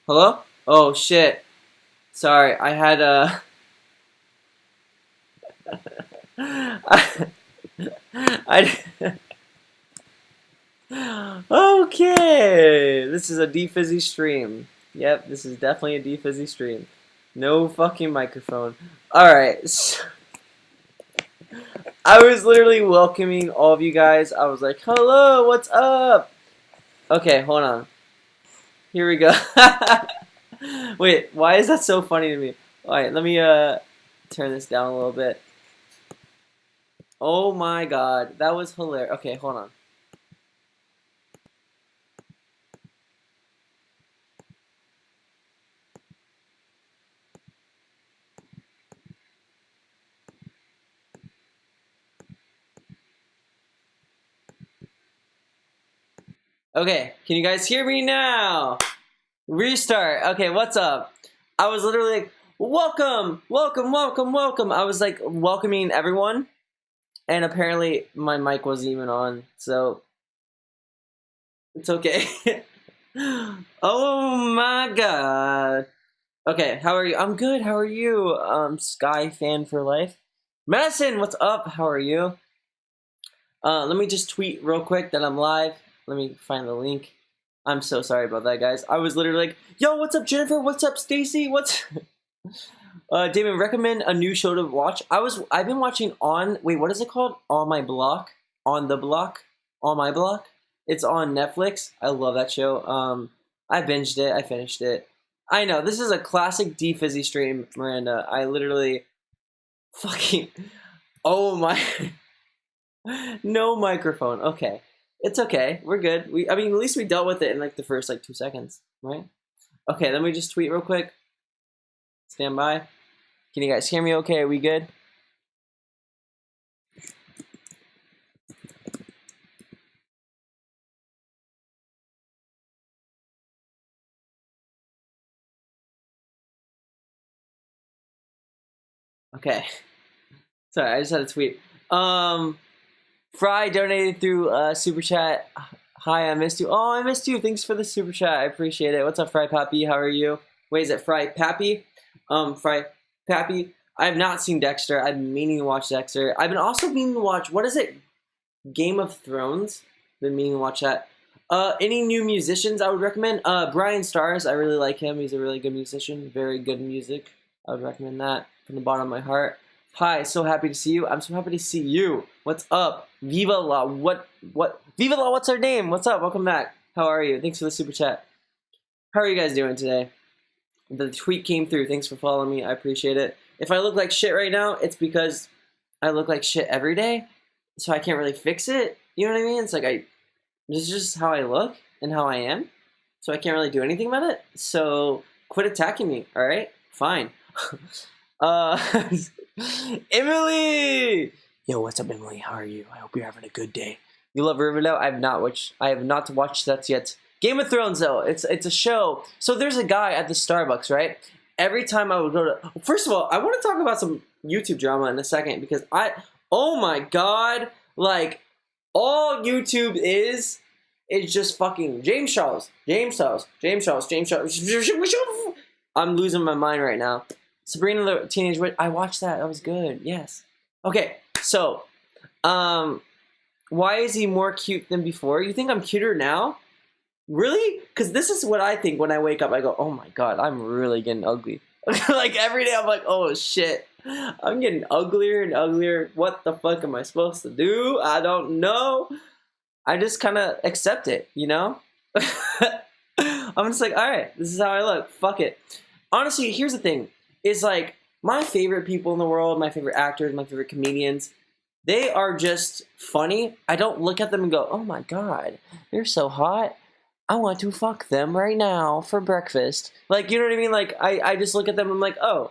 Hello? Oh shit. Sorry, I had I, I Okay. This is a Fizzy stream. Yep, this is definitely a Fizzy stream. No fucking microphone. Alright, so I was literally welcoming all of you guys. I was like, hello, what's up? Okay, hold on. Here we go. Wait, why is that so funny to me? Alright, let me turn this down a little bit. Oh my god, that was hilarious. Okay, hold on. Okay, can you guys hear me now? Restart. Okay, what's up? I was literally like, welcome, welcome, welcome, welcome. I was like welcoming everyone, and apparently my mic wasn't even on, so it's okay. Oh my god. Okay, how are you? I'm good. How are you? Sky fan for life. Madison, what's up? How are you? Let me just tweet real quick that I'm live. Let me find the link. I'm so sorry about that, guys. I was literally like, yo, what's up, Jennifer? What's up, Stacy? What's... Damon, recommend a new show to watch. I've been watching wait, what is it called? On My Block? On the Block? On My Block? It's on Netflix. I love that show. I binged it. I finished it. I know, this is a classic Fizzy stream, Miranda. I literally fucking... Oh my... No microphone. Okay. It's okay. We're good. I mean, at least we dealt with it in like the first like 2 seconds, right? Okay, let me just tweet real quick. Stand by. Can you guys hear me okay? Are we good? Okay. Sorry, I just had a tweet. Fry donated through super chat. Hi, I missed you. Oh, I missed you. Thanks for the super chat. I appreciate it. What's up, Fry Pappy? How are you? Wait, is it Fry Pappy? Fry Pappy. I have not seen Dexter. I've been meaning to watch Dexter. I've been also meaning to watch, what is it? Game of Thrones. Been meaning to watch that. Any new musicians I would recommend? Brian Stars. I really like him. He's a really good musician. Very good music. I would recommend that from the bottom of my heart. Hi, so happy to see you. I'm so happy to see you. What's up? Viva La. What? Viva La, what's her name? What's up? Welcome back. How are you? Thanks for the super chat. How are you guys doing today? The tweet came through. Thanks for following me. I appreciate it. If I look like shit right now, it's because I look like shit every day, so I can't really fix it. You know what I mean? It's like this is just how I look and how I am, so I can't really do anything about it. So quit attacking me, all right? Fine. uh, Emily! Yo, what's up, Emily? How are you? I hope you're having a good day. You love Riverdale? I have not watched that yet. Game of Thrones, though, it's a show. So there's a guy at the Starbucks, right? Every time I would go to... First of all, I want to talk about some YouTube drama in a second, because oh my god, like, all YouTube is just fucking James Charles. I'm losing my mind right now. Sabrina the Teenage Witch, I watched that. That was good. Yes. Okay, so, why is he more cute than before? You think I'm cuter now? Really? Because this is what I think when I wake up. I go, oh my god, I'm really getting ugly. Like, every day I'm like, oh shit. I'm getting uglier and uglier. What the fuck am I supposed to do? I don't know. I just kind of accept it, you know? I'm just like, alright, this is how I look. Fuck it. Honestly, here's the thing. Is like, my favorite people in the world, my favorite actors, my favorite comedians, they are just funny. I don't look at them and go, oh my god, they're so hot. I want to fuck them right now for breakfast. Like, you know what I mean? Like, I just look at them and I'm like, oh,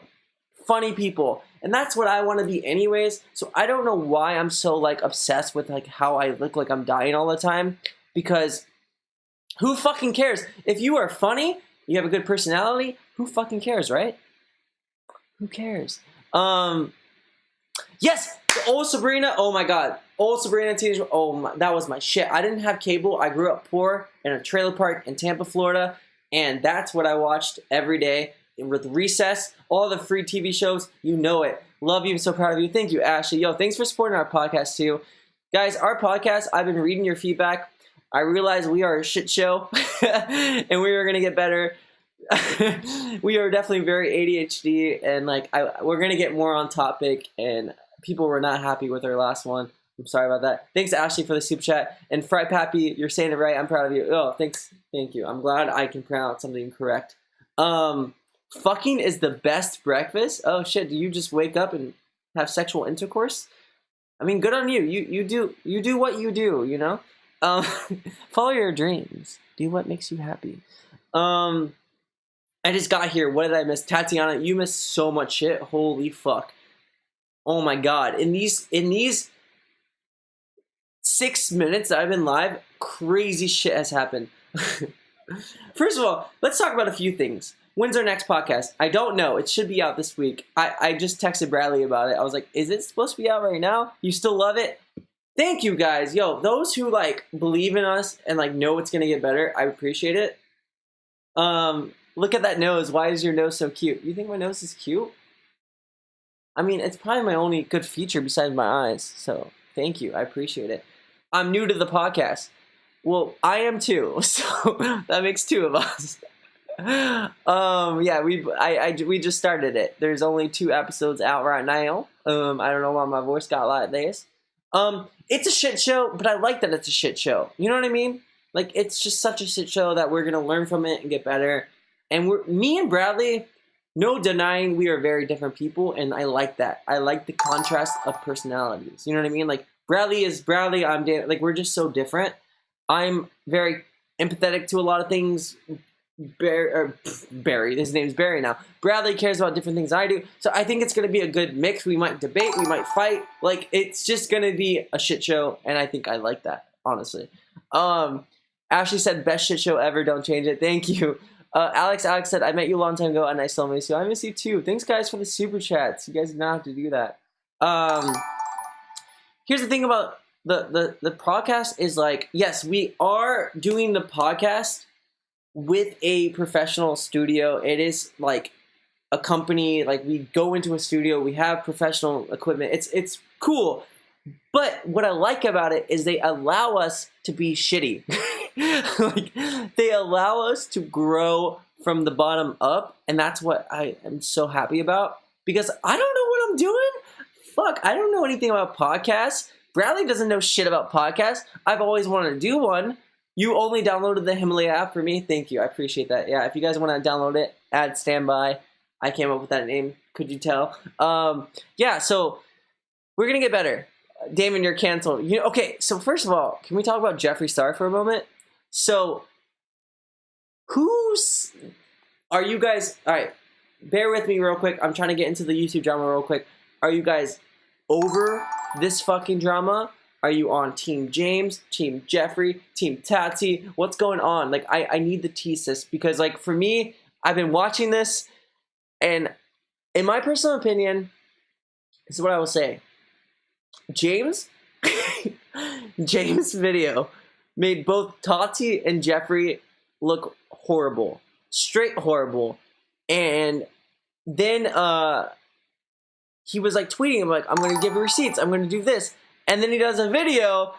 funny people. And that's what I want to be anyways. So I don't know why I'm so, like, obsessed with, like, how I look like I'm dying all the time. Because who fucking cares? If you are funny, you have a good personality, who fucking cares, right? Who cares? Yes! The old Sabrina, oh my god. Old Sabrina Teenage, oh my, that was my shit. I didn't have cable. I grew up poor in a trailer park in Tampa, Florida. And that's what I watched every day. And with Recess, all the free TV shows, you know it. Love you. I'm so proud of you. Thank you, Ashley. Yo, thanks for supporting our podcast too. Guys, our podcast, I've been reading your feedback. I realize we are a shit show and we are going to get better. We are definitely very ADHD and we're going to get more on topic, and people were not happy with our last one. I'm sorry about that. Thanks, Ashley, for the super chat. And Fry Pappy, you're saying it right. I'm proud of you. Oh, thanks. Thank you. I'm glad I can pronounce something correct. Fucking is the best breakfast. Oh shit, do you just wake up and have sexual intercourse? I mean, good on you. You do what you do, you know? Follow your dreams. Do what makes you happy. I just got here. What did I miss? Tatiana, you missed so much shit. Holy fuck. Oh my god. In these 6 minutes that I've been live, crazy shit has happened. First of all, let's talk about a few things. When's our next podcast? I don't know. It should be out this week. I just texted Bradley about it. I was like, is it supposed to be out right now? You still love it? Thank you, guys. Yo, those who believe in us and know it's going to get better, I appreciate it. Look at that nose. Why is your nose so cute? You think my nose is cute? I mean, it's probably my only good feature besides my eyes. So thank you. I appreciate it. I'm new to the podcast. Well, I am too. So that makes two of us. Yeah, we just started it. There's only 2 episodes out right now. I don't know why my voice got like this. It's a shit show, but I like that it's a shit show. You know what I mean? It's just such a shit show that we're gonna learn from it and get better. And me and Bradley, no denying we are very different people, and I like that. I like the contrast of personalities. You know what I mean? Bradley is Bradley, I'm Dan. We're just so different. I'm very empathetic to a lot of things. Barry, his name's Barry now. Bradley cares about different things I do. So I think it's going to be a good mix. We might debate, we might fight. It's just going to be a shit show, and I think I like that, honestly. Ashley said, best shit show ever, don't change it. Thank you. Alex said, I met you a long time ago, and I still miss you. I miss you too. Thanks, guys, for the super chats. You guys did not have to do that. Here's the thing about the podcast is yes, we are doing the podcast with a professional studio. It is a company. We go into a studio, we have professional equipment. It's cool. But what I like about it is they allow us to be shitty. They allow us to grow from the bottom up, and that's what I am so happy about, because I don't know what I'm doing. Fuck, I don't know anything about podcasts. Bradley doesn't know shit about podcasts. I've always wanted to do one. You only downloaded the Himalaya app for me. Thank you. I appreciate that. Yeah, if you guys want to download it, add standby. I came up with that name. Could you tell? Yeah, so we're going to get better. Damon, you're canceled. Okay, so first of all, can we talk about Jeffree Star for a moment? So, are you guys... All right, bear with me real quick. I'm trying to get into the YouTube drama real quick. Are you guys over this fucking drama? Are you on Team James, Team Jeffree, Team Tati? What's going on? I need the thesis, because for me, I've been watching this, and in my personal opinion, this is what I will say. James' video made both Tati and Jeffree look horrible. Straight horrible. And then he was tweeting him I'm going to give receipts. I'm going to do this. And then he does a video,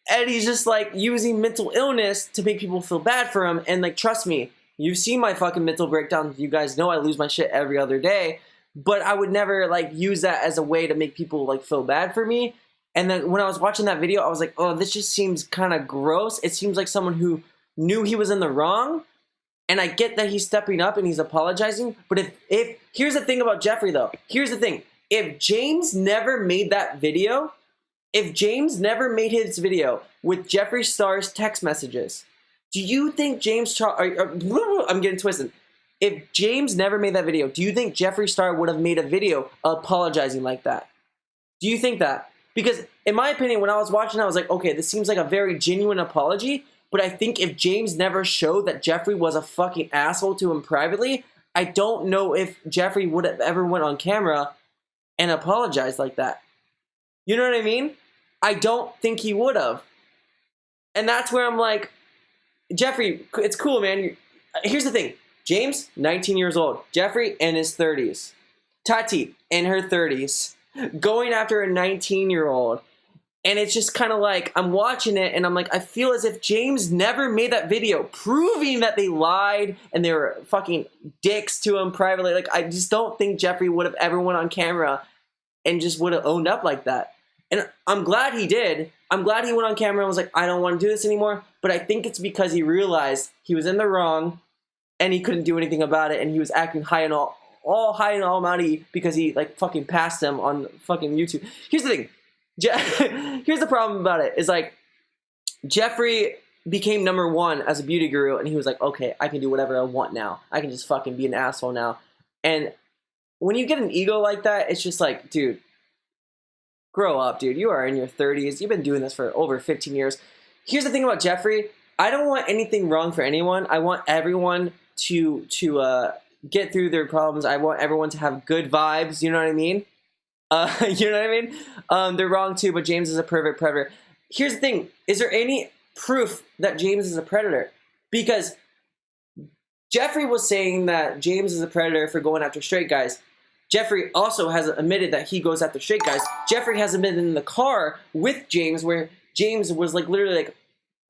and he's just using mental illness to make people feel bad for him. And trust me, you've seen my fucking mental breakdown. You guys know I lose my shit every other day. But I would never use that as a way to make people feel bad for me. And then when I was watching that video, I was like, oh, this just seems kind of gross. It seems like someone who knew he was in the wrong. And I get that he's stepping up and he's apologizing. But if here's the thing about Jeffree, though. Here's the thing. If James never made that video... If James never made his video with Jeffree Star's text messages, do you think I'm getting twisted. If James never made that video, do you think Jeffree Star would have made a video apologizing like that? Do you think that? Because in my opinion, when I was watching, I was like, okay, this seems like a very genuine apology. But I think if James never showed that Jeffree was a fucking asshole to him privately, I don't know if Jeffree would have ever went on camera and apologized like that. You know what I mean? I don't think he would have. And that's where I'm like, Jeffree, it's cool, man. Here's the thing. James, 19 years old. Jeffrey, in his 30s. Tati, in her 30s. Going after a 19-year-old. And it's just kind of like, I'm watching it and I'm like, I feel as if James never made that video proving that they lied and they were fucking dicks to him privately. Like, I just don't think Jeffrey would have ever went on camera and just would have owned up like that. And I'm glad he did. I'm glad he went on camera and was like, I don't want to do this anymore. But I think it's because he realized he was in the wrong and he couldn't do anything about it. And he was acting high and all high and almighty because he like fucking passed him on fucking YouTube. Here's the thing. Here's the problem about it is like Jeffrey became #1 as a beauty guru and he was like, okay, I can do whatever I want now. I can just fucking be an asshole now. And when you get an ego like that, it's just like, dude, grow up, dude. You are in your 30s. You've been doing this for over 15 years. Here's the thing about Jeffrey. I don't want anything wrong for anyone. I want everyone to get through their problems. I want everyone to have good vibes. You know what I mean? You know what I mean? They're wrong too, but James is a predator. Here's the thing. Is there any proof that James is a predator? Because Jeffrey was saying that James is a predator for going after straight guys. Jeffrey also has admitted that he goes after straight guys. Jeffrey has admitted in the car with James where James was like literally like,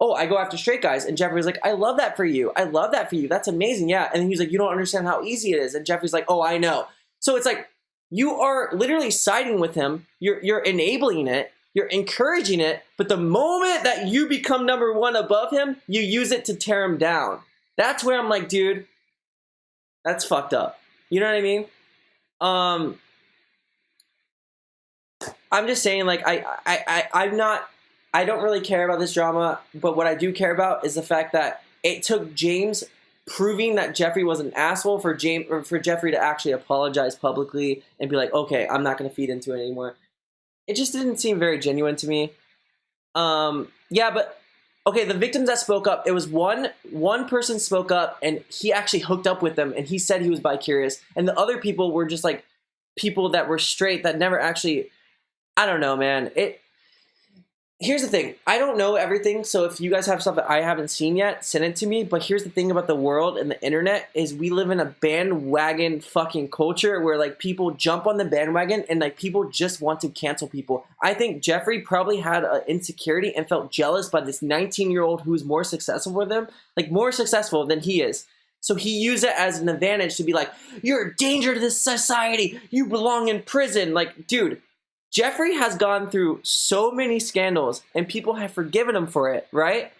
oh, I go after straight guys. And Jeffrey was like, I love that for you. I love that for you. That's amazing. Yeah. And he's like, you don't understand how easy it is. And Jeffrey's like, oh, I know. So it's like, you are literally siding with him. You're enabling it. You're encouraging it. But the moment that you become #1 above him, you use it to tear him down. That's where I'm like, dude, that's fucked up. You know what I mean? I'm just saying, like, I don't really care about this drama, but what I do care about is the fact that it took James proving that Jeffrey was an asshole for Jeffrey to actually apologize publicly and be like, okay, I'm not going to feed into it anymore. It just didn't seem very genuine to me. Yeah, but okay, the victims that spoke up, it was one person spoke up and he actually hooked up with them and he said he was bi-curious, and the other people were just like people that were straight that never actually, I don't know, man. Here's the thing. I don't know everything, so if you guys have stuff that I haven't seen yet, send it to me. But here's the thing about the world and the internet is we live in a bandwagon fucking culture where like people jump on the bandwagon and like people just want to cancel people. I think Jeffrey probably had an insecurity and felt jealous by this 19-year-old who's more successful with him, like more successful than he is. So he used it as an advantage to be like, you're a danger to this society. You belong in prison. Like, dude. Jeffrey has gone through so many scandals and people have forgiven him for it, right?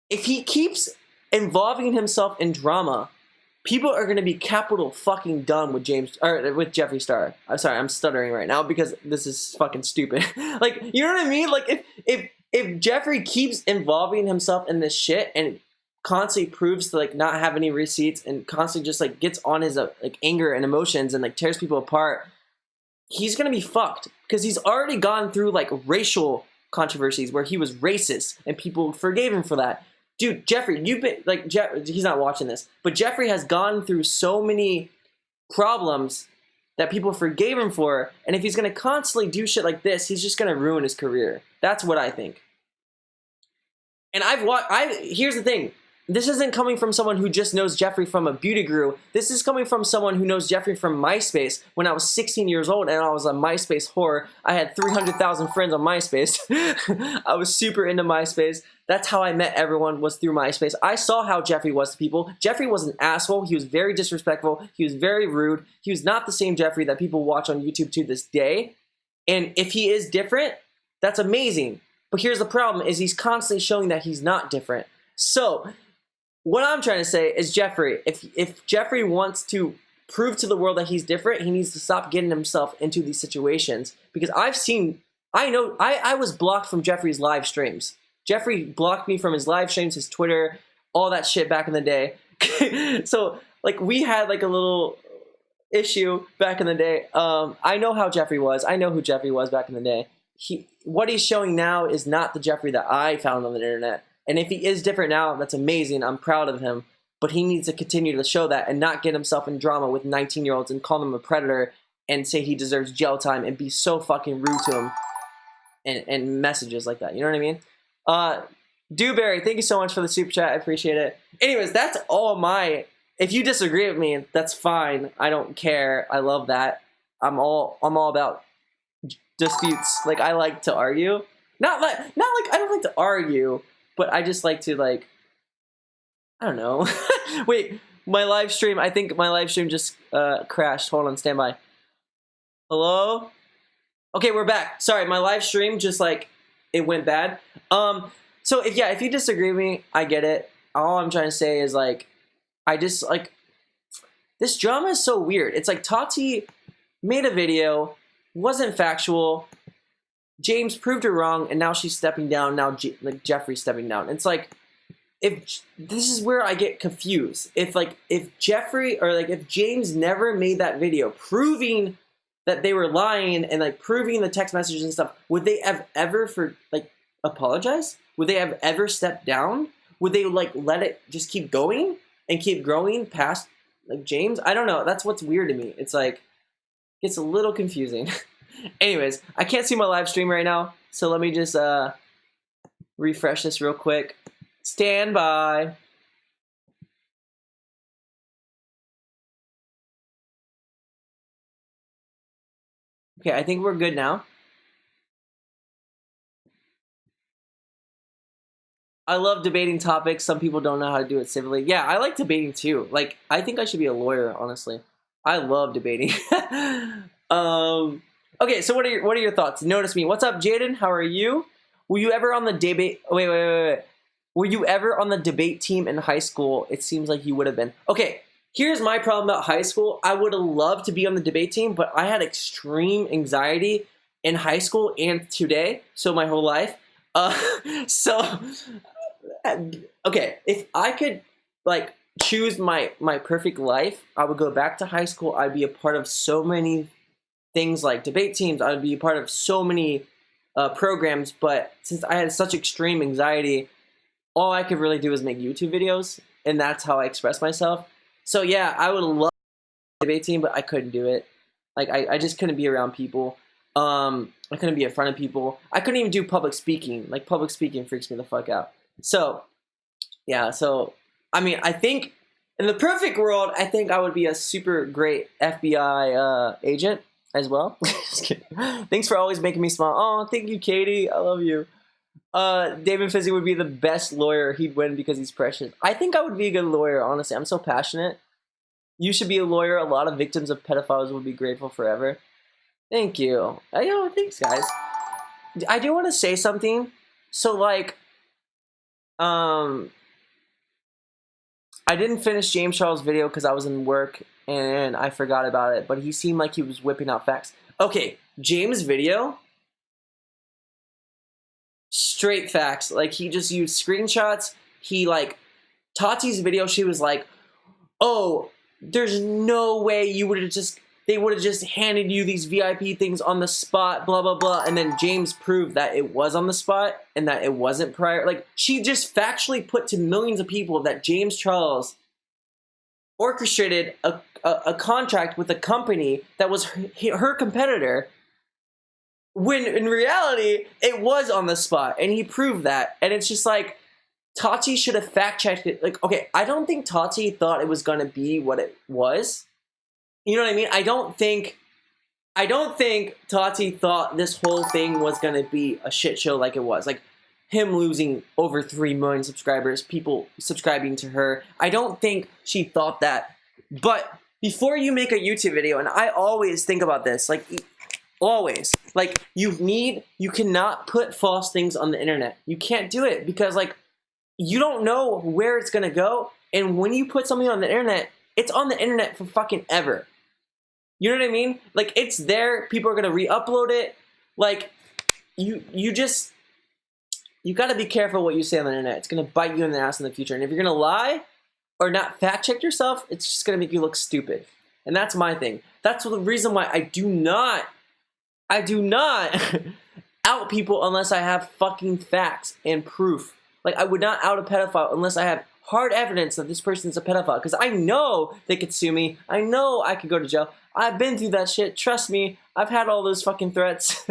If he keeps involving himself in drama, people are going to be capital fucking done with with Jeffree Star. I'm sorry, I'm stuttering right now because this is fucking stupid. Like, you know what I mean? Like, if Jeffrey keeps involving himself in this shit and constantly proves to like not have any receipts and constantly just like gets on his like anger and emotions and like tears people apart, he's gonna be fucked because he's already gone through like racial controversies where he was racist and people forgave him for that. Dude, Jeffrey, you've been like, he's not watching this, but Jeffrey has gone through so many problems that people forgave him for, and if he's gonna constantly do shit like this, he's just gonna ruin his career. That's what I think. And here's the thing. This isn't coming from someone who just knows Jeffrey from a beauty guru. This is coming from someone who knows Jeffrey from MySpace when I was 16 years old and I was a MySpace whore. I had 300,000 friends on MySpace. I was super into MySpace. That's how I met everyone, was through MySpace. I saw how Jeffrey was to people. Jeffrey was an asshole. He was very disrespectful. He was very rude. He was not the same Jeffrey that people watch on YouTube to this day. And if he is different, that's amazing. But here's the problem, is he's constantly showing that he's not different. So what I'm trying to say is, Jeffrey, if Jeffrey wants to prove to the world that he's different, he needs to stop getting himself into these situations. Because I was blocked from Jeffrey's live streams. Jeffrey blocked me from his live streams, his Twitter, all that shit back in the day. So, like, we had, like, a little issue back in the day. I know how Jeffrey was. I know who Jeffrey was back in the day. What he's showing now is not the Jeffrey that I found on the internet. And if he is different now, that's amazing. I'm proud of him. But he needs to continue to show that and not get himself in drama with 19-year-olds and call them a predator and say he deserves jail time and be so fucking rude to him and messages like that. You know what I mean? Dewberry, thank you so much for the super chat. I appreciate it. Anyways, that's all my. If you disagree with me, that's fine. I don't care. I love that. I'm all about disputes. Like, I like to argue. Not like I don't like to argue, but I just like to, like, I don't know. Wait, my live stream. I think my live stream just crashed. Hold on, stand by. Hello? Okay, we're back. Sorry, my live stream just, like, it went bad. So if you disagree with me, I get it. All I'm trying to say is, like, I just, like, this drama is so weird. It's like Tati made a video, wasn't factual. James proved her wrong, and now she's stepping down. Now like Jeffrey's stepping down. It's like, if this is where I get confused. If Jeffrey or like if James never made that video proving that they were lying and like proving the text messages and stuff, would they have ever apologize? Would they have ever stepped down? Would they like let it just keep going and keep growing past like James? I don't know. That's what's weird to me. It's like, it's a little confusing. Anyways, I can't see my live stream right now, so let me just refresh this real quick. Stand by. Okay, I think we're good now. I love debating topics. Some people don't know how to do it civilly. Yeah, I like debating too. Like, I think I should be a lawyer, honestly. I love debating. Okay, so what are your thoughts? Notice me. What's up, Jaden? How are you? Were you ever on the debate? Wait. Were you ever on the debate team in high school? It seems like you would have been. Okay, here's my problem about high school. I would have loved to be on the debate team, but I had extreme anxiety in high school and today, so my whole life. Okay, if I could like choose my perfect life, I would go back to high school. I'd be a part of so many things like debate teams. I would be a part of so many programs, but since I had such extreme anxiety, all I could really do is make YouTube videos, and that's how I express myself. So yeah, I would love the debate team, but I couldn't do it. Like, I just couldn't be around people. I couldn't be in front of people. I couldn't even do public speaking. Like, public speaking freaks me the fuck out. So, yeah, so, I mean, I think, in the perfect world, I think I would be a super great FBI agent as well. Just kidding. Thanks for always making me smile. Oh, thank you, Katie. I love you. Damon Fizzy would be the best lawyer. He'd win because he's precious. I think I would be a good lawyer, honestly. I'm so passionate. You should be a lawyer. A lot of victims of pedophiles would be grateful forever. Thank you. Thanks, guys. I do want to say something. So, like, I didn't finish James Charles' video because I was in work and I forgot about it, but he seemed like he was whipping out facts. Okay, James' video, straight facts. Like, he just used screenshots. He, like, Tati's video, she was like, oh, there's no way they would have just handed you these VIP things on the spot, blah, blah, blah. And then James proved that it was on the spot and that it wasn't prior. Like, she just factually put to millions of people that James Charles orchestrated a contract with a company that was her competitor, when in reality, it was on the spot. And he proved that. And it's just like, Tati should have fact-checked it. Like, okay, I don't think Tati thought it was going to be what it was. You know what I mean? I don't think Tati thought this whole thing was going to be a shit show like it was. Like, him losing over 3 million subscribers, people subscribing to her. I don't think she thought that. But before you make a YouTube video, and I always think about this, like, always, like, you cannot put false things on the internet. You can't do it because, like, you don't know where it's going to go. And when you put something on the internet, it's on the internet for fucking ever. You know what I mean? Like, it's there. People are going to re-upload it. Like, you got to be careful what you say on the internet. It's going to bite you in the ass in the future. And if you're going to lie or not fact-check yourself, it's just going to make you look stupid. And that's my thing. That's the reason why I do not out people unless I have fucking facts and proof. Like, I would not out a pedophile unless I have hard evidence that this person's a pedophile. Because I know they could sue me. I know I could go to jail. I've been through that shit. Trust me. I've had all those fucking threats.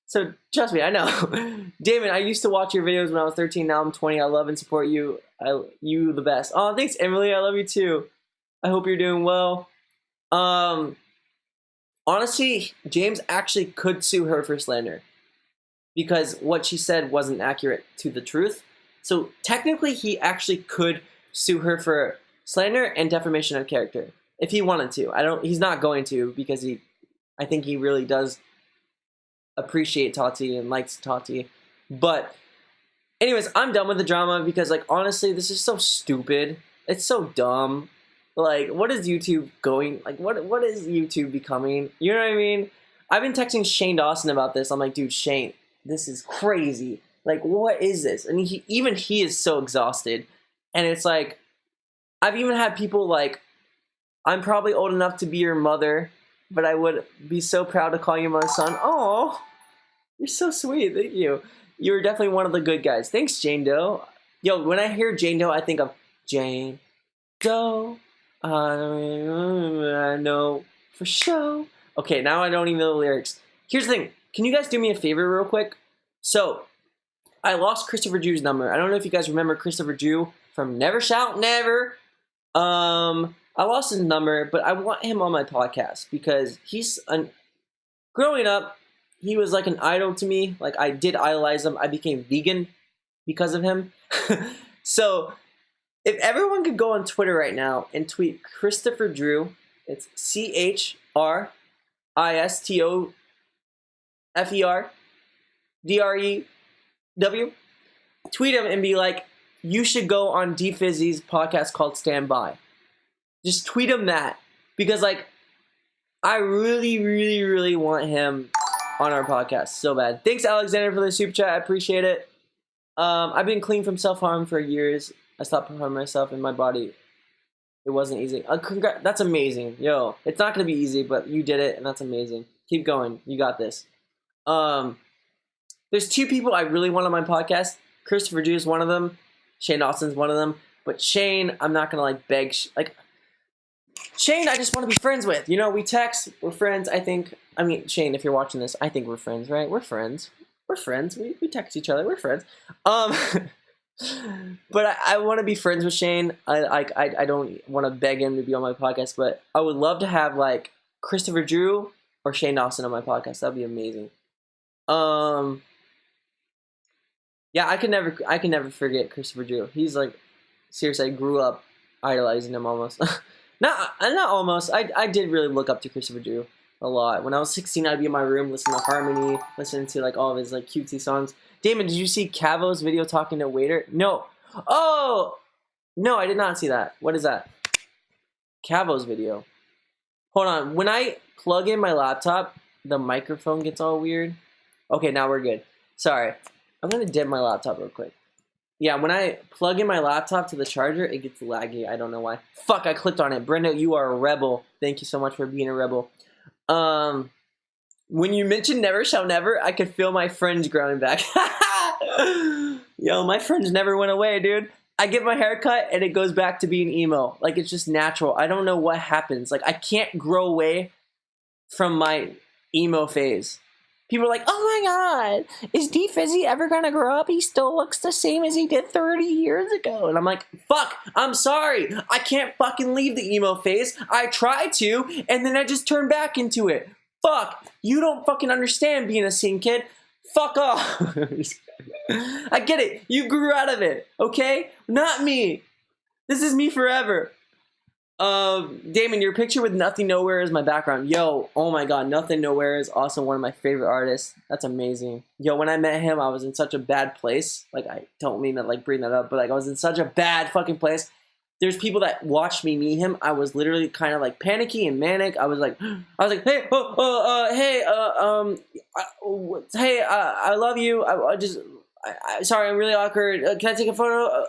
So trust me, I know. Damon, I used to watch your videos when I was 13. Now I'm 20. I love and support you. You the best. Oh, thanks, Emily. I love you too. I hope you're doing well. Honestly, James actually could sue her for slander because what she said wasn't accurate to the truth. So technically, he actually could sue her for slander and defamation of character if he wanted to. He's not going to because I think he really does appreciate Tati and likes Tati. But anyways, I'm done with the drama because, like, honestly, this is so stupid. It's so dumb. Like, what is YouTube going? Like, what is YouTube becoming? You know what I mean? I've been texting Shane Dawson about this. I'm like, dude, Shane, this is crazy. Like, what is this? And he is so exhausted. And it's like, I've even had people like, I'm probably old enough to be your mother, but I would be so proud to call you my son. Oh, you're so sweet. Thank you. You're definitely one of the good guys. Thanks, Jane Doe. Yo, when I hear Jane Doe, I think of Jane Doe. I know for sure. Okay, now I don't even know the lyrics. Here's the thing. Can you guys do me a favor real quick? So, I lost Christopher Drew's number. I don't know if you guys remember Christopher Drew from Never Shout Never. I lost his number, but I want him on my podcast because growing up, he was like an idol to me. Like, I did idolize him. I became vegan because of him. So, if everyone could go on Twitter right now and tweet Christopher Drew, it's ChristopherDrew. Tweet him and be like, you should go on D Fizzy's podcast called Stand By. Just tweet him that. Because, like, I really, really, really want him on our podcast so bad. Thanks, Alexander, for the super chat. I appreciate it. I've been clean from self-harm for years. I stopped harming myself in my body. It wasn't easy. That's amazing. Yo, it's not going to be easy, but you did it, and that's amazing. Keep going. You got this. There's two people I really want on my podcast. Christopher Drew is one of them. Shane Dawson's one of them. But Shane, I'm not going to, like, beg. Shane, I just want to be friends with. You know, we text. We're friends, I think. I mean, Shane, if you're watching this, I think we're friends, right? We're friends. We're friends. We text each other. We're friends. But I want to be friends with Shane. I don't want to beg him to be on my podcast, but I would love to have like Christopher Drew or Shane Dawson on my podcast. That'd be amazing. Yeah, I can never forget Christopher Drew. He's like, seriously, I grew up idolizing him almost. not almost. I did really look up to Christopher Drew a lot. When I was 16, I'd be in my room listening to Harmony, listening to like all of his like cutesy songs. Damon, did you see Cavo's video talking to Waiter? No. Oh! No, I did not see that. What is that? Cavo's video. Hold on. When I plug in my laptop, the microphone gets all weird. Okay, now we're good. Sorry. I'm going to dip my laptop real quick. Yeah, when I plug in my laptop to the charger, it gets laggy. I don't know why. Fuck, I clicked on it. Brenda, you are a rebel. Thank you so much for being a rebel. When you mentioned Never Shall Never, I could feel my fringe growing back. Yo, my fringe never went away, dude. I get my hair cut and it goes back to being emo. Like, it's just natural. I don't know what happens. Like, I can't grow away from my emo phase. People are like, oh my god, is D Fizzy ever gonna grow up? He still looks the same as he did 30 years ago. And I'm like, fuck, I'm sorry. I can't fucking leave the emo phase. I tried to, and then I just turned back into it. Fuck, you don't fucking understand being a scene kid. Fuck off. I get it. You grew out of it, okay? Not me. This is me forever. Damon, your picture with Nothing Nowhere is my background. Yo, oh my god, Nothing Nowhere is also one of my favorite artists. That's amazing. Yo, when I met him, I was in such a bad place. Like, I don't mean to, like, bring that up, but, like, I was in such a bad fucking place. There's people that watched me meet him. I was literally kind of, like, panicky and manic. I was like, hey, hey, I love you. Sorry, I'm really awkward. Can I take a photo?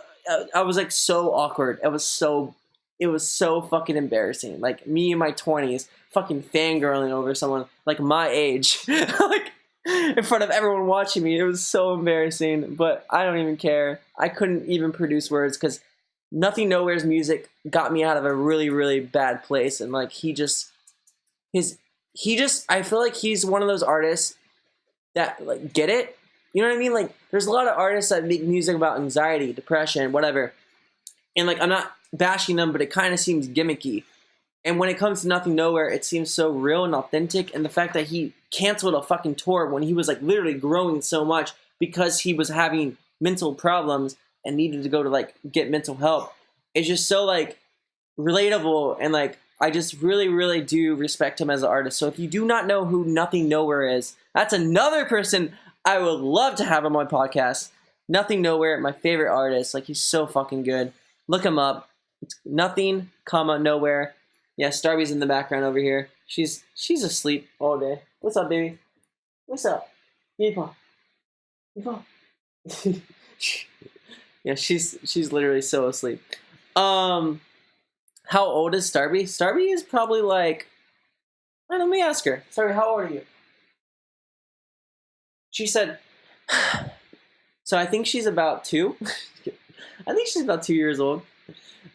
I was, like, so awkward. It was so fucking embarrassing. Like, me in my 20s, fucking fangirling over someone, like, my age. Like, in front of everyone watching me. It was so embarrassing, but I don't even care. I couldn't even produce words, because Nothing Nowhere's music got me out of a really, really bad place, and, like, I feel like he's one of those artists that like get it. You know what I mean? Like there's a lot of artists that make music about anxiety, depression, whatever. And like I'm not bashing them, but it kind of seems gimmicky. And when it comes to Nothing Nowhere, it seems so real and authentic. And the fact that he canceled a fucking tour when he was like literally growing so much because he was having mental problems and needed to go to like get mental help is just so like relatable. And like I just really, really do respect him as an artist. So if you do not know who Nothing Nowhere is, that's another person I would love to have on my podcast. Nothing Nowhere, my favorite artist. Like he's so fucking good. Look him up. It's Nothing, Nowhere. Yeah, Starby's in the background over here. She's asleep all day. What's up, baby? What's up? Yeepaw. Yeepaw. Yeah, she's literally so asleep. How old is Starby? Starby is probably like, let me ask her. Starby, how old are you? She said, so I think she's about 2. I think she's about 2 years old.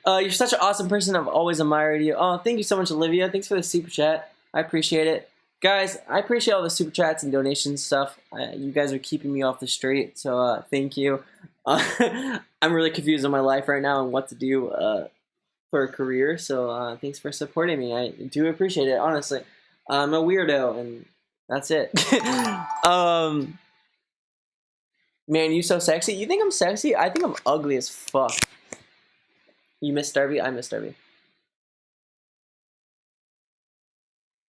You're such an awesome person. I've always admired you. Oh, thank you so much, Olivia. Thanks for the super chat. I appreciate it. Guys, I appreciate all the super chats and donations stuff. You guys are keeping me off the street, so thank you. I'm really confused in my life right now and what to do for a career, so thanks for supporting me. I do appreciate it, honestly. I'm a weirdo, and that's it. Man, you so sexy. You think I'm sexy? I think I'm ugly as fuck. You miss Darby? I miss Darby.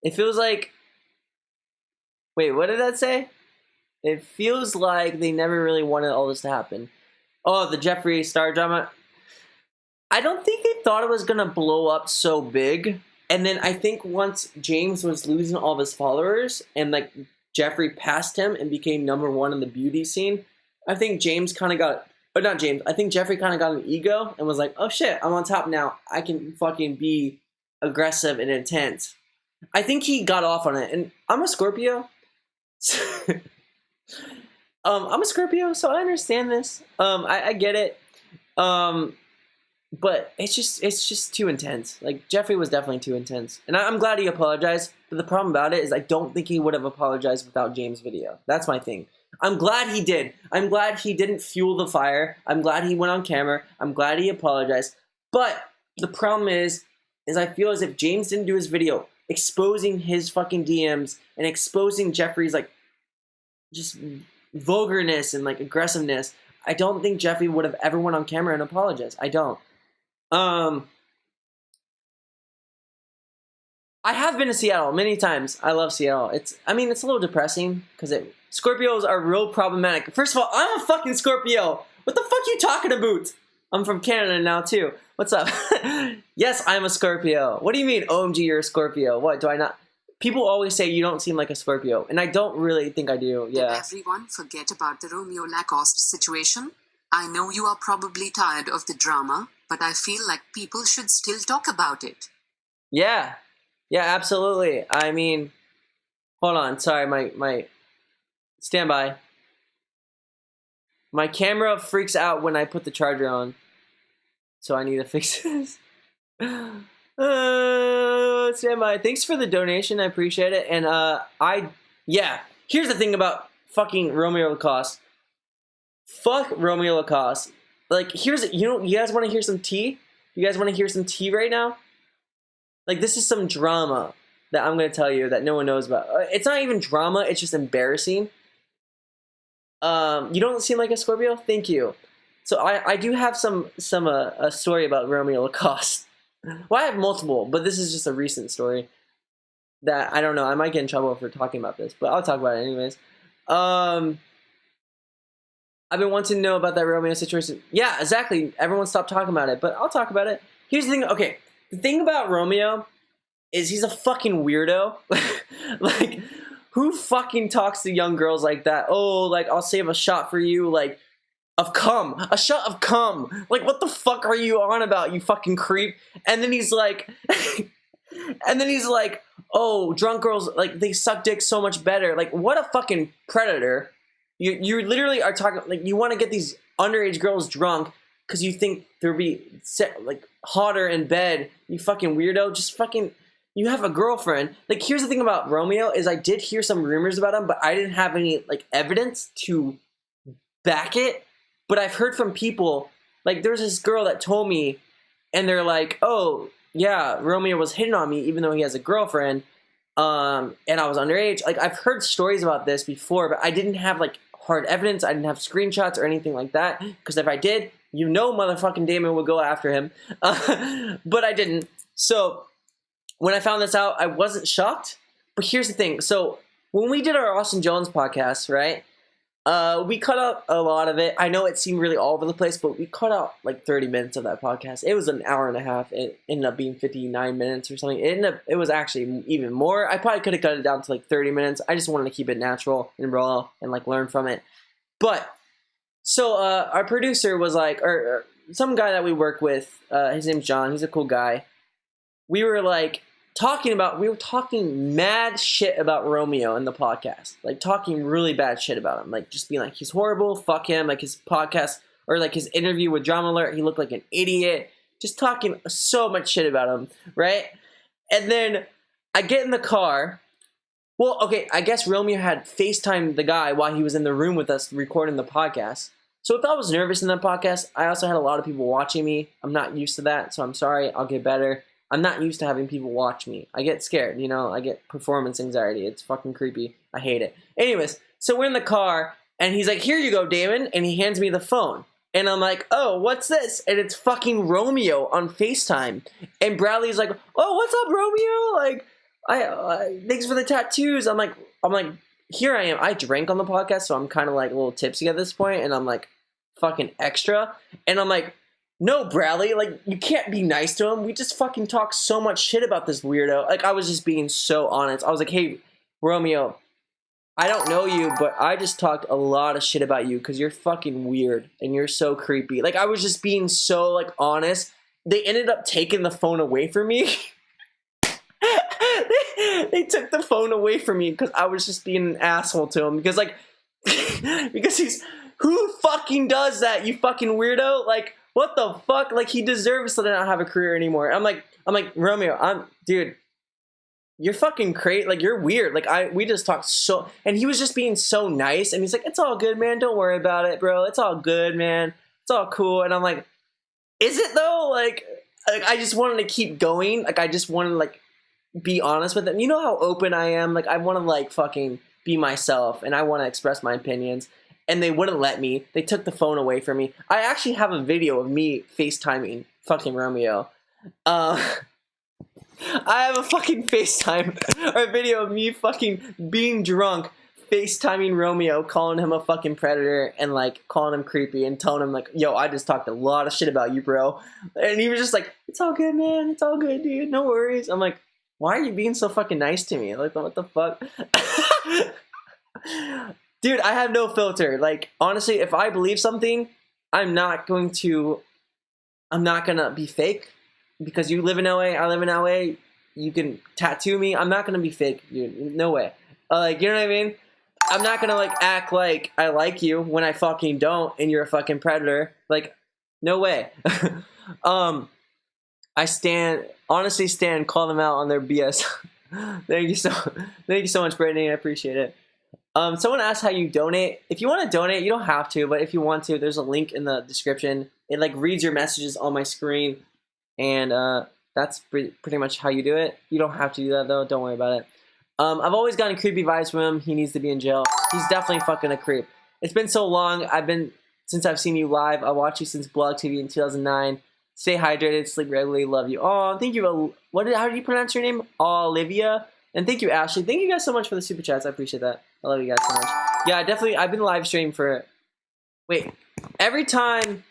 It feels like... Wait, what did that say? It feels like they never really wanted all this to happen. Oh, the Jeffree Star drama. I don't think they thought it was going to blow up so big. And then I think once James was losing all of his followers and like Jeffree passed him and became #1 in the beauty scene, I think James kind of got... Or not James. I think Jeffree kind of got an ego and was like, oh shit, I'm on top now. I can fucking be aggressive and intense. I think he got off on it. And I'm a Scorpio. I'm a Scorpio, so I understand this. I get it. But it's just too intense. Like, Jeffree was definitely too intense. And I'm glad he apologized. But the problem about it is I don't think he would have apologized without James' video. That's my thing. I'm glad he did. I'm glad he didn't fuel the fire. I'm glad he went on camera. I'm glad he apologized. But the problem is I feel as if James didn't do his video exposing his fucking DMs and exposing Jeffree's, like, just vulgarness and, like, aggressiveness. I don't think Jeffree would have ever went on camera and apologized. I don't. I have been to Seattle many times. I love Seattle. It's a little depressing because Scorpios are real problematic. First of all, I'm a fucking Scorpio. What the fuck you talking about? I'm from Canada now too. What's up? Yes, I'm a Scorpio. What do you mean, OMG, you're a Scorpio? What, do I not? People always say you don't seem like a Scorpio, and I don't really think I do, yeah. Did everyone forget about the Romeo Lacoste situation? I know you are probably tired of the drama, but I feel like people should still talk about it. Yeah. Yeah, absolutely. I mean, hold on. Sorry, my stand by. My camera freaks out when I put the charger on, so I need to fix this. Stand by. Thanks for the donation. I appreciate it. And yeah. Here's the thing about fucking Romeo Lacoste. Fuck Romeo Lacoste. Like, you guys want to hear some tea? You guys want to hear some tea right now? Like, this is some drama that I'm going to tell you that no one knows about. It's not even drama. It's just embarrassing. You don't seem like a Scorpio? Thank you. So I do have a story about Romeo Lacoste. Well, I have multiple, but this is just a recent story that, I don't know, I might get in trouble for talking about this, but I'll talk about it anyways. I've been wanting to know about that Romeo situation. Yeah, exactly. Everyone stopped talking about it, but I'll talk about it. Here's the thing. Okay, the thing about Romeo is he's a fucking weirdo. Like, who fucking talks to young girls like that? Oh, like, I'll save a shot for you, like, of cum. A shot of cum. Like, what the fuck are you on about, you fucking creep? And then he's like, oh, drunk girls, like, they suck dick so much better. Like, what a fucking predator. You literally are talking, like, you want to get these underage girls drunk because you think they'll be, like, hotter in bed. You fucking weirdo. Just fucking you have a girlfriend. Like, here's the thing about Romeo is I did hear some rumors about him, but I didn't have any like evidence to back it. But I've heard from people, like there's this girl that told me, and they're like, oh yeah, Romeo was hitting on me even though he has a girlfriend, and I was underage. Like, I've heard stories about this before, but I didn't have like hard evidence. I didn't have screenshots or anything like that, because if I did, you know, motherfucking Damon would go after him. But I didn't. So when I found this out, I wasn't shocked. But here's the thing. So when we did our Austin Jones podcast, right? We cut out a lot of it. I know it seemed really all over the place, but we cut out like 30 minutes of that podcast. It was an hour and a half. It ended up being 59 minutes or something. It was actually even more. I probably could have cut it down to like 30 minutes. I just wanted to keep it natural and raw and like learn from it. But so our producer was like, or some guy that we work with, his name's John. He's a cool guy. We were talking mad shit about Romeo in the podcast, like talking really bad shit about him, like just being like, he's horrible, fuck him, like his podcast or like his interview with Drama Alert, he looked like an idiot, just talking so much shit about him, right? And then I get in the car. Well, okay, I guess Romeo had FaceTimed the guy while he was in the room with us recording the podcast. So if I was nervous in that podcast, I also had a lot of people watching me. I'm not used to that, so I'm sorry. I'll get better. I'm not used to having people watch me. I get scared, you know? I get performance anxiety. It's fucking creepy. I hate it. Anyways, so we're in the car, and he's like, here you go, Damon, and he hands me the phone. And I'm like, oh, what's this? And it's fucking Romeo on FaceTime. And Bradley's like, oh, what's up, Romeo? Like, thanks for the tattoos. I'm like, here I am. I drank on the podcast, so I'm kind of like a little tipsy at this point, and I'm like fucking extra. And I'm like, no, Bradley, like, you can't be nice to him. We just fucking talk so much shit about this weirdo. Like, I was just being so honest. I was like, hey, Romeo, I don't know you, but I just talked a lot of shit about you because you're fucking weird and you're so creepy. Like, I was just being so, like, honest. They ended up taking the phone away from me. They took the phone away from me because I was just being an asshole to him. Because, like, because he's, who fucking does that, you fucking weirdo? Like, what the fuck? Like, he deserves to not have a career anymore. I'm like, Romeo, dude, you're fucking crazy. Like, you're weird. Like, we just talked so, and he was just being so nice. And he's like, it's all good, man. Don't worry about it, bro. It's all good, man. It's all cool. And I'm like, is it though? Like I just wanted to keep going. Like, I just wanted to, like, be honest with him. You know how open I am? Like, I want to, like, fucking be myself, and I want to express my opinions. And they wouldn't let me. They took the phone away from me. I actually have a video of me FaceTiming fucking Romeo. I have a fucking FaceTime or a video of me fucking being drunk, FaceTiming Romeo, calling him a fucking predator and like calling him creepy and telling him like, yo, I just talked a lot of shit about you, bro. And he was just like, it's all good, man. It's all good, dude. No worries. I'm like, why are you being so fucking nice to me? Like, what the fuck? Dude, I have no filter. Like, honestly, if I believe something, I'm not gonna be fake. Because you live in LA, I live in LA, you can tattoo me. I'm not gonna be fake, dude. No way. Like, you know what I mean? I'm not gonna, like, act like I like you when I fucking don't and you're a fucking predator. Like, no way. Honestly stand, call them out on their BS. Thank you so much, Brittany. I appreciate it. Someone asked how you donate. If you want to donate, you don't have to, but if you want to, there's a link in the description. It like reads your messages on my screen, and that's pretty much how you do it. You don't have to do that though. Don't worry about it. I've always gotten creepy vibes from him. He needs to be in jail. He's definitely fucking a creep. It's been so long. Since I've seen you live. I watched you since Blog TV in 2009. Stay hydrated, sleep regularly, love you. Oh, thank you. How do you pronounce your name? Olivia. And thank you, Ashley. Thank you guys so much for the super chats. I appreciate that. I love you guys so much. Yeah, I've been live streaming for... Wait. Every time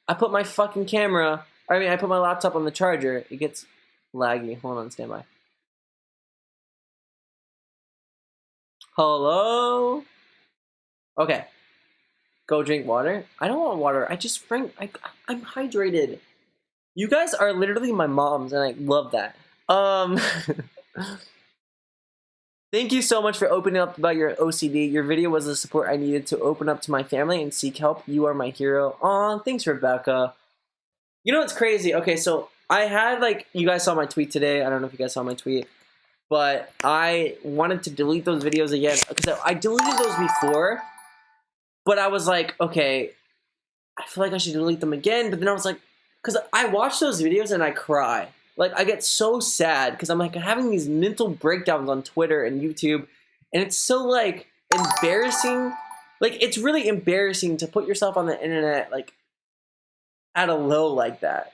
I put my fucking I put my laptop on the charger, it gets laggy. Hold on, stand by. Hello? Okay. Go drink water. I don't want water. I just drink... I'm hydrated. You guys are literally my moms, and I love that. Thank you so much for opening up about your OCD. Your video was the support I needed to open up to my family and seek help. You are my hero. Aw, thanks, Rebecca. You know what's crazy? Okay, so I had like, you guys saw my tweet today. I don't know if you guys saw my tweet, but I wanted to delete those videos again because I deleted those before, but I was like, okay, I feel like I should delete them again. But then I was like, because I watch those videos and I cry. Like, I get so sad because I'm like having these mental breakdowns on Twitter and YouTube, and it's so like embarrassing. Like, it's really embarrassing to put yourself on the internet like at a low like that.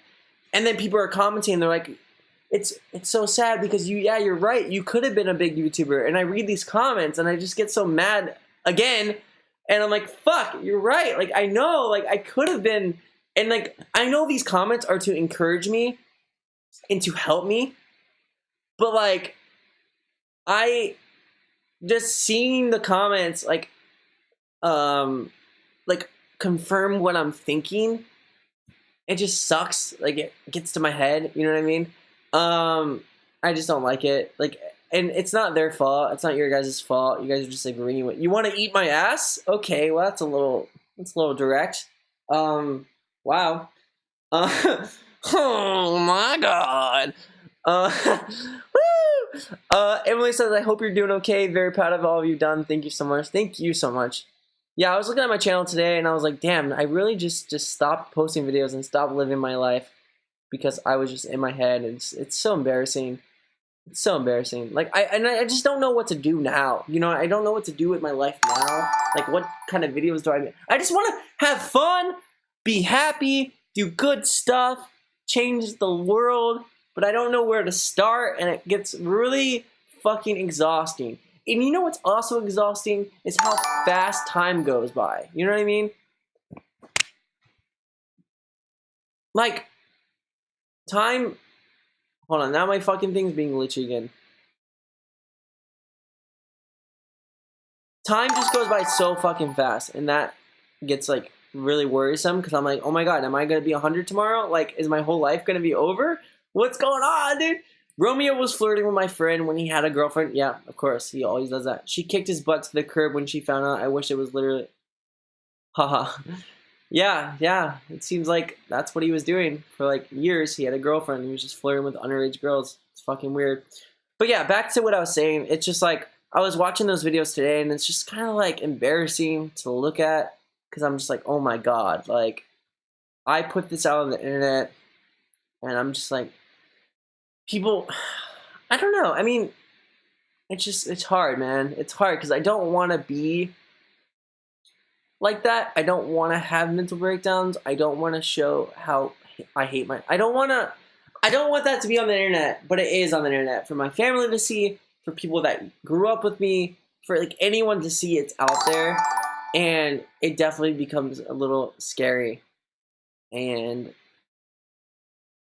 And then people are commenting, they're like, it's so sad because you're right. You could have been a big YouTuber. And I read these comments and I just get so mad again. And I'm like, fuck, you're right. Like, I know, like, I could have been. And like, I know these comments are to encourage me and to help me. But like, I just seeing the comments like confirm what I'm thinking. It just sucks. Like, it gets to my head. You know what I mean? I just don't like it. Like, and it's not their fault. It's not your guys' fault. You guys are just agreeing with. You want to eat my ass? Okay, well that's a little direct. Wow. Oh my god. Woo! Emily says, I hope you're doing okay. Very proud of all you've done. Thank you so much. Thank you so much. Yeah, I was looking at my channel today and I was like, damn, I really just stopped posting videos and stopped living my life because I was just in my head. And it's so embarrassing. It's so embarrassing. Like, I just don't know what to do now. You know, I don't know what to do with my life now. Like, what kind of videos do I make? I just want to have fun, be happy, do good stuff, change the world, but I don't know where to start, and it gets really fucking exhausting. And you know what's also exhausting is how fast time goes by. You know what I mean? Like, time. Hold on, now my fucking thing's being glitchy again. Time just goes by so fucking fast, and that gets like really worrisome because I'm like, oh my god, am I gonna be 100 tomorrow? Like, is my whole life gonna be over? What's going on, dude? Romeo was flirting with my friend when he had a girlfriend. Yeah, of course, he always does that. She kicked his butt to the curb when she found out. I wish it was literally, haha. Yeah. It seems like that's what he was doing for like years. He had a girlfriend. He was just flirting with underage girls. It's fucking weird. But yeah, back to what I was saying. It's just like I was watching those videos today, and it's just kind of like embarrassing to look at because I'm just like, oh my god, like I put this out on the internet, and I'm just like, people. I don't know. I mean, it's hard, man. It's hard because I don't want to be like that. I don't want to have mental breakdowns. I don't want to show how I hate my. I don't want that to be on the internet, but it is on the internet for my family to see, for people that grew up with me, for like anyone to see. It's out there, and it definitely becomes a little scary. And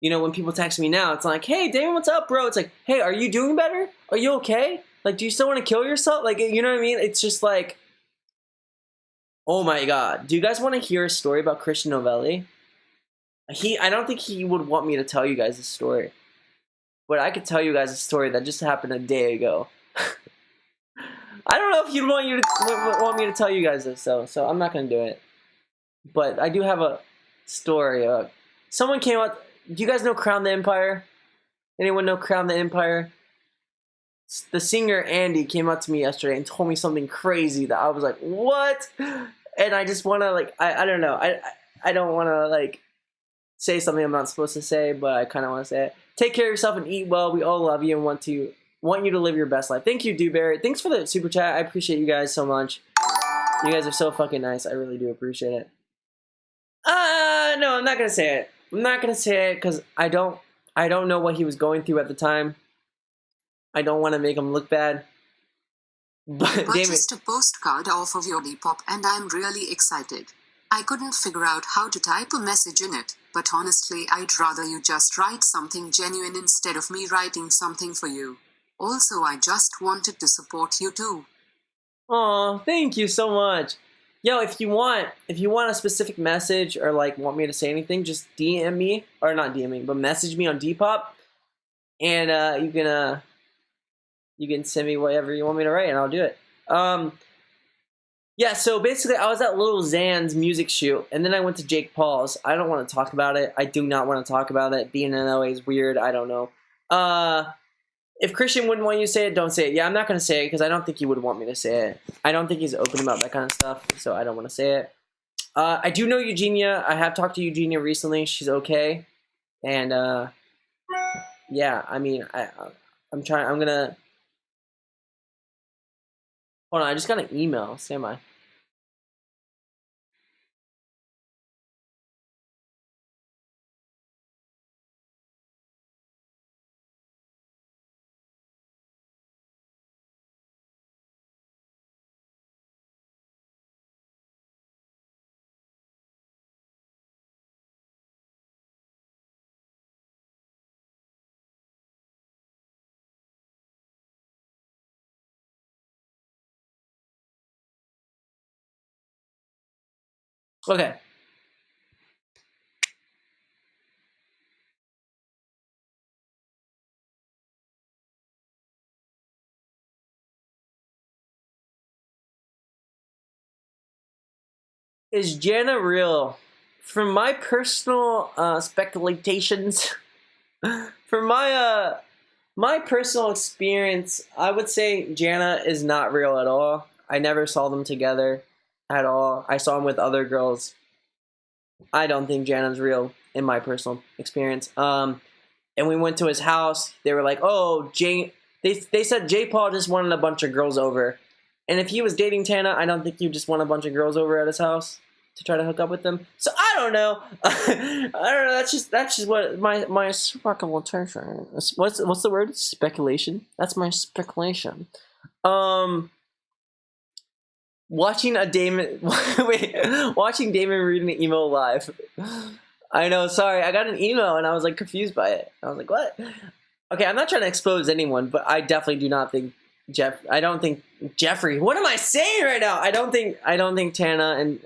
you know, when people text me now, it's like, "Hey, Damon, what's up, bro?" It's like, "Hey, are you doing better? Are you okay? Like, do you still want to kill yourself? Like, you know what I mean?" It's just like, oh my god. Do you guys want to hear a story about Christian Novelli? I don't think he would want me to tell you guys a story, but I could tell you guys a story that just happened a day ago. I don't know if you'd want me to tell you guys this, though, so I'm not gonna do it. But I do have a story. Someone came out. Do you guys know Crown the Empire? Anyone know Crown the Empire? The singer Andy came up to me yesterday and told me something crazy that I was like, what? And I just want to like, I don't know. I don't want to like say something I'm not supposed to say, but I kind of want to say it. Take care of yourself and eat well. We all love you and want you to live your best life. Thank you, Dewberry. Thanks for the super chat. I appreciate you guys so much. You guys are so fucking nice. I really do appreciate it. No, I'm not gonna say it. I'm not gonna say it because I don't know what he was going through at the time. I don't want to make him look bad. But Purchased a postcard off of your Depop and I'm really excited. I couldn't figure out how to type a message in it, but honestly I'd rather you just write something genuine instead of me writing something for you. Also, I just wanted to support you too. Aw, thank you so much. Yo, if you want a specific message or like want me to say anything, just DM me, or not DM me, but message me on Depop, and you can send me whatever you want me to write, and I'll do it. Yeah, so basically, I was at Lil Xan's music shoot, and then I went to Jake Paul's. I don't want to talk about it. I do not want to talk about it. Being in LA is weird. I don't know. If Christian wouldn't want you to say it, don't say it. Yeah, I'm not going to say it because I don't think he would want me to say it. I don't think he's open about that kind of stuff, so I don't want to say it. I do know Eugenia. I have talked to Eugenia recently. She's okay. And, yeah, I mean, I'm trying. I'm going to. Hold on, I just got an email. Stand by. Okay. Is Jana real? From my personal speculations, from my personal experience, I would say Jana is not real at all. I never saw them together at all. I saw them with other girls. I don't think Jana's real in my personal experience. And we went to his house. They were like, "Oh, Jay." They said Jay Paul just wanted a bunch of girls over, and if he was dating Tana, I don't think you just want a bunch of girls over at his house to try to hook up with them. So I don't know. I don't know. That's just what my speculation. What's the word? Speculation. That's my speculation. Um, watching a Damon wait, watching Damon read an email live. I know. Sorry, I got an email and I was like confused by it. I was like, "What?" Okay, I'm not trying to expose anyone, but I definitely do not think I don't think Jeffrey. What am I saying right now? I don't think Tana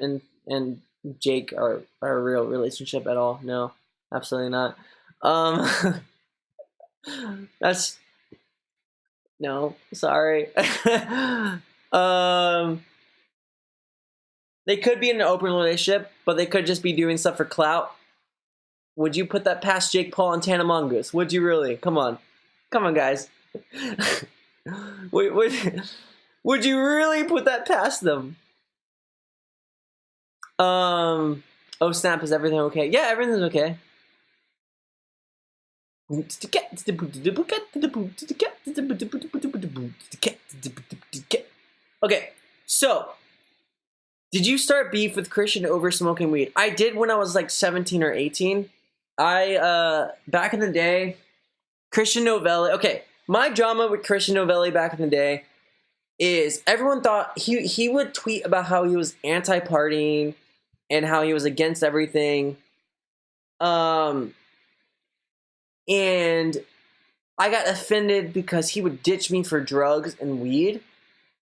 and Jake are a real relationship at all. No, absolutely not. Um, that's no. Sorry. um, they could be in an open relationship, but they could just be doing stuff for clout. Would you put that past Jake Paul and Tana Mongoose? Would you really? Come on, guys. would, would you really put that past them? Oh snap! Is everything okay? Yeah, everything's okay. Okay, so did you start beef with Christian over smoking weed? I did when I was like 17 or 18. I back in the day, Christian Novelli. Okay, my drama with Christian Novelli back in the day is everyone thought he would tweet about how he was anti-partying and how he was against everything. Um, and I got offended because he would ditch me for drugs and weed.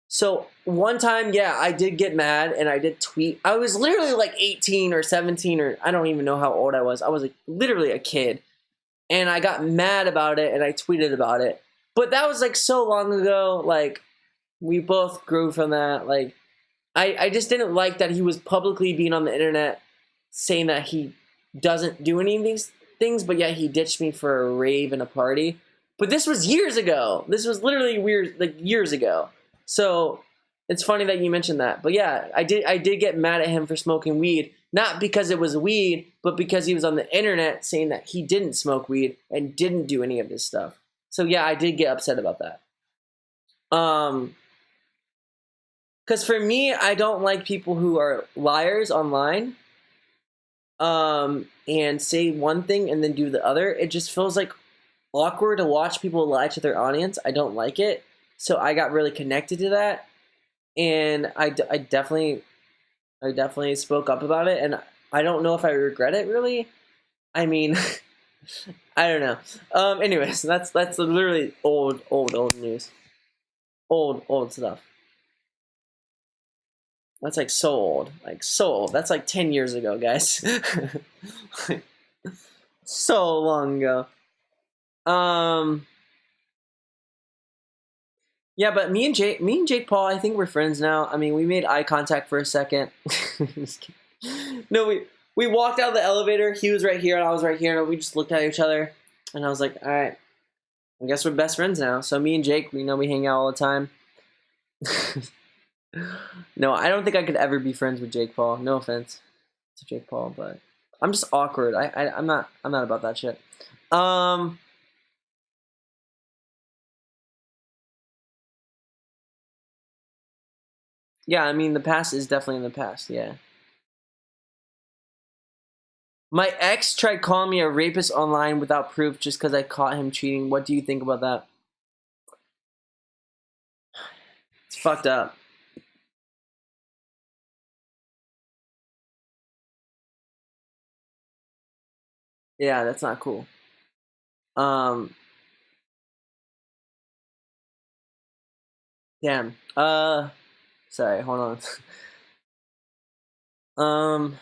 So one time, yeah, I did get mad and I did tweet. I was literally like 18 or 17 or I don't even know how old I was. I was like literally a kid. And I got mad about it and I tweeted about it. But that was like so long ago. Like we both grew from that. Like I just didn't like that he was publicly being on the internet saying that he doesn't do any of these things, but yet he ditched me for a rave and a party. But this was years ago. This was literally weird, like years ago. So it's funny that you mentioned that. But yeah, I did get mad at him for smoking weed, not because it was weed, but because he was on the internet saying that he didn't smoke weed and didn't do any of this stuff. So yeah, I did get upset about that. Um, because for me, I don't like people who are liars online, and say one thing and then do the other. It just feels like awkward to watch people lie to their audience. I don't like it. So I got really connected to that, and I definitely spoke up about it, and I don't know if I regret it really. I mean, I don't know. Anyways, that's literally old news, old stuff. That's like so old. That's like 10 years ago, guys. So long ago. Um, Yeah, but me and Jake Paul, I think we're friends now. I mean, we made eye contact for a second. No, we walked out of the elevator. He was right here, and I was right here, and we just looked at each other, and I was like, all right, I guess we're best friends now. So me and Jake, we hang out all the time. No, I don't think I could ever be friends with Jake Paul. No offense to Jake Paul, but I'm just awkward. I'm not about that shit. Um, yeah, I mean the past is definitely in the past. Yeah. My ex tried calling me a rapist online without proof just because I caught him cheating. What do you think about that? It's fucked up. Yeah, that's not cool. Um, damn. Sorry, hold on. um,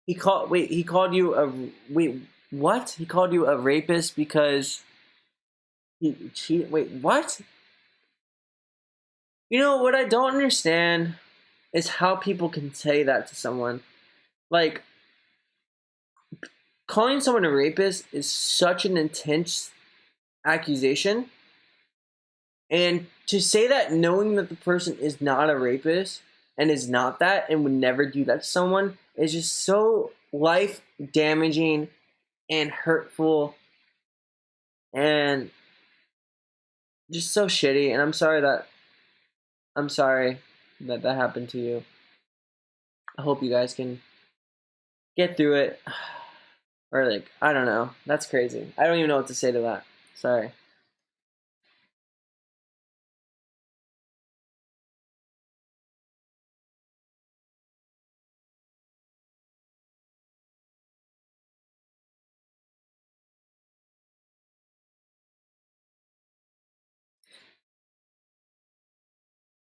he called you a, wait, what? He called you a rapist because he cheated? Wait, what? You know, what I don't understand is how people can say that to someone. Like, calling someone a rapist is such an intense accusation. And to say that knowing that the person is not a rapist and is not that and would never do that to someone is just so life damaging and hurtful and just so shitty. And I'm sorry that that happened to you. I hope you guys can get through it. Or like, I don't know. That's crazy. I don't even know what to say to that. Sorry.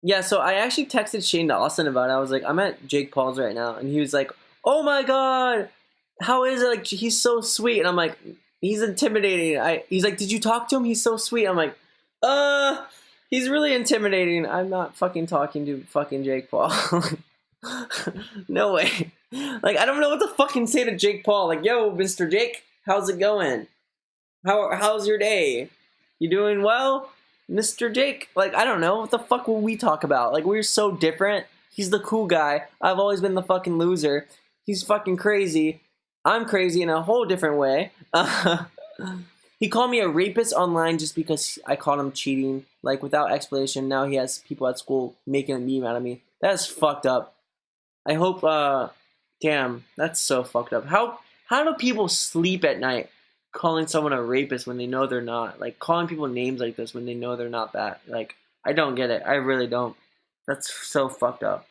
Yeah, so I actually texted Shane Dawson about it. I was like, I'm at Jake Paul's right now, and he was like, "Oh my god, how is it? Like, he's so sweet." And I'm like, "He's intimidating." He's like, "Did you talk to him? He's so sweet." I'm like, "Uh, he's really intimidating. I'm not fucking talking to fucking Jake Paul." No way. Like, I don't know what to fucking say to Jake Paul. Like, yo, Mr. Jake, how's it going? How's your day? You doing well, Mr. Jake? Like, I don't know what the fuck will we talk about? Like, we're so different. He's the cool guy. I've always been the fucking loser. He's fucking crazy. I'm crazy in a whole different way. He called me a rapist online just because I caught him cheating, like without explanation. Now he has people at school making a meme out of me. That's fucked up. I hope. Damn, that's so fucked up. How do people sleep at night calling someone a rapist when they know they're not? Like calling people names like this when they know they're not that. Like I don't get it. I really don't. That's so fucked up.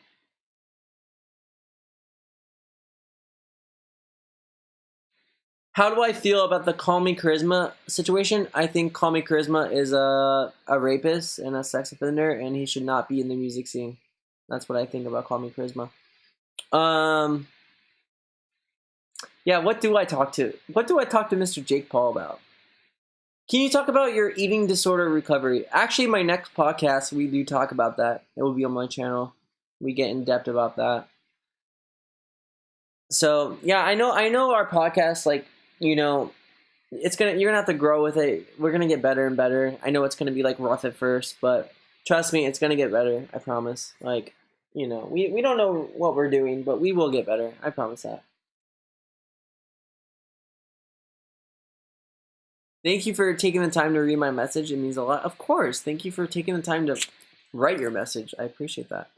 How do I feel about the Call Me Charisma situation? I think Call Me Charisma is a rapist and a sex offender, and he should not be in the music scene. That's what I think about Call Me Charisma. Um, yeah. What do I talk to Mr. Jake Paul about? Can you talk about your eating disorder recovery? Actually, my next podcast, we do talk about that. It will be on my channel. We get in depth about that. So yeah, I know our podcast, like, you know, you're gonna have to grow with it. We're gonna get better and better. I know it's gonna be like rough at first, but trust me, it's gonna get better. I promise. Like, you know, we don't know what we're doing, but we will get better. I promise that. Thank you for taking the time to read my message. It means a lot. Of course. Thank you for taking the time to write your message. I appreciate that.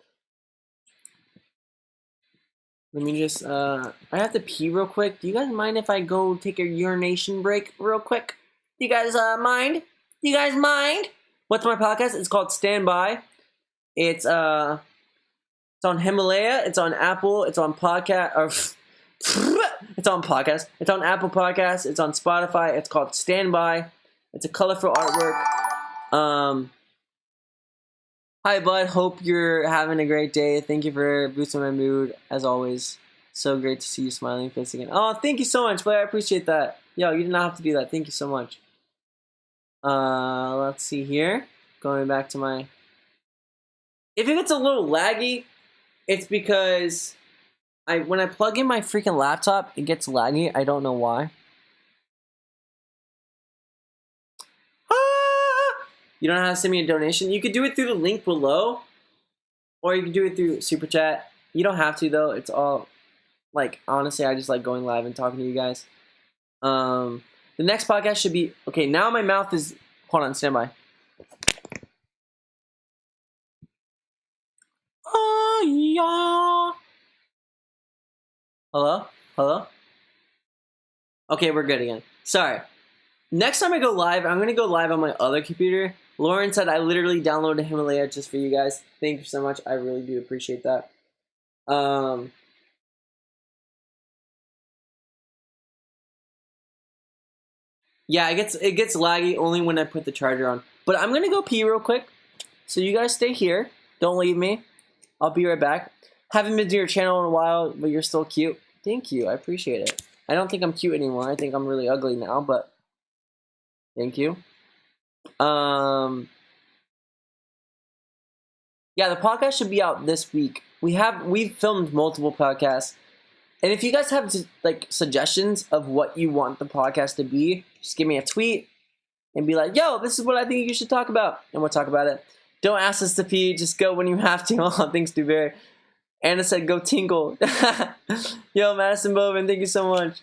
Let me just, I have to pee real quick. Do you guys mind if I go take a urination break real quick? Do you guys, mind? Do you guys mind? What's my podcast? It's called Stand By. It's, it's on Himalaya. It's on Apple. It's on podcast, or, it's on podcast. It's on Apple Podcasts. It's on Spotify. It's called Stand By. It's a colorful artwork. Hi, bud. Hope you're having a great day. Thank you for boosting my mood, as always. So great to see you smiling face again. Oh, thank you so much, Blair. I appreciate that. Yo, you did not have to do that. Thank you so much. Let's see here. Going back to my... If it gets a little laggy, it's because when I plug in my freaking laptop, it gets laggy. I don't know why. You don't know how to send me a donation? You could do it through the link below, or you can do it through Super Chat. You don't have to, though. It's all, like, honestly, I just like going live and talking to you guys. The next podcast should be... Okay, now my mouth is... Hold on, stand by. Oh, yeah. Hello? Hello? Okay, we're good again. Sorry. Next time I go live, I'm going to go live on my other computer. Lauren said I literally downloaded Himalaya just for you guys. Thank you so much. I really do appreciate that. Yeah, it gets laggy only when I put the charger on. But I'm going to go pee real quick. So you guys stay here. Don't leave me. I'll be right back. Haven't been to your channel in a while, but you're still cute. Thank you. I appreciate it. I don't think I'm cute anymore. I think I'm really ugly now, but thank you. Yeah, the podcast should be out this week. We've filmed multiple podcasts. And if you guys have like suggestions of what you want the podcast to be, just give me a tweet and be like, yo, this is what I think you should talk about. And we'll talk about it. Don't ask us to pee. Just go when you have to. Oh, thanks, Dewberry. Anna said, go tinkle. Yo, Madison Bowman, thank you so much.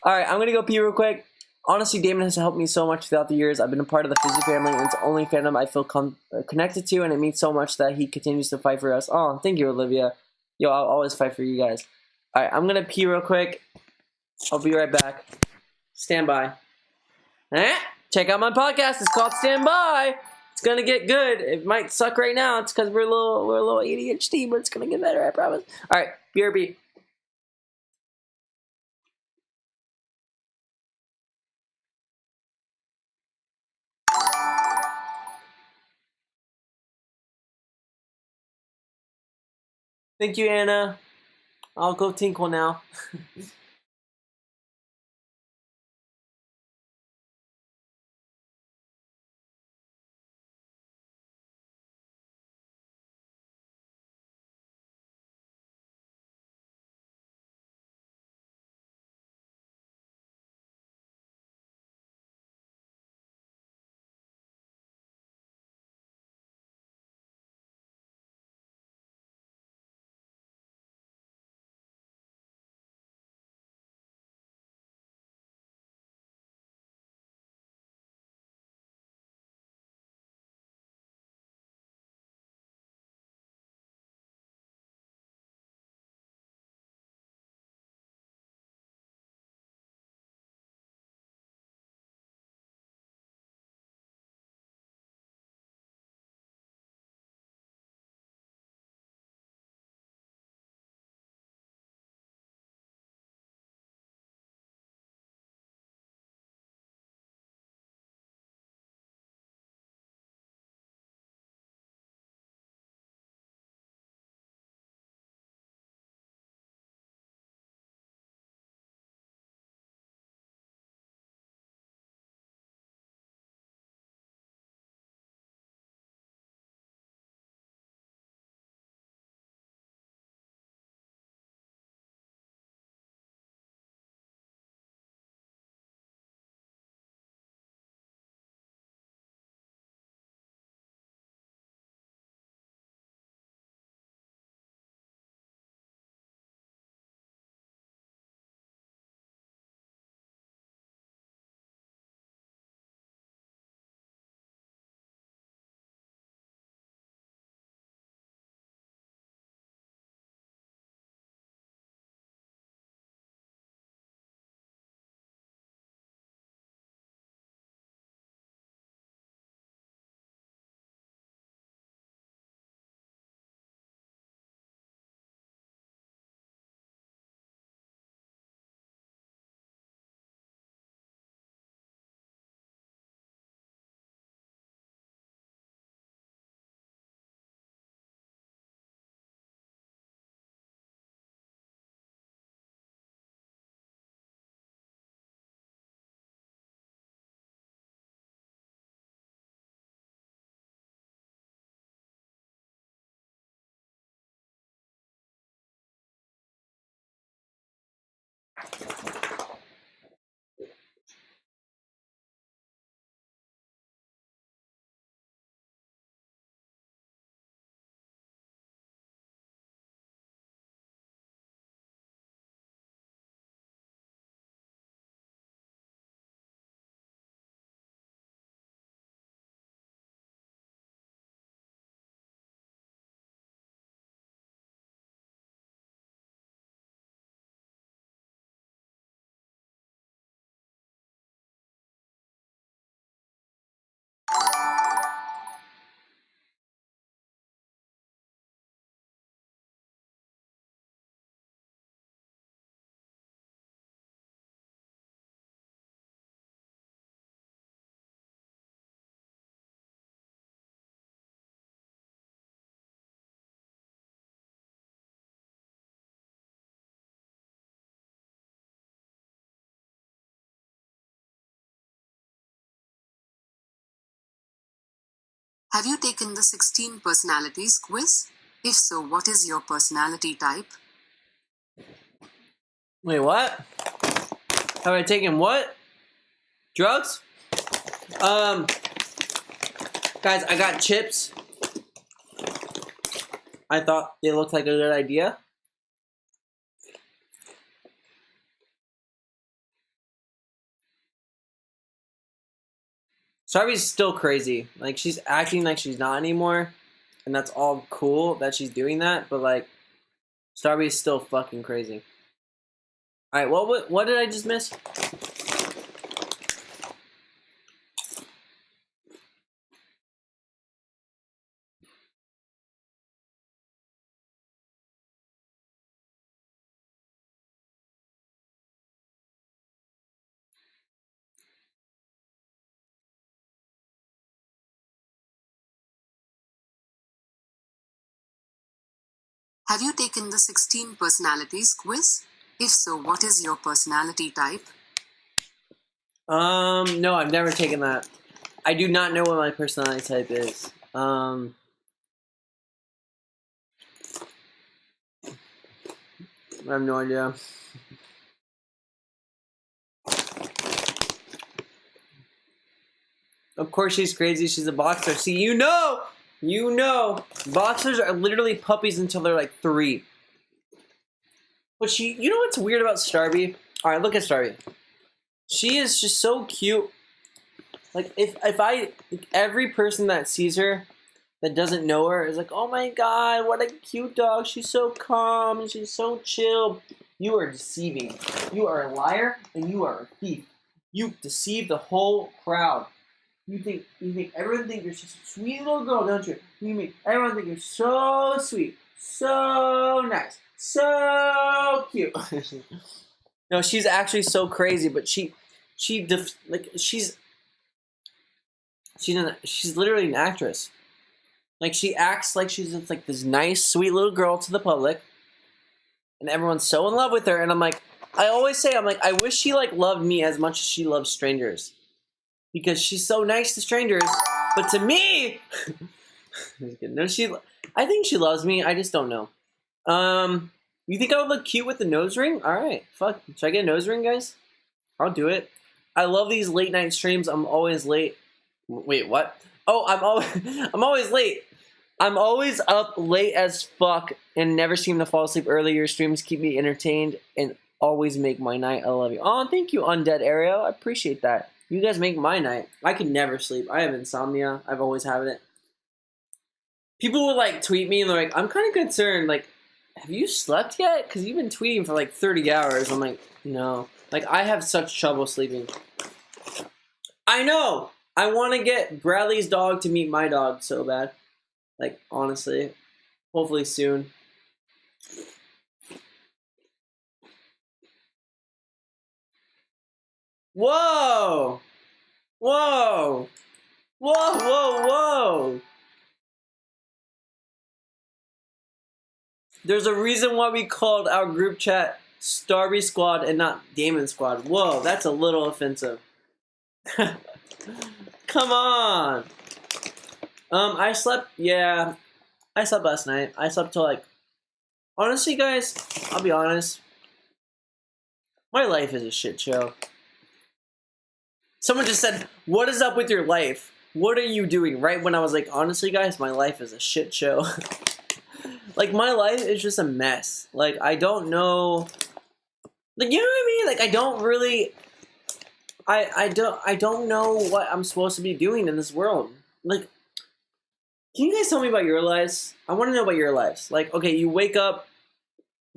All right, I'm going to go pee real quick. Honestly, Damon has helped me so much throughout the years. I've been a part of the Fizzy family, and it's the only fandom I feel connected to, and it means so much that he continues to fight for us. Oh, thank you, Olivia. Yo, I'll always fight for you guys. All right, I'm going to pee real quick. I'll be right back. Stand by. Check out my podcast. It's called Stand By. It's going to get good. It might suck right now. It's because we're a little ADHD, but it's going to get better, I promise. All right, BRB. Thank you, Anna. I'll go tinkle now. Have you taken the 16 personalities quiz? If so, what is your personality type? Wait, what? Have I taken what? Drugs? Guys, I got chips. I thought they looked like a good idea. Starby's still crazy. Like, she's acting like she's not anymore. And that's all cool that she's doing that. But, like, Starby's still fucking crazy. Alright, what did I just miss? Have you taken the 16 personalities quiz? If so, what is your personality type? No, I've never taken that. I do not know what my personality type is. I have no idea. Of course she's crazy, she's a boxer. See, you know, boxers are literally puppies until they're like 3. But you know what's weird about Starby? Alright, look at Starby. She is just so cute. Like, every person that sees her that doesn't know her is like, oh my god, what a cute dog. She's so calm and she's so chill. You are deceiving. You are a liar and you are a thief. You deceive the whole crowd. You think everyone thinks you're just a sweet little girl, don't you? You make everyone think you're so sweet, so nice, so cute. No, she's actually so crazy, but she's literally an actress. Like, she acts like she's just like this nice, sweet little girl to the public, and everyone's so in love with her. And I always say, I wish she like loved me as much as she loves strangers, because she's so nice to strangers. But to me, no, I think she loves me. I just don't know. You think I would look cute with the nose ring? All right, fuck. Should I get a nose ring, guys? I'll do it. I love these late night streams. I'm always late. Wait, what? Oh, I'm always late. I'm always up late as fuck and never seem to fall asleep early. Your streams keep me entertained and always make my night. I love you. Oh, thank you, Undead Ariel. I appreciate that. You guys make my night. I can never sleep. I have insomnia. I've always had it. People would like tweet me and they're like, I'm kind of concerned. Like, have you slept yet? Because you've been tweeting for like 30 hours. I'm like, no. Like, I have such trouble sleeping. I know. I want to get Bradley's dog to meet my dog so bad. Like, honestly. Hopefully soon. Whoa! Whoa! Whoa, whoa, whoa! There's a reason why we called our group chat Starby Squad and not Damon Squad. Whoa, that's a little offensive. Come on! I slept last night. I slept till like... Honestly, guys, I'll be honest. My life is a shit show. Someone just said, what is up with your life? What are you doing? Right when I was like, honestly, guys, my life is a shit show. Like, my life is just a mess. Like, I don't know... Like, you know what I mean? Like, I don't really... I don't know what I'm supposed to be doing in this world. Like, can you guys tell me about your lives? I want to know about your lives. Like, okay, you wake up.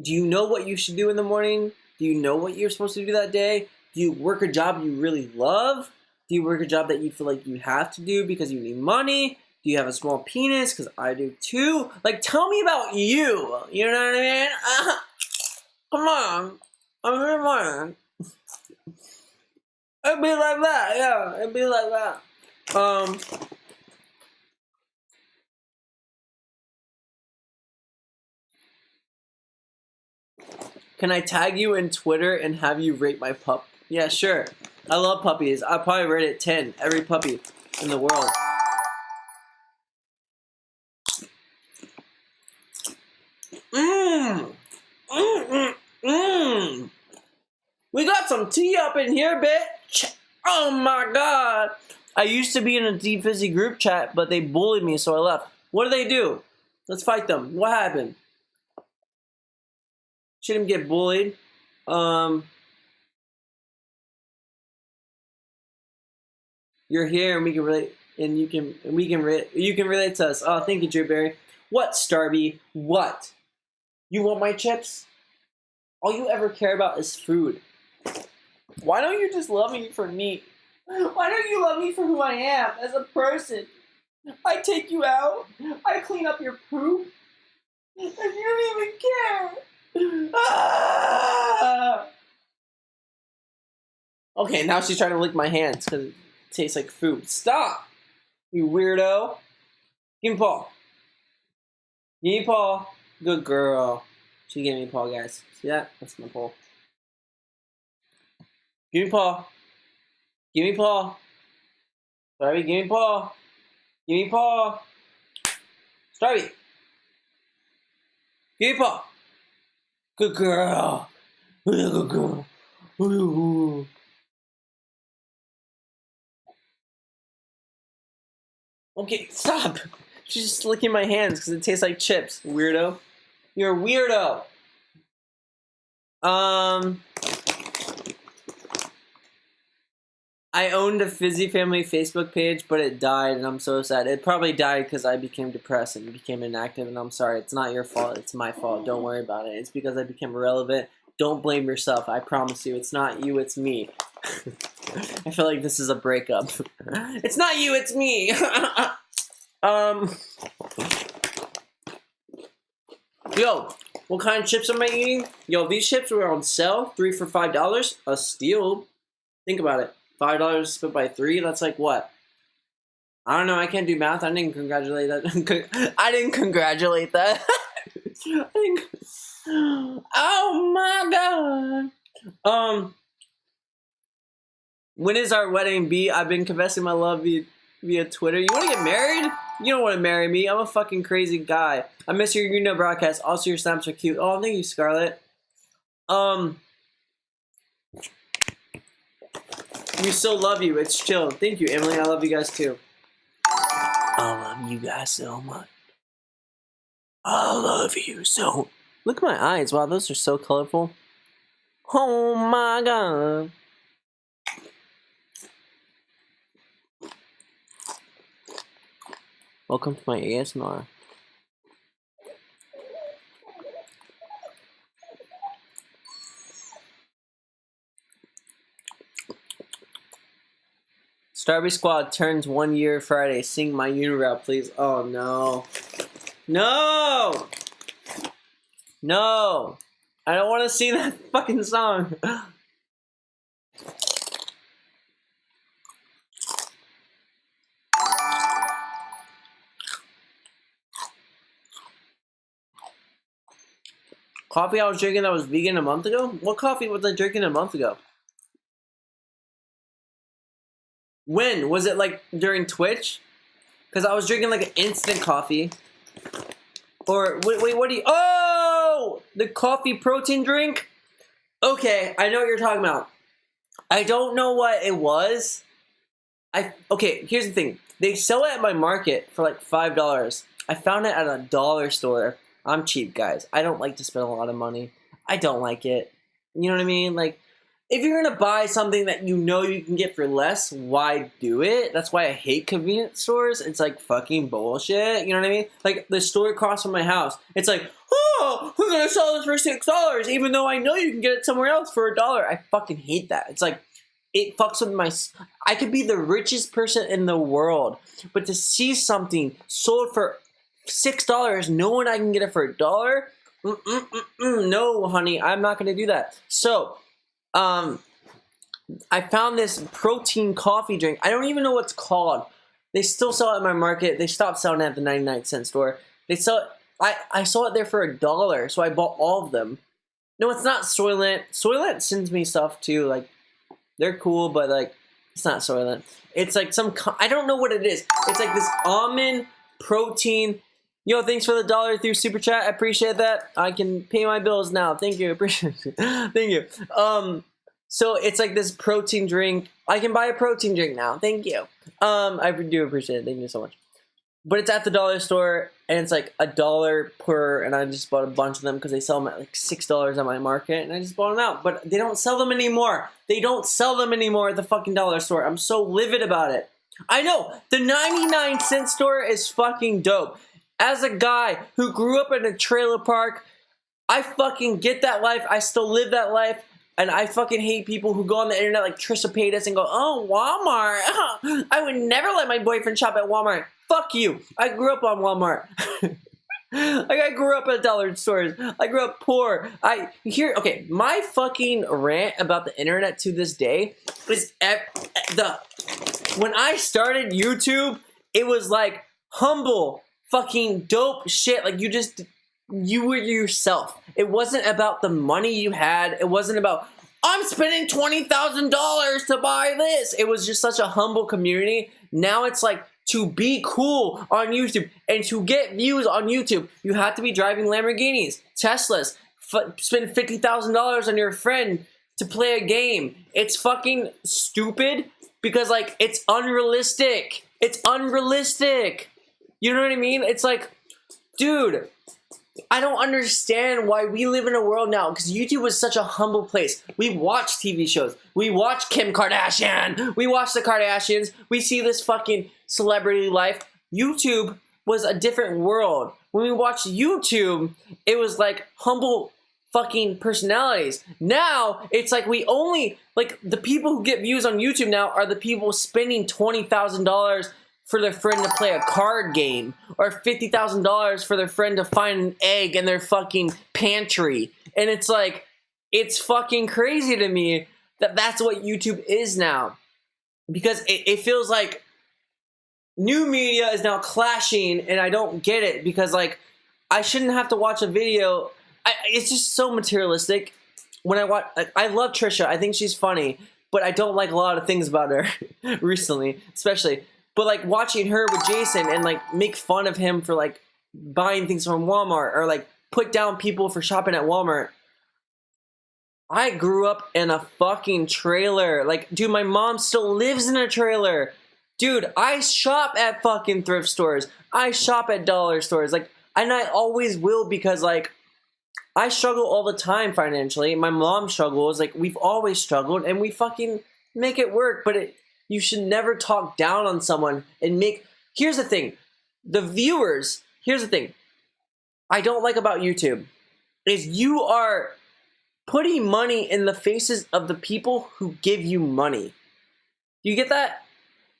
Do you know what you should do in the morning? Do you know what you're supposed to do that day? Do you work a job you really love? Do you work a job that you feel like you have to do because you need money? Do you have a small penis? Because I do too. Like, tell me about you. You know what I mean? Come on. I'm in mine. It'd be like that, yeah. It'd be like that. Can I tag you in Twitter and have you rate my pup? Yeah, sure. I love puppies. I'll probably rate it 10. Every puppy in the world. We got some tea up in here, bitch. Oh my god. I used to be in a Deep Fizzy group chat, but they bullied me, so I left. What do they do? Let's fight them. What happened? Shouldn't get bullied. You're here, and we can relate, and you can relate to us. Oh, thank you, Drew Berry. What, Starby? What? You want my chips? All you ever care about is food. Why don't you just love me for me? Why don't you love me for who I am as a person? I take you out. I clean up your poop. And you don't even care. Ah! Okay, now she's trying to lick my hands because it tastes like food. Stop! You weirdo. Give me paw. Give me paw. Good girl. She gave me paw, guys. See that? That's my paw. Give me paw. Give me paw. Starby, give me paw. Give me paw. Starby. Give me paw. Good girl. Good girl. Ooh. Okay, stop. She's just licking my hands because it tastes like chips. Weirdo. You're a weirdo. I owned a Fizzy Family Facebook page, but it died, and I'm so sad. It probably died because I became depressed and became inactive, and I'm sorry. It's not your fault. It's my fault. Don't worry about it. It's because I became irrelevant. Don't blame yourself. I promise you. It's not you. It's me. I feel like this is a breakup. It's not you. It's me. Yo, what kind of chips am I eating? Yo, these chips were on sale. 3 for $5. A steal. Think about it. $5 split by 3, that's like what? I don't know, I can't do math. I didn't congratulate that. I didn't congratulate that. Oh my god. When is our wedding be? I've been confessing my love via Twitter. You want to get married? You don't want to marry me. I'm a fucking crazy guy. I miss your broadcast. Also, your snaps are cute. Oh, thank you, Scarlett. We still love you. It's chill. Thank you, Emily. I love you guys too. I love you guys so much. I love you so. Look at my eyes. Wow, those are so colorful. Oh my god. Welcome to my ASMR. Starby Squad turns 1 year Friday. Sing my unibrow, please. Oh no. No! No! I don't want to sing that fucking song. Coffee I was drinking that was vegan a month ago? What coffee was I drinking a month ago? When? Was it like during Twitch? Because I was drinking like an instant coffee. Or, wait, what do you... Oh! The coffee protein drink? Okay, I know what you're talking about. I don't know what it was. Okay, here's the thing. They sell it at my market for like $5. I found it at a dollar store. I'm cheap, guys. I don't like to spend a lot of money. I don't like it. You know what I mean? Like, if you're gonna buy something that you know you can get for less, why do it? That's why I hate convenience stores. It's like fucking bullshit. You know what I mean? Like the store across from my house. It's like, oh, we're gonna sell this for $6, even though I know you can get it somewhere else for $1. I fucking hate that. It's like, it fucks with my. I could be the richest person in the world, but to see something sold for $6, knowing I can get it for $1, no, honey, I'm not gonna do that. So. I found this protein coffee drink. I don't even know what it's called. They still sell it at my market. They stopped selling it at the 99-cent store. They sell it. I saw it there for $1, so I bought all of them. No, it's not Soylent. Soylent sends me stuff too. Like, they're cool, but like, it's not Soylent. It's like some. I don't know what it is. It's like this almond protein Yo, thanks for the dollar through super chat. I appreciate that. I can pay my bills now. Thank you. Appreciate it. Thank you. So it's like this protein drink. I can buy a protein drink now. Thank you. I do appreciate it. Thank you so much. But it's at the dollar store, and it's like $1 per, and I just bought a bunch of them because they sell them at like $6 at my market, and I just bought them out. But they don't sell them anymore. They don't sell them anymore at the fucking dollar store. I'm so livid about it. I know, the 99-cent store is fucking dope. As a guy who grew up in a trailer park, I fucking get that life. I still live that life. And I fucking hate people who go on the internet like Trisha Paytas and go, oh, Walmart. I would never let my boyfriend shop at Walmart. Fuck you. I grew up on Walmart. Like, I grew up at dollar stores. I grew up poor. Okay, my fucking rant about the internet to this day is when I started YouTube, it was like humble, fucking dope shit. Like, you were yourself. It wasn't about the money you had. It wasn't about, I'm spending $20,000 to buy this. It was just such a humble community. Now it's like, to be cool on YouTube and to get views on YouTube, you have to be driving Lamborghinis, Teslas, spend $50,000 on your friend to play a game. It's fucking stupid because, like, it's unrealistic. It's unrealistic. You know what I mean? It's like, dude, I don't understand why we live in a world now, because YouTube was such a humble place. We watch TV shows. We watch Kim Kardashian. We watch the Kardashians. We see this fucking celebrity life. YouTube was a different world. When we watched YouTube, it was like humble fucking personalities. Now, it's like we only, like, the people who get views on YouTube now are the people spending $20,000 for their friend to play a card game, or $50,000 for their friend to find an egg in their fucking pantry. And it's like, it's fucking crazy to me that that's what YouTube is now. Because it feels like new media is now clashing, and I don't get it, because, like, I shouldn't have to watch a video. It's just so materialistic. When I watch, I love Trisha. I think she's funny, but I don't like a lot of things about her recently, especially. But, like, watching her with Jason and, like, make fun of him for, like, buying things from Walmart, or, like, put down people for shopping at Walmart. I grew up in a fucking trailer. Like, dude, my mom still lives in a trailer. Dude, I shop at fucking thrift stores. I shop at dollar stores. Like, and I always will, because, like, I struggle all the time financially. My mom struggles. Like, we've always struggled, and we fucking make it work. But you should never talk down on someone and make... Here's the thing. The viewers... Here's the thing. I don't like about YouTube is you are putting money in the faces of the people who give you money. You get that?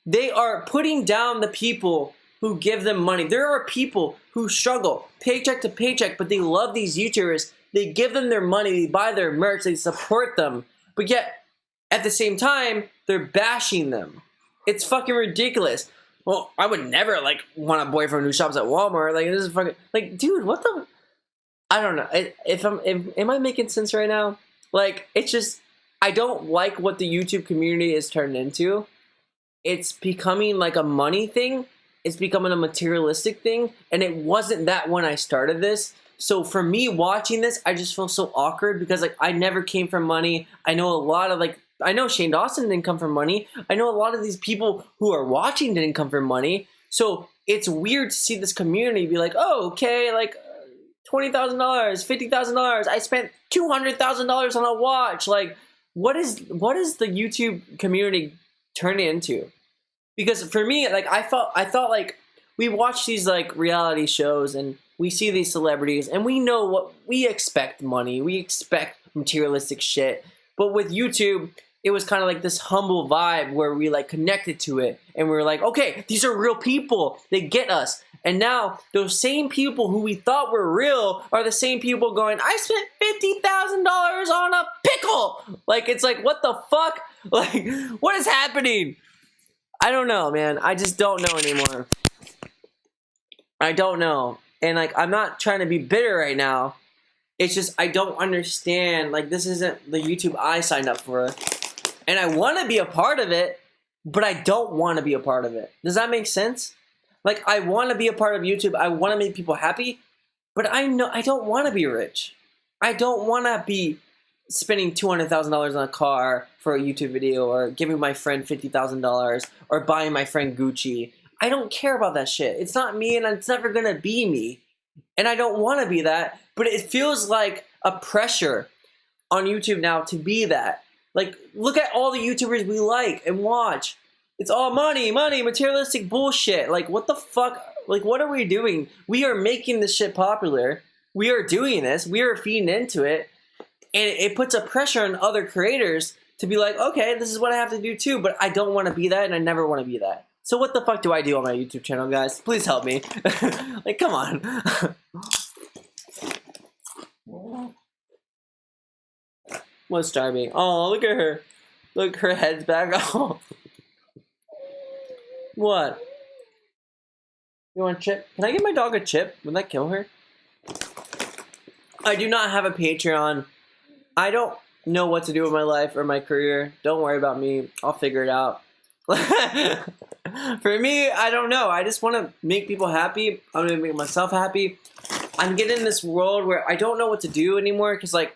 They are putting down the people who give them money. There are people who struggle paycheck to paycheck, but they love these YouTubers. They give them their money. They buy their merch. They support them. But yet, at the same time, they're bashing them. It's fucking ridiculous. Well, I would never, like, want a boyfriend who shops at Walmart. Like, this is fucking... Like, dude, what the... I don't know. Am I making sense right now? Like, it's just... I don't like what the YouTube community is turned into. It's becoming, like, a money thing. It's becoming a materialistic thing. And it wasn't that when I started this. So for me watching this, I just feel so awkward because, like, I never came from money. I know a lot of, like... I know Shane Dawson didn't come from money. I know a lot of these people who are watching didn't come from money. So it's weird to see this community be like, oh, okay, like $20,000, $50,000. I spent $200,000 on a watch. Like, what is the YouTube community turning into? Because for me, like, I thought like we watch these, like, reality shows and we see these celebrities and we know what we expect: money. We expect materialistic shit. But with YouTube, it was kind of like this humble vibe where we, like, connected to it. And we were like, okay, these are real people. They get us. And now those same people who we thought were real are the same people going, I spent $50,000 on a pickle. Like, it's like, what the fuck? Like, what is happening? I don't know, man. I just don't know anymore. I don't know. And, like, I'm not trying to be bitter right now. It's just, I don't understand. Like, this isn't the YouTube I signed up for. And I want to be a part of it, but I don't want to be a part of it. Does that make sense? Like, I want to be a part of YouTube. I want to make people happy, but I know I don't want to be rich. I don't want to be spending $200,000 on a car for a YouTube video, or giving my friend $50,000, or buying my friend Gucci. I don't care about that shit. It's not me, and it's never gonna be me. And I don't want to be that, but it feels like a pressure on YouTube now to be that. Like, look at all the YouTubers we like and watch. It's all money, materialistic bullshit. Like, what the fuck? Like, what are we doing? We are making this shit popular. We are doing this. We are feeding into it. And it puts a pressure on other creators to be like, okay, this is what I have to do too, but I don't want to be that, and I never want to be that. So what the fuck do I do on my YouTube channel, guys? Please help me. Like, come on. What's starving? Oh, look at her. Look, her head's back. Oh. What? You want a chip? Can I give my dog a chip? Would that kill her? I do not have a Patreon. I don't know what to do with my life or my career. Don't worry about me. I'll figure it out. For me, I don't know. I just want to make people happy. I'm going to make myself happy. I'm getting in this world where I don't know what to do anymore. Because, like,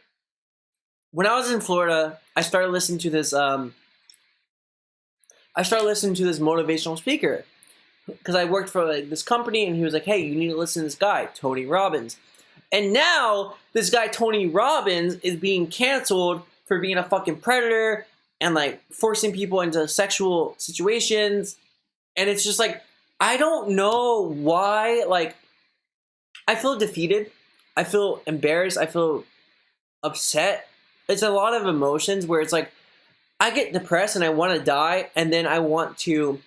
when I was in Florida, I started listening to this motivational speaker. Because I worked for this company, and he was like, hey, you need to listen to this guy, Tony Robbins. And now, this guy, Tony Robbins, is being canceled for being a fucking predator and, like, forcing people into sexual situations. And it's just, like, I don't know why. Like, I feel defeated. I feel embarrassed. I feel upset. It's a lot of emotions where it's, like, I get depressed and I want to die, and then I want to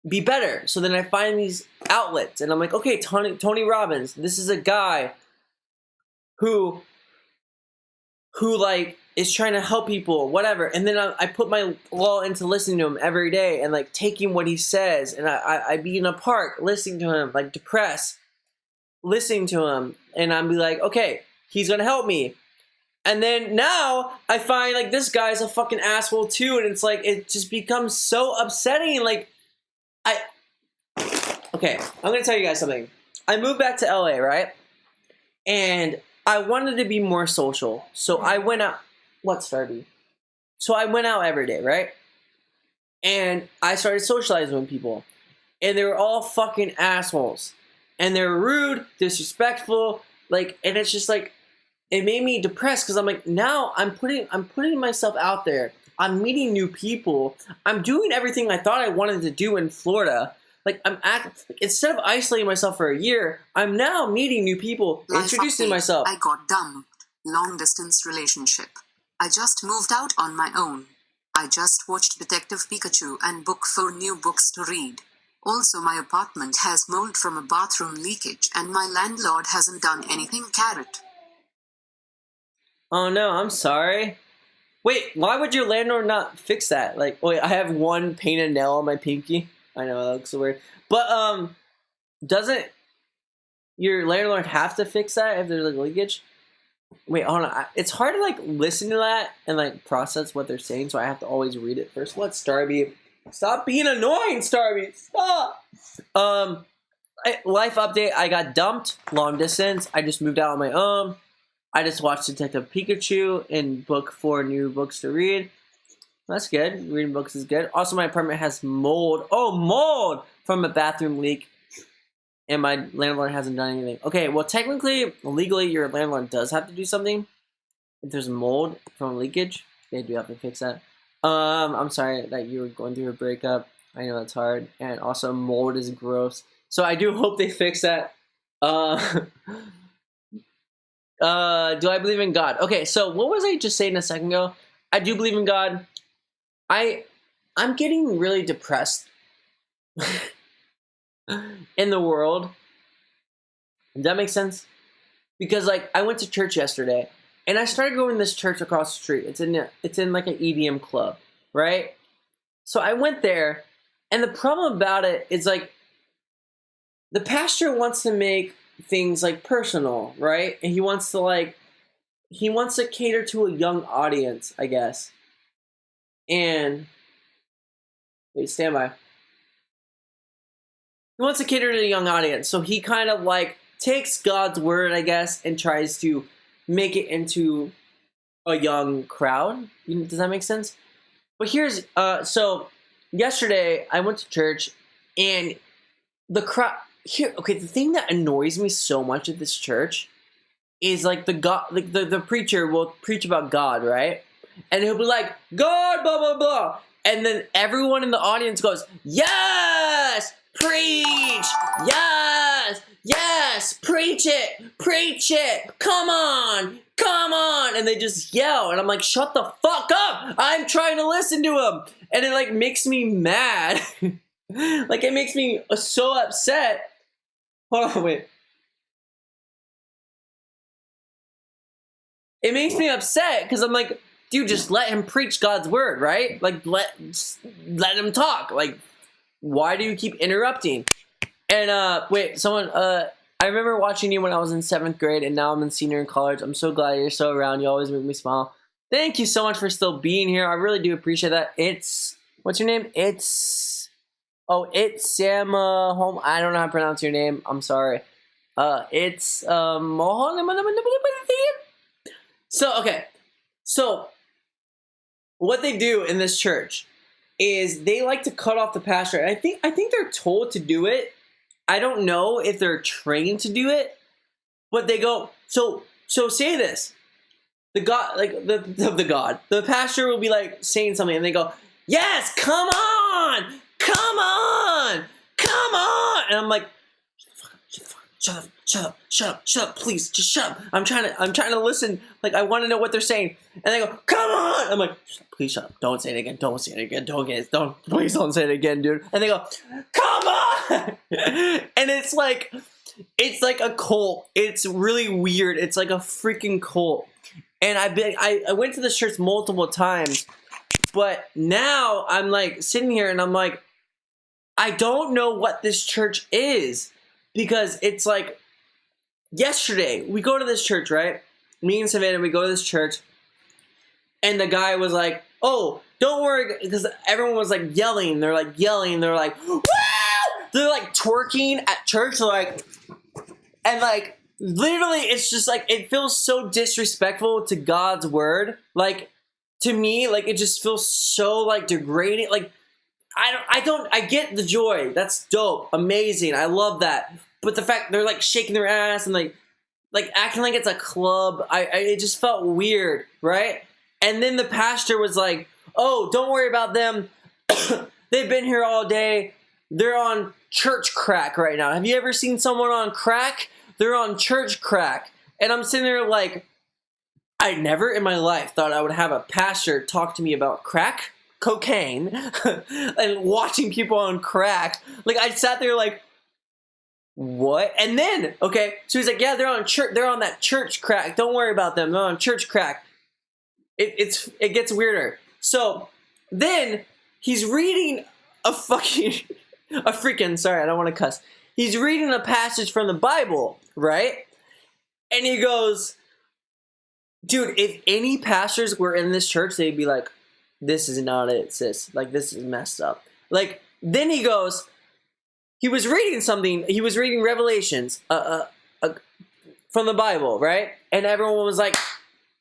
be better. So then I find these outlets, and I'm like, okay, Tony Robbins, this is a guy who like is trying to help people, whatever. And then I put my all into listening to him every day and like taking what he says. And I'd be in a park listening to him, like depressed, listening to him, and I'd be like, okay, he's gonna help me. And then now I find like this guy's a fucking asshole too, and it's like it just becomes so upsetting. Like okay, I'm gonna tell you guys something. I moved back to LA, right? And I wanted to be more social. So I went out. What's Darby? So I went out every day, right? And I started socializing with people. And they were all fucking assholes. And they were rude, disrespectful, like, and it's just like, it made me depressed because I'm like, now I'm putting myself out there. I'm meeting new people. I'm doing everything I thought I wanted to do in Florida. Like, instead of isolating myself for a year, I'm now meeting new people, introducing myself. I got dumped. Long distance relationship. I just moved out on my own. I just watched Detective Pikachu and book 4 new books to read. Also, my apartment has mold from a bathroom leakage and my landlord hasn't done anything. Carrot. Oh no, I'm sorry. Wait, why would your landlord not fix that? Like, wait, I have one painted nail on my pinky. I know that looks so weird. But doesn't your landlord have to fix that if there's like leakage? Wait, hold on. It's hard to like listen to that and like process what they're saying, so I have to always read it first. What's Starby? Stop being annoying, Starby. Stop. Life update. I got dumped. Long distance. I just moved out on my own. I just watched Detective Pikachu and book 4 new books to read. That's good. Reading books is good. Also, my apartment has mold. Oh, mold from a bathroom leak. And my landlord hasn't done anything. Okay, well, technically, legally, your landlord does have to do something. If there's mold from leakage, they do have to fix that. I'm sorry that you were going through a breakup. I know that's hard. And also, mold is gross. So I do hope they fix that. Do I believe in God? Okay, so what was I just saying a second ago? I do believe in God. I'm getting really depressed in the world. Does that make sense? Because like I went to church yesterday, and I started going to this church across the street. It's in like an EDM club, right? So I went there, and the problem about it is like the pastor wants to make things like personal, right? And he wants to cater to a young audience, I guess. And wait, stand by. he wants to cater to the young audience. So he kind of like takes God's word, I guess, and tries to make it into a young crowd. Does that make sense? But here's so yesterday I went to church and the crowd here. Okay, the thing that annoys me so much at this church is like the preacher will preach about God, right? And he'll be like, God, blah blah blah, and then everyone in the audience goes, yes, preach, yes, yes, preach it, come on, and they just yell, and I'm like, shut the fuck up, I'm trying to listen to him, and it like makes me mad. Like it makes me so upset. Hold on, wait. It makes me upset because I'm like, dude, just let him preach God's word, right? Like let him talk. Like, why do you keep interrupting? And wait, someone I remember watching you when I was in 7th grade, and now I'm in senior in college. I'm so glad you're still around. You always make me smile. Thank you so much for still being here. I really do appreciate that. What's your name? It's Sam Home. I don't know how to pronounce your name. I'm sorry. It's So okay. So what they do in this church is they like to cut off the pastor. And I think they're told to do it. I don't know if they're trained to do it, but they go, so say this. The pastor will be like saying something and they go, yes, come on, and I'm like, shut up, please, just shut up. I'm trying to listen. Like, I want to know what they're saying. And they go, come on. I'm like, please shut up. Don't say it again. Please don't say it again, dude. And they go, come on. And it's like a cult. It's really weird. It's like a freaking cult. And I went to this church multiple times, but now I'm like sitting here and I'm like, I don't know what this church is. Because it's like, yesterday, we go to this church, right? Me and Savannah, we go to this church. And the guy was like, oh, don't worry. Because everyone was like yelling. They're like yelling. They're like, woo! They're like twerking at church. Like, and like, literally, it's just like, it feels so disrespectful to God's word. Like, to me, like, it just feels so like degrading. Like, I get the joy. That's dope. Amazing. I love that. But the fact they're like shaking their ass and like acting like it's a club, it just felt weird, right? And then the pastor was like, oh, don't worry about them. They've been here all day. They're on church crack right now. Have you ever seen someone on crack? They're on church crack. And I'm sitting there like, I never in my life thought I would have a pastor talk to me about crack, cocaine, and watching people on crack. Like, I sat there like, what? And then, okay, so he's like, yeah, they're on that church crack. Don't worry about them. They're on church crack. It gets weirder. So then he's reading sorry, I don't want to cuss. He's reading a passage from the Bible, right? And he goes, dude, if any pastors were in this church, they'd be like, this is not it, sis. Like, this is messed up. Like, then he goes, he was reading something. He was reading Revelations from the Bible, right? And everyone was like,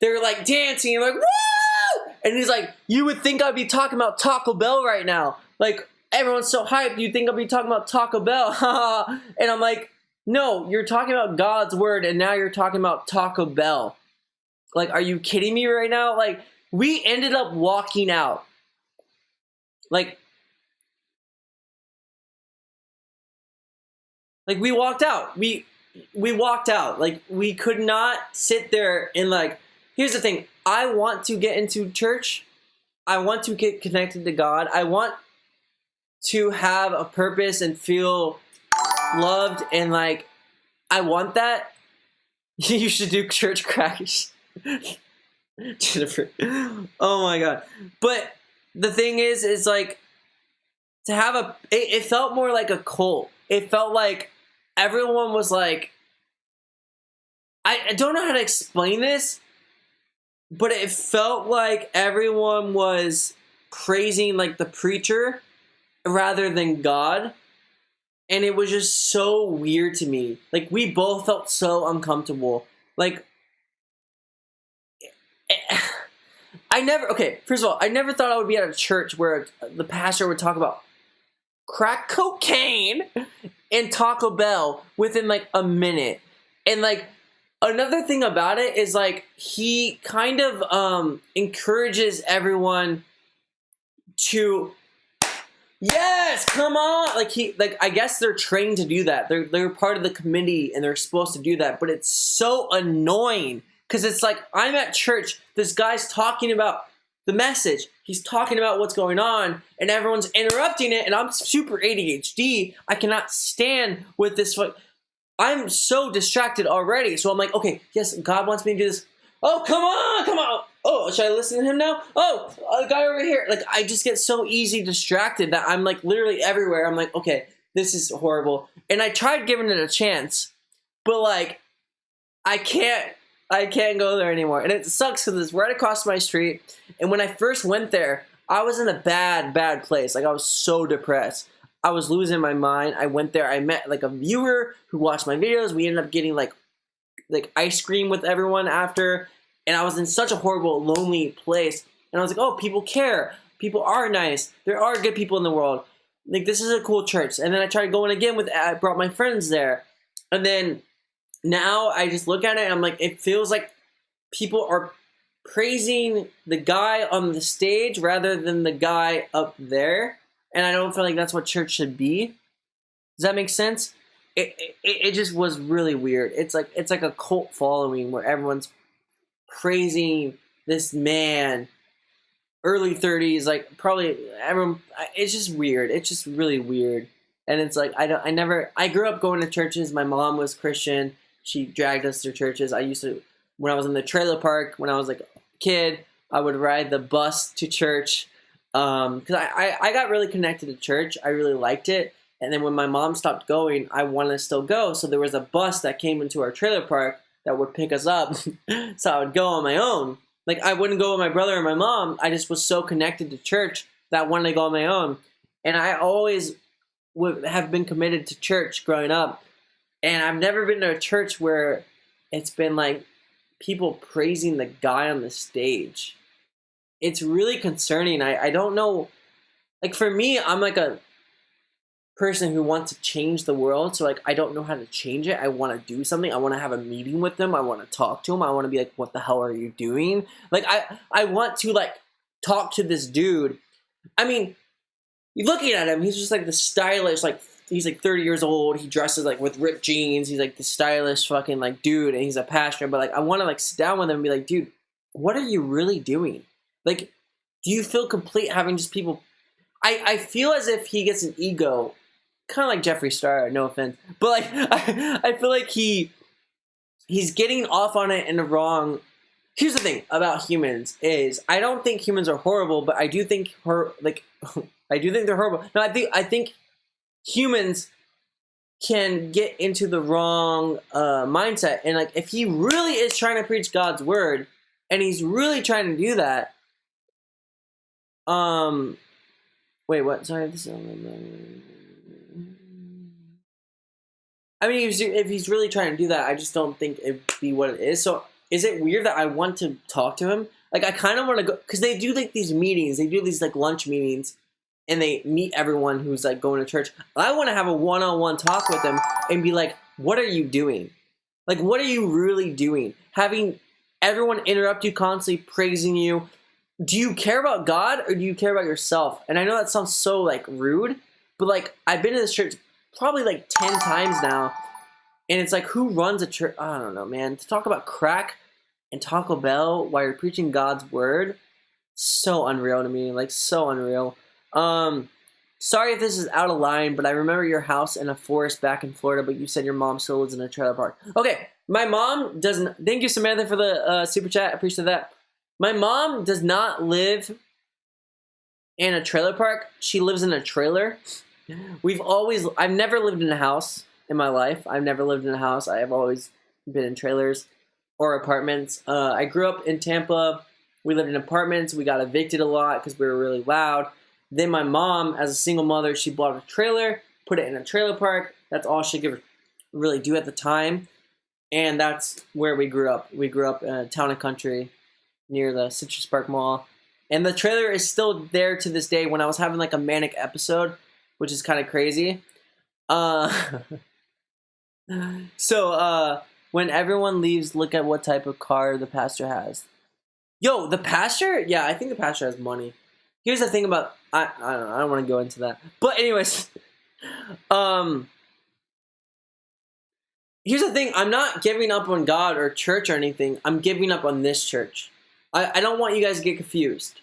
they were like dancing, like, woo! And he's like, you would think I'd be talking about Taco Bell right now. Like, everyone's so hyped, you'd think I'd be talking about Taco Bell. And I'm like, no, you're talking about God's word, and now you're talking about Taco Bell. Like, are you kidding me right now? Like, we ended up walking out. Like we walked out. We walked out. Like, we could not sit there and like, here's the thing. I want to get into church. I want to get connected to God. I want to have a purpose and feel loved, and like, I want that. You should do church crash. Jennifer. Oh my god. But the thing is like, to have it felt more like a cult. It felt like everyone was like, I don't know how to explain this, but it felt like everyone was praising like the preacher rather than God. and it was just so weird to me. Like, we both felt so uncomfortable. Like, first of all, I never thought I would be at a church where the pastor would talk about crack cocaine and Taco Bell within like a minute. And like, another thing about it is like, he kind of encourages everyone to, yes, come on. Like, I guess they're trained to do that. They're part of the committee and they're supposed to do that. But it's so annoying because it's like, I'm at church, this guy's talking about the message. He's talking about what's going on and everyone's interrupting it, and I'm super ADHD. I cannot stand with this. I'm so distracted already. So I'm like, okay, yes, God wants me to do this. Oh, come on. Oh, should I listen to him now? Oh, a guy over here. Like, I just get so easy distracted that I'm like literally everywhere. I'm like, okay, this is horrible. And I tried giving it a chance, but like, I can't go there anymore. And it sucks because it's right across my street. And when I first went there, I was in a bad place. Like, I was so depressed. I was losing my mind. I went there. I met like a viewer who watched my videos. We ended up getting like ice cream with everyone after. And I was in such a horrible, lonely place. And I was like, oh, people care. People are nice. There are good people in the world. Like, this is a cool church. And then I tried going again I brought my friends there. And then now I just look at it and I'm like, it feels like people are praising the guy on the stage rather than the guy up there. And I don't feel like that's what church should be. Does that make sense? It just was really weird. It's like a cult following where everyone's praising this man, early 30s, like probably everyone. It's just weird. It's just really weird. And it's like, I grew up going to churches. My mom was Christian. She dragged us to churches. I used to, when I was in the trailer park, when I was like a kid, I would ride the bus to church. Because I got really connected to church. I really liked it. And then when my mom stopped going, I wanted to still go. So there was a bus that came into our trailer park that would pick us up. So I would go on my own. Like, I wouldn't go with my brother or my mom. I just was so connected to church that I wanted to go on my own. And I always would have been committed to church growing up. And I've never been to a church where it's been like people praising the guy on the stage. It's really concerning. I don't know. Like, for me, I'm like a person who wants to change the world. So like, I don't know how to change it. I want to do something. I want to have a meeting with them. I want to talk to them. I want to be like, what the hell are you doing? Like, I want to like talk to this dude. I mean, you're looking at him, he's just like the stylish, like, he's like 30 years old. He dresses like with ripped jeans. He's like the stylish fucking like dude, and he's a pastor. But like, I want to like sit down with him and be like, dude, what are you really doing? Like, do you feel complete having just people? I feel as if he gets an ego, kind of like Jeffree Star. No offense, but like, I feel like he's getting off on it in the wrong. Here's the thing about humans is I don't think humans are horrible, but I do think I do think they're horrible. No, I think humans can get into the wrong mindset. And like, if he really is trying to preach God's word and he's really trying to do that, wait, what? Sorry, this is, I mean, if he's really trying to do that, I just don't think it'd be what it is. So is it weird that I want to talk to him? Like, I kind of want to go, because they do like these meetings, they do these like lunch meetings, and they meet everyone who's like going to church. I want to have a one-on-one talk with them and be like, what are you doing? Like, what are you really doing? Having everyone interrupt you constantly, praising you. Do you care about God or do you care about yourself? And I know that sounds so like rude, but like, I've been to this church probably like 10 times now. And it's like, who runs a church? I don't know, man. To talk about crack and Taco Bell while you're preaching God's word, so unreal to me. Like, so unreal. Sorry if this is out of line, but I remember your house in a forest back in Florida, but you said your mom still lives in a trailer park. Okay, my mom doesn't. Thank you, Samantha, for the super chat. I appreciate that. My mom does not live in a trailer park. She lives in a trailer. I've never lived in a house in my life. I've never lived in a house. I have always been in trailers or apartments. I grew up in Tampa. We lived in apartments. We got evicted a lot because we were really loud. Then my mom, as a single mother, she bought a trailer. put it in a trailer park. That's all she could really do at the time. And that's where we grew up. We grew up in a town and country near the Citrus Park Mall. And the trailer is still there to this day when I was having like a manic episode, which is kind of crazy. Uh, when everyone leaves, look at what type of car the pastor has. Yo, the pastor? Yeah, I think the pastor has money. Here's the thing about I don't know, I don't want to go into that. But anyways, here's the thing, I'm not giving up on God or church or anything. I'm giving up on this church. I don't want you guys to get confused.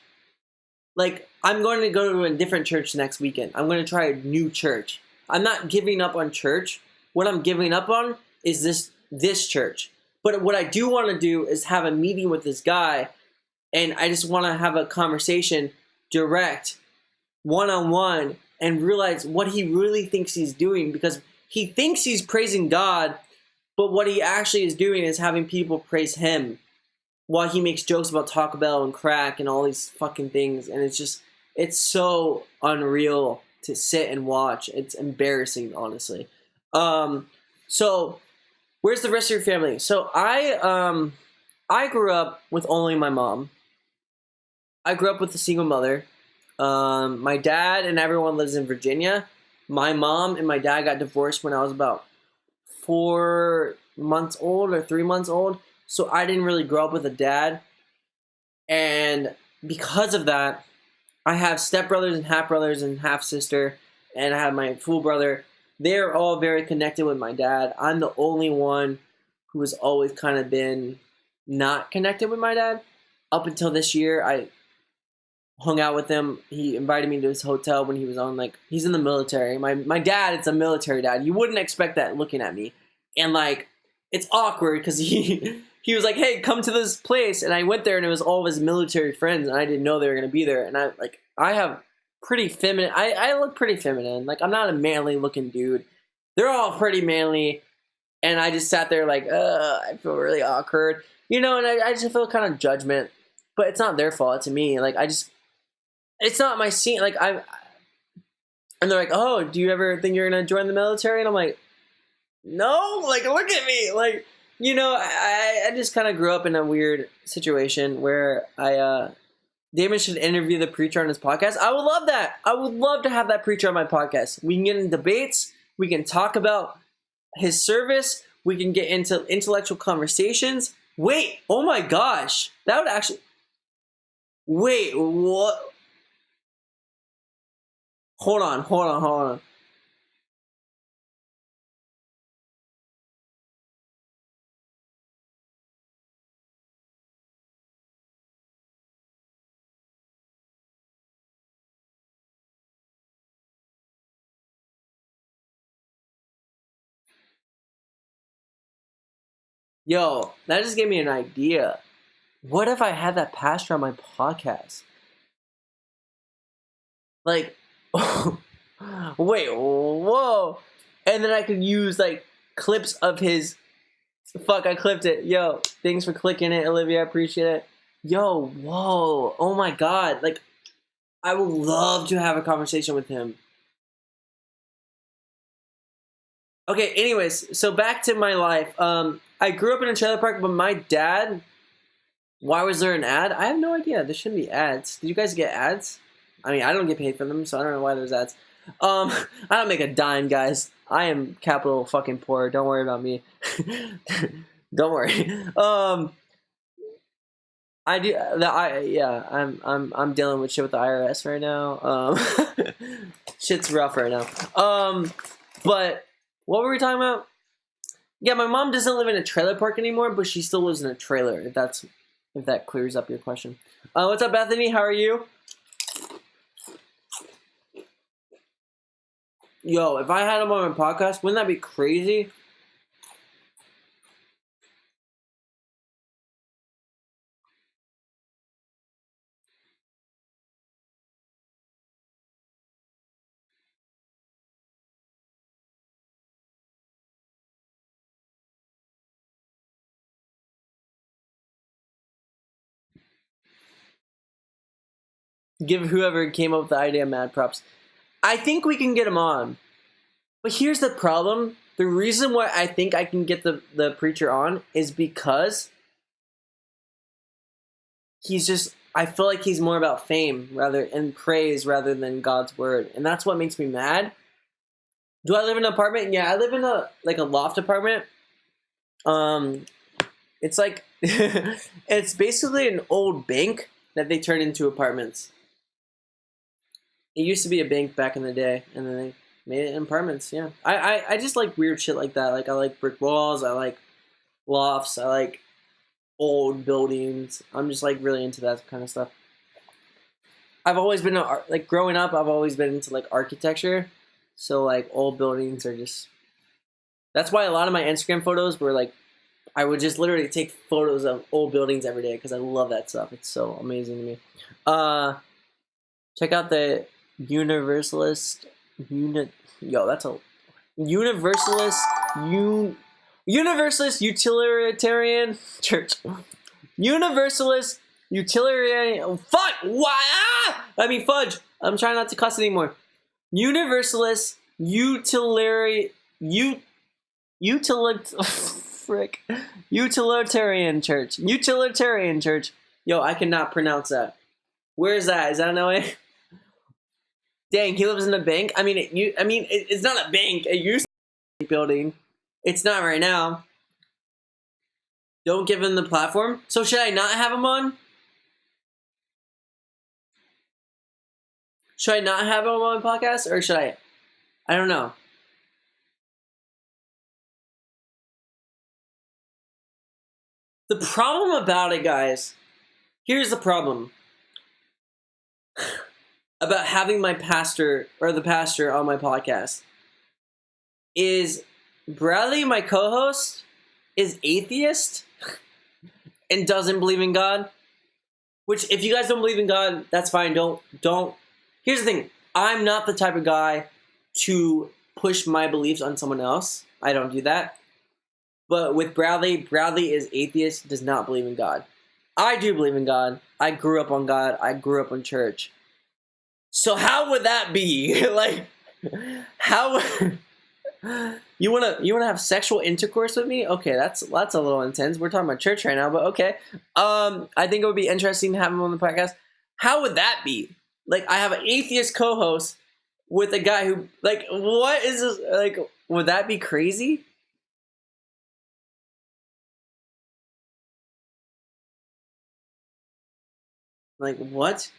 Like, I'm going to go to a different church next weekend. I'm going to try a new church. I'm not giving up on church. What I'm giving up on is this church. But what I do want to do is have a meeting with this guy, and I just want to have a conversation, direct, one-on-one, and realize what he really thinks he's doing, because he thinks he's praising God, but what he actually is doing is having people praise him while he makes jokes about Taco Bell and crack and all these fucking things. And it's so unreal to sit and watch. It's embarrassing, honestly. So where's the rest of your family? So I grew up with only my mom. I grew up with a single mother. My dad and everyone lives in Virginia. My mom and my dad got divorced when I was about 4 months old or 3 months old. So I didn't really grow up with a dad. And because of that, I have stepbrothers and half sister, and I have my full brother. They're all very connected with my dad. I'm the only one who has always kind of been not connected with my dad. Up until this year, I hung out with him. He invited me to his hotel when he was on, like, he's in the military. My dad, it's a military dad. You wouldn't expect that looking at me. And, like, it's awkward because he was like, hey, come to this place. And I went there and it was all of his military friends, and I didn't know they were going to be there. And I have pretty feminine, I look pretty feminine. Like, I'm not a manly looking dude. They're all pretty manly. And I just sat there like, I feel really awkward. You know, and I just feel kind of judgment. But it's not their fault, it's me. Like, it's not my scene. Like, and they're like, oh, do you ever think you're going to join the military? And I'm like, no, like, look at me. Like, you know, I just kind of grew up in a weird situation where Damon should interview the preacher on his podcast. I would love that. I would love to have that preacher on my podcast. We can get in debates. We can talk about his service. We can get into intellectual conversations. Wait, oh my gosh. That would actually... Wait, what? Hold on. Yo, that just gave me an idea. What if I had that pastor on my podcast? Like, wait, whoa. And then I could use, like, clips of his... Fuck, I clipped it. Yo, thanks for clicking it, Olivia. I appreciate it. Yo, whoa. Oh my god. Like, I would love to have a conversation with him. Okay, anyways, so back to my life. I grew up in a trailer park, but my dad... Why was there an ad? I have no idea. There shouldn't be ads. Did you guys get ads? I mean, I don't get paid for them, so I don't know why there's ads. I don't make a dime, guys. I am capital fucking poor. Don't worry about me. Don't worry. I do. I'm dealing with shit with the IRS right now. Shit's rough right now. But what were we talking about? Yeah, my mom doesn't live in a trailer park anymore, but she still lives in a trailer. If that clears up your question. What's up, Bethany? How are you? Yo, if I had him on my podcast, wouldn't that be crazy? Give whoever came up with the idea mad props. I think we can get him on. But here's the problem. The reason why I think I can get the preacher on is because he's just, I feel like he's more about fame and praise rather than God's word. And that's what makes me mad. Do I live in an apartment? Yeah, I live in a loft apartment. It's like it's basically an old bank that they turned into apartments. It used to be a bank back in the day, and then they made it in apartments. Yeah, I just like weird shit like that. Like I like brick walls. I like lofts. I like old buildings. I'm just like really into that kind of stuff. I've always been like growing up. I've always been into like architecture. So like old buildings are just. That's why a lot of my Instagram photos were like, I would just literally take photos of old buildings every day because I love that stuff. It's so amazing to me. Check out the Universalist that's a Universalist Utilitarian Church. Universalist Utilitarian. Fuck! Why? Fudge. I'm trying not to cuss anymore. Universalist Utilitarian Church. Utilitarian Church. Yo, I cannot pronounce that. Where is that? Is that in LA? Dang, he lives in a bank. It's not a bank. It used to be a building. It's not right now. Don't give him the platform. So should I not have him on? Should I not have him on podcast, or should I? I don't know. The problem about it, guys. Here's the problem about having my pastor or the pastor on my podcast is Bradley, my co-host, is atheist and doesn't believe in God. Which, if you guys don't believe in God, that's fine. Don't. Here's the thing. I'm not the type of guy to push my beliefs on someone else. I don't do that. But with Bradley is atheist, does not believe in God. I do believe in God. I grew up on God. I grew up in church. So how would that be? Like, how you wanna have sexual intercourse with me? Okay, that's a little intense. We're talking about church right now, but okay. I think it would be interesting to have him on the podcast. How would that be? Like, I have an atheist co-host with a guy who, like, what is this? Like, would that be crazy? Like, what?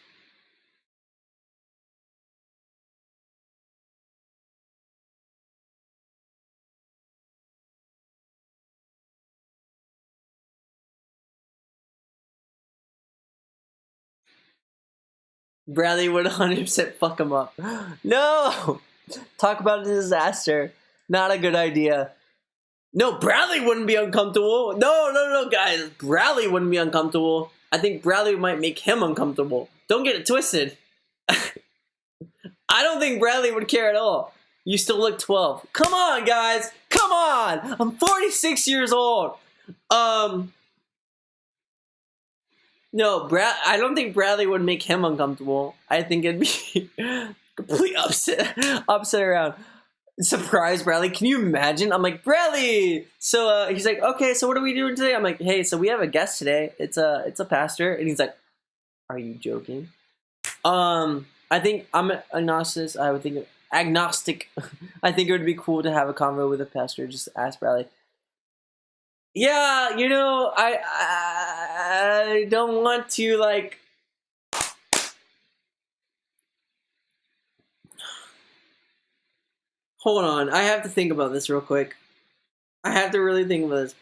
Bradley would 100% fuck him up. No! Talk about a disaster. Not a good idea. No, Bradley wouldn't be uncomfortable. No, guys. Bradley wouldn't be uncomfortable. I think Bradley might make him uncomfortable. Don't get it twisted. I don't think Bradley would care at all. You still look 12. Come on, guys. Come on. I'm 46 years old. No, I don't think Bradley would make him uncomfortable. I think it'd be complete upset around. Surprise, Bradley. Can you imagine? I'm like, Bradley. So he's like, okay, so what are we doing today? I'm like, hey, so we have a guest today. It's a pastor. And he's like, are you joking? I think I'm agnostic. I would think agnostic. I think it would be cool to have a convo with a pastor. Just ask Bradley. Yeah, I don't want to, like. Hold on, I have to think about this real quick. I have to really think about this.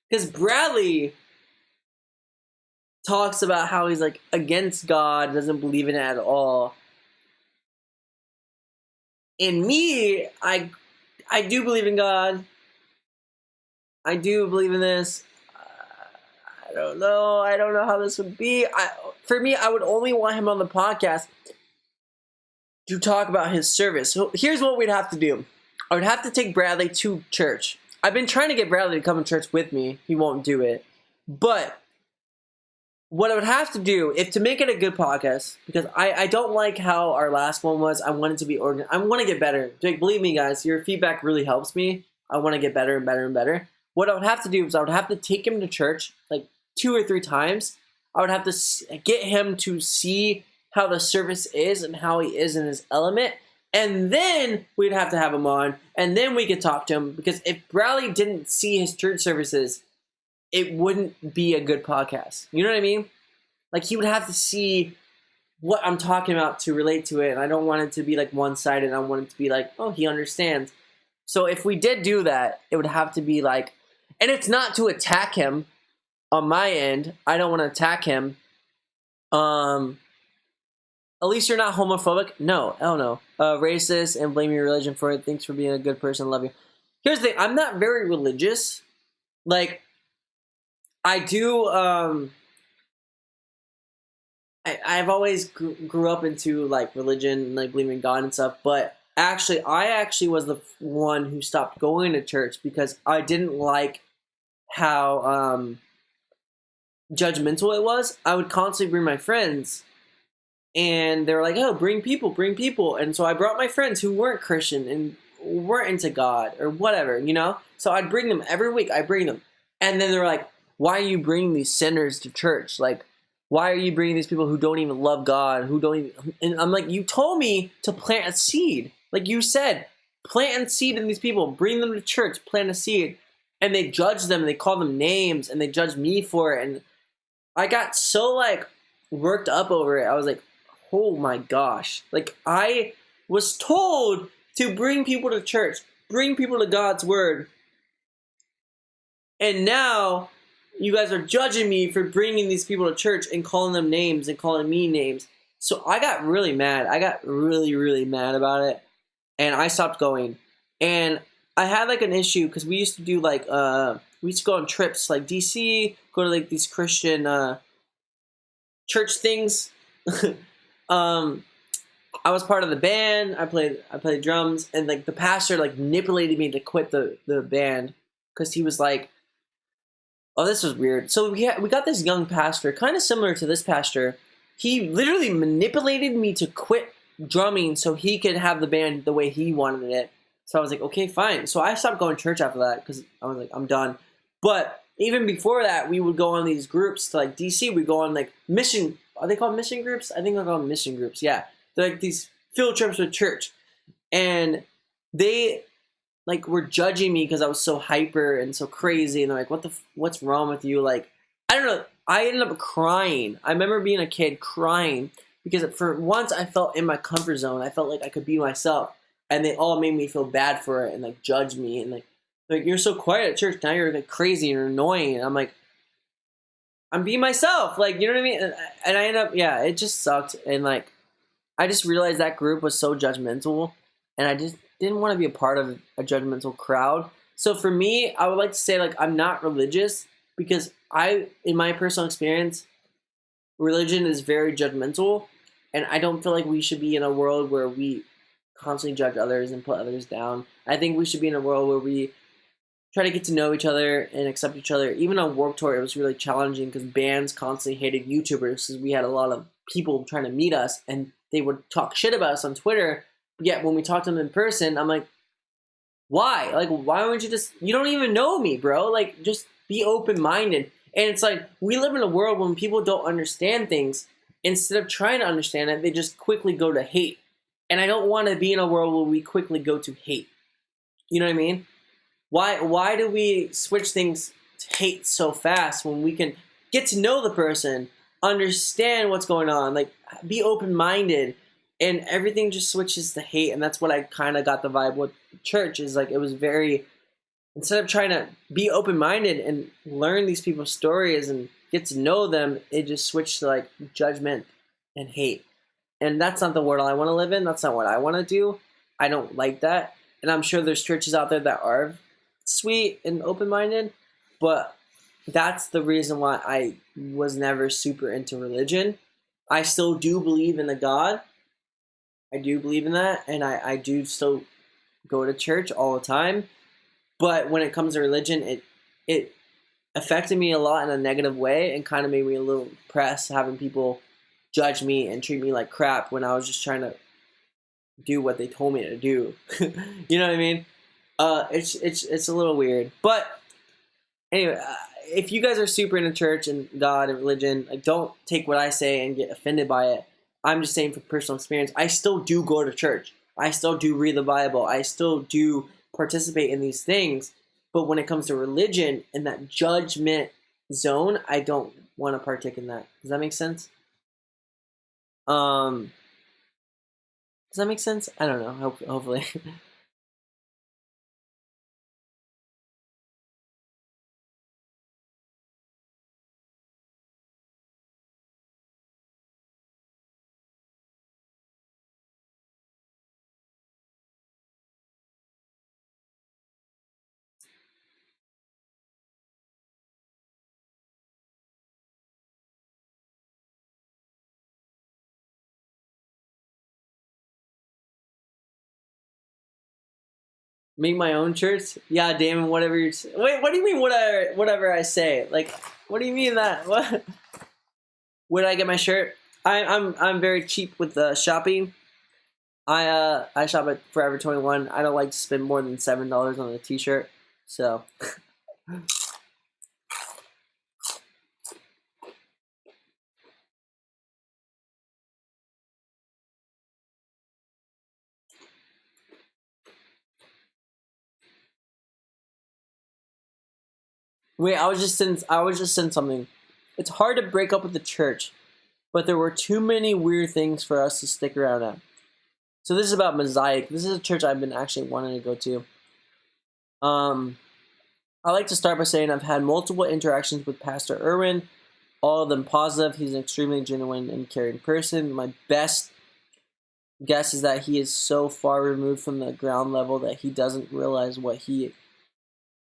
Because Bradley talks about how he's like against God, doesn't believe in it at all. And me, I do believe in God. I do believe in this. I don't know. I don't know how this would be. For me, I would only want him on the podcast to talk about his service. So here's what we'd have to do. I would have to take Bradley to church. I've been trying to get Bradley to come to church with me. He won't do it. But what I would have to do, if to make it a good podcast, because I don't like how our last one was. I want it to be organized. I want to get better. Jake, believe me, guys, your feedback really helps me. I want to get better and better and better. What I would have to do is I would have to take him to church like 2 or 3 times. I would have to get him to see how the service is and how he is in his element. And then we'd have to have him on. And then we could talk to him. Because if Bradley didn't see his church services, it wouldn't be a good podcast. You know what I mean? Like, he would have to see what I'm talking about to relate to it. And I don't want it to be like one-sided. I want it to be like, oh, he understands. So if we did do that, it would have to be like, and it's not to attack him on my end. I don't want to attack him. At least you're not homophobic. No, hell no. Racist and blame your religion for it. Thanks for being a good person. Love you. Here's the thing. I'm not very religious. Like, I do, I've always grew up into, like, religion, like, believing in God and stuff, but I actually was the one who stopped going to church because I didn't like how, judgmental it was. I would constantly bring my friends, and they were like, oh, bring people, and so I brought my friends who weren't Christian and weren't into God, or whatever, you know? So I'd bring them every week, and then they're like, why are you bringing these sinners to church? Like, why are you bringing these people who don't even love God, who don't even... And I'm like, you told me to plant a seed. Like you said, plant a seed in these people, bring them to church, plant a seed. And they judge them, and they call them names, and they judge me for it. And I got so, like, worked up over it. I was like, oh my gosh. Like, I was told to bring people to church, bring people to God's word. And now you guys are judging me for bringing these people to church and calling them names and calling me names. So I got really mad. I got really, really mad about it. And I stopped going. And I had, like, an issue because we used to do, like, we used to go on trips, like DC, go to, like, these Christian church things. I was part of the band. I played drums, and, like, the pastor, like, manipulated me to quit the band because he was like, oh, this was weird. So we got this young pastor, kind of similar to this pastor. He literally manipulated me to quit drumming so he could have the band the way he wanted it. So I was like, okay, fine. So I stopped going to church after that because I was like, I'm done. But even before that, we would go on these groups to, like, DC. We'd go on, like, mission. Are they called mission groups? I think they're called mission groups. Yeah. They're, like, these field trips with church. And they, like, were judging me because I was so hyper and so crazy. And they're like, what's wrong with you? Like, I don't know. I ended up crying. I remember being a kid crying because for once I felt in my comfort zone. I felt like I could be myself. And they all made me feel bad for it and, like, judge me. And, like, you're so quiet at church. Now you're, like, crazy and annoying. And I'm like, I'm being myself. Like, you know what I mean? And I ended up, yeah, it just sucked. And, like, I just realized that group was so judgmental. And I just didn't want to be a part of a judgmental crowd. So for me, I would like to say, like, I'm not religious because in my personal experience, religion is very judgmental. And I don't feel like we should be in a world where we constantly judge others and put others down. I think we should be in a world where we try to get to know each other and accept each other. Even on Warped Tour, it was really challenging because bands constantly hated YouTubers because we had a lot of people trying to meet us and they would talk shit about us on Twitter. But yet when we talked to them in person, I'm like, why? Like, why wouldn't you just, you don't even know me, bro. Like, just be open-minded. And it's like, we live in a world when people don't understand things. Instead of trying to understand it, they just quickly go to hate. And I don't want to be in a world where we quickly go to hate. You know what I mean? Why do we switch things to hate so fast when we can get to know the person, understand what's going on, like, be open-minded, and everything just switches to hate? And that's what I kind of got the vibe with church, is like, it was very, instead of trying to be open-minded and learn these people's stories and get to know them, it just switched to, like, judgment and hate. And that's not the world I want to live in. That's not what I want to do. I don't like that. And I'm sure there's churches out there that are sweet and open-minded, but that's the reason why I was never super into religion. I still do believe in a God. I do believe in that, and I do still go to church all the time. But when it comes to religion, it affected me a lot in a negative way and kind of made me a little depressed having people judge me and treat me like crap when I was just trying to do what they told me to do. You know what I mean? It's a little weird. But anyway, if you guys are super into church and God and religion, like, don't take what I say and get offended by it. I'm just saying from personal experience, I still do go to church. I still do read the Bible. I still do participate in these things. But when it comes to religion and that judgment zone, I don't want to partake in that. Does that make sense? Does that make sense? I don't know. Hopefully. Make my own church? Yeah, Damon, whatever you're... Wait, what do you mean whatever I say? Like, what do you mean that? What? Where did I get my shirt? I'm very cheap with shopping. I shop at Forever 21. I don't like to spend more than $7 on a t-shirt. So... Wait, I was just saying something. It's hard to break up with the church, but there were too many weird things for us to stick around at. So this is about Mosaic. This is a church I've been actually wanting to go to. I like to start by saying I've had multiple interactions with Pastor Irwin, all of them positive. He's an extremely genuine and caring person. My best guess is that he is so far removed from the ground level that he doesn't realize what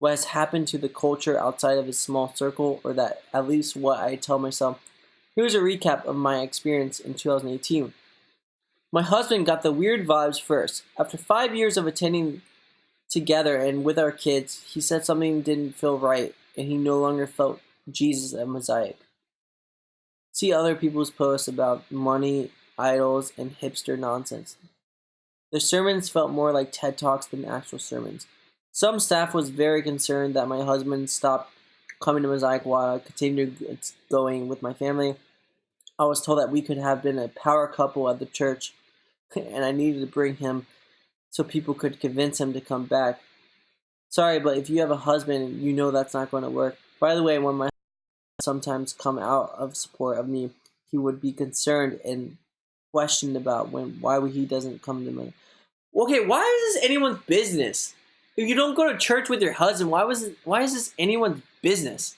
has happened to the culture outside of his small circle, or that at least what I tell myself. Here's a recap of my experience in 2018. My husband got the weird vibes first. After 5 years of attending together and with our kids, he said something didn't feel right, and he no longer felt Jesus at Mosaic. See other people's posts about money, idols, and hipster nonsense. The sermons felt more like TED Talks than actual sermons. Some staff was very concerned that my husband stopped coming to Mosaic while I continued going with my family. I was told that we could have been a power couple at the church, and I needed to bring him so people could convince him to come back. Sorry, but if you have a husband, you know that's not going to work. By the way, when my husband sometimes come out of support of me, he would be concerned and questioned about why he doesn't come to me. Okay, why is this anyone's business? If you don't go to church with your husband, why is this anyone's business?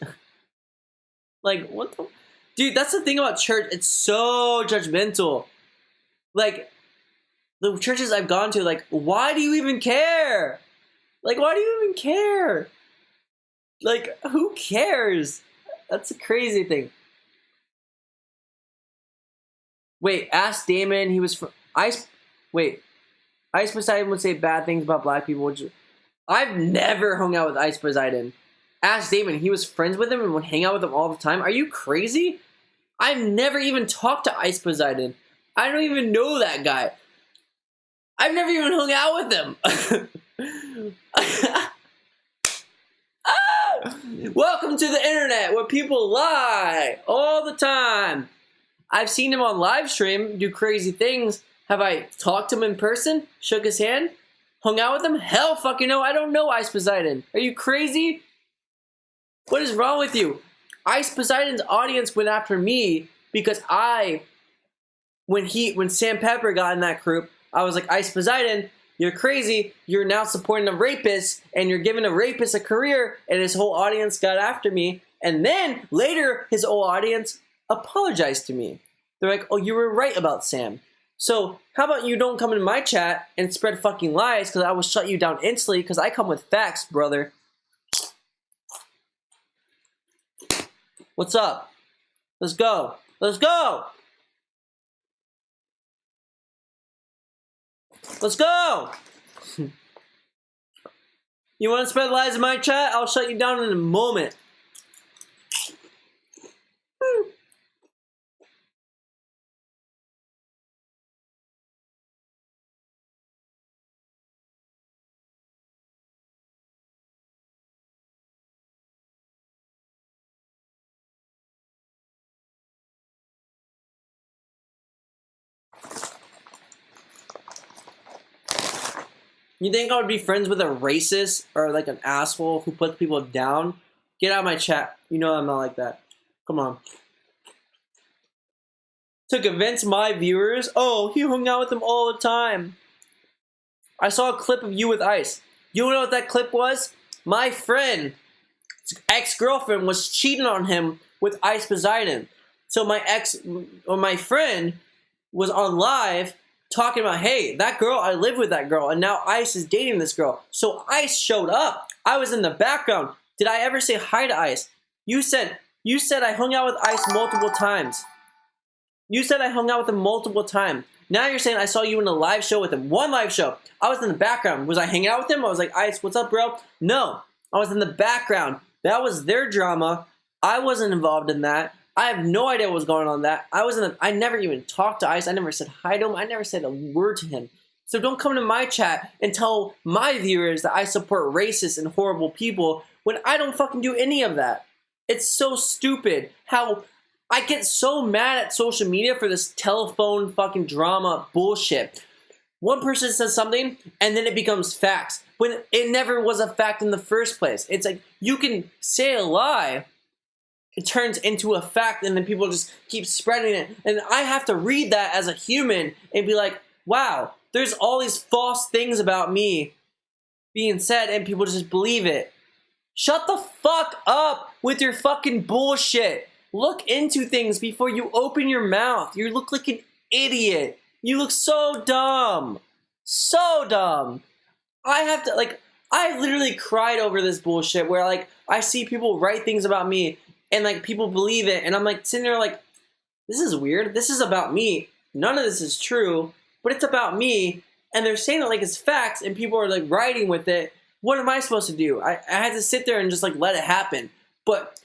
Like, what the... Dude, that's the thing about church. It's so judgmental. Like, the churches I've gone to, like, why do you even care? Like, why do you even care? Like, who cares? That's a crazy thing. Wait, ask Damon. He was from Ice. Wait, Ice Poseidon would say bad things about black people. I've never hung out with Ice Poseidon. Ask Damon. He was friends with him and would hang out with him all the time. Are you crazy? I've never even talked to Ice Poseidon. I don't even know that guy. I've never even hung out with him. Welcome to the internet where people lie all the time. I've seen him on live stream do crazy things. Have I talked to him in person? Shook his hand? Hung out with him? Hell fucking no, I don't know Ice Poseidon. Are you crazy? What is wrong with you? Ice Poseidon's audience went after me because when Sam Pepper got in that group, I was like, Ice Poseidon, you're crazy. You're now supporting a rapist, and you're giving a rapist a career, and his whole audience got after me. And then later, his whole audience apologized to me. They're like, oh, you were right about Sam. So how about you don't come into my chat and spread fucking lies, because I will shut you down instantly, because I come with facts, brother. What's up? Let's go. Let's go. Let's go. You want to spread lies in my chat? I'll shut you down in a moment. You think I would be friends with a racist or like an asshole who puts people down? Get out of my chat. You know I'm not like that. Come on. To convince my viewers, oh, he hung out with them all the time. I saw a clip of you with Ice. You know what that clip was? My friend, ex-girlfriend, was cheating on him with Ice Poseidon. So my friend was on live talking about, hey, that girl, I live with that girl, and now Ice is dating this girl. So Ice showed up. I was in the background. Did I ever say hi to Ice? You said I hung out with Ice multiple times. You said I hung out with him multiple times. Now you're saying I saw you in a live show with him. One live show. I was in the background. Was I hanging out with him? I was like, Ice, what's up, bro? No. I was in the background. That was their drama. I wasn't involved in that. I have no idea what was going on that. I never even talked to Ice. I never said hi to him. I never said a word to him. So don't come to my chat and tell my viewers that I support racist and horrible people when I don't fucking do any of that. It's so stupid how I get so mad at social media for this telephone fucking drama bullshit. One person says something and then it becomes facts when it never was a fact in the first place. It's like you can say a lie, it turns into a fact, and then people just keep spreading it. And I have to read that as a human and be like, wow, there's all these false things about me being said and people just believe it. Shut the fuck up with your fucking bullshit. Look into things before you open your mouth. You look like an idiot. You look so dumb. So dumb. I literally cried over this bullshit where, like, I see people write things about me and, like, people believe it. And I'm, like, sitting there like, this is weird. This is about me. None of this is true, but it's about me. And they're saying it like it's facts and people are, like, writing with it. What am I supposed to do? I had to sit there and just, like, let it happen. But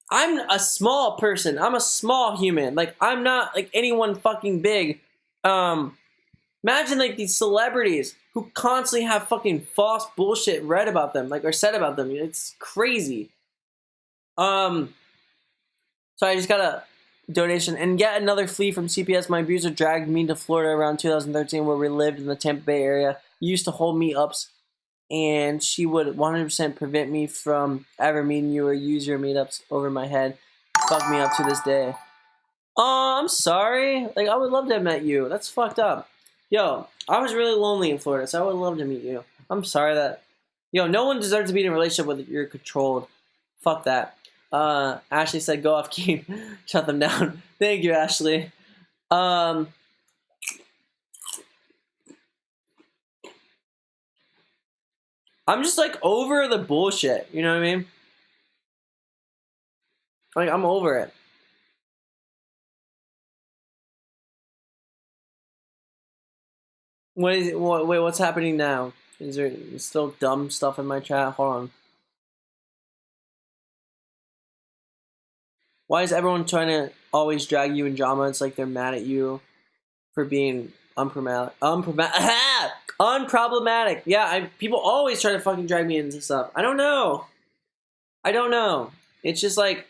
I'm a small person. I'm a small human. Like, I'm not, like, anyone fucking big. Imagine, like, these celebrities who constantly have fucking false bullshit read about them, like, or said about them. It's crazy. So I just got a donation. And yet another flea from CPS. My abuser dragged me to Florida around 2013 where we lived in the Tampa Bay area. He used to hold me ups. And she would 100% prevent me from ever meeting you or use your meetups over my head. Fuck me up to this day. Oh, I'm sorry. Like, I would love to have met you. That's fucked up. Yo, I was really lonely in Florida, so I would love to meet you. I'm sorry that... Yo, no one deserves to be in a relationship with you're controlled. Fuck that. Ashley said, go off key. Shut them down. Thank you, Ashley. I'm just, like, over the bullshit. You know what I mean? Like, I'm over it. Wait, what's happening now? Is there still dumb stuff in my chat? Hold on. Why is everyone trying to always drag you in drama? It's like they're mad at you for being unproblematic. Yeah, people always try to fucking drag me into stuff. I don't know. It's just like...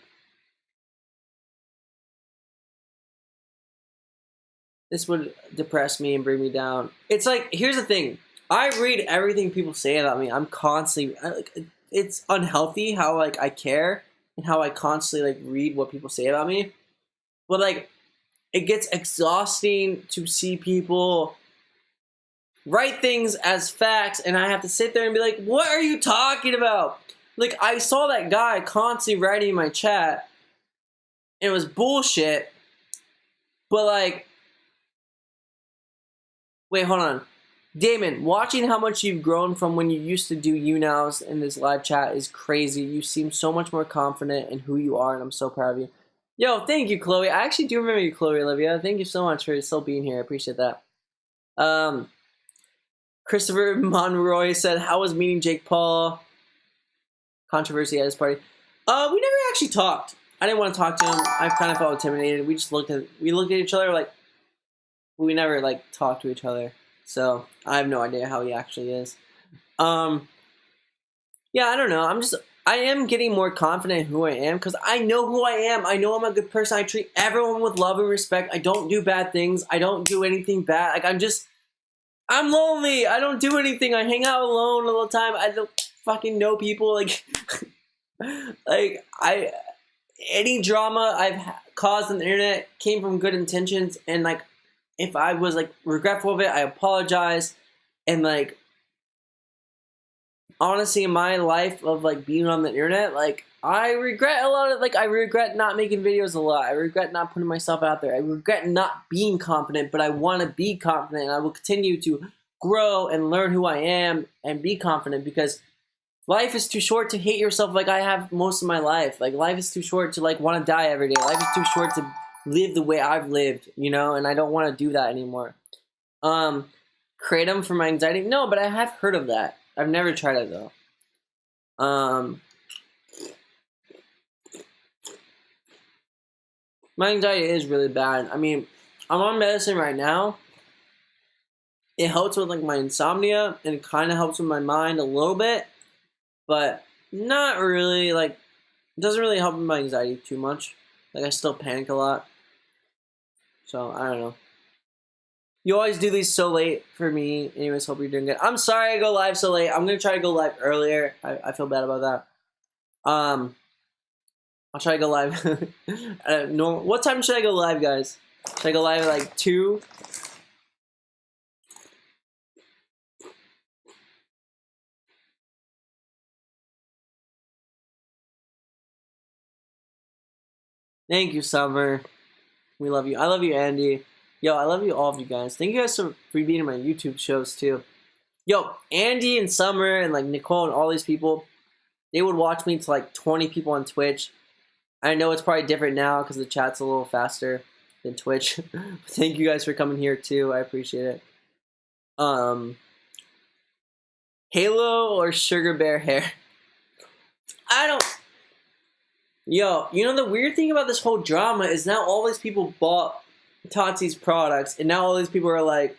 This would depress me and bring me down. It's like, here's the thing. I read everything people say about me. I'm constantly... it's unhealthy how, like, I care and how I constantly, like, read what people say about me. But, like, it gets exhausting to see people write things as facts, and I have to sit there and be like, what are you talking about? Like, I saw that guy constantly writing in my chat, and it was bullshit, but, like... Wait, hold on. Damon, watching how much you've grown from when you used to do you-nows in this live chat is crazy. You seem so much more confident in who you are, and I'm so proud of you. Yo, thank you, Chloe. I actually do remember you, Chloe Olivia. Thank you so much for still being here. I appreciate that. Christopher Monroy said, "How was meeting Jake Paul? Controversy at his party." We never actually talked. I didn't want to talk to him. I kind of felt intimidated. We just looked at each other like we never like talked to each other. So I have no idea how he actually is. Yeah, I don't know. I am getting more confident in who I am because I know who I am. I know I'm a good person. I treat everyone with love and respect. I don't do bad things. I don't do anything bad. Like I'm lonely. I don't do anything. I hang out alone all the time. I don't fucking know people. Like, any drama I've caused on the internet came from good intentions, and like, if I was like regretful of it, I apologize. And like, honestly, in my life of like being on the internet, like I regret a lot of like I regret not making videos a lot. I regret not putting myself out there. I regret not being confident, but I want to be confident, and I will continue to grow and learn who I am and be confident because life is too short to hate yourself like I have most of my life. Like life is too short to like want to die every day. Life is too short to live the way I've lived, you know, and I don't want to do that anymore. Kratom for my anxiety? No, but I have heard of that. I've never tried it though. My anxiety is really bad. I mean, I'm on medicine right now. It helps with like my insomnia and it kind of helps with my mind a little bit, but not really. Like, it doesn't really help with my anxiety too much. Like, I still panic a lot. So, I don't know. You always do these so late for me. Anyways, hope you're doing good. I'm sorry I go live so late. I'm going to try to go live earlier. I feel bad about that. I'll try to go live. What time should I go live, guys? Should I go live at like 2? Thank you, Summer. We love you. I love you, Andy. Yo, I love you, all of you guys. Thank you guys for being in my YouTube shows, too. Yo, Andy and Summer and like Nicole and all these people, they would watch me to like 20 people on Twitch. I know it's probably different now because the chat's a little faster than Twitch. Thank you guys for coming here, too. I appreciate it. Halo or Sugar Bear hair? I don't... Yo, you know the weird thing about this whole drama is now all these people bought Tatsi's products, and now all these people are like,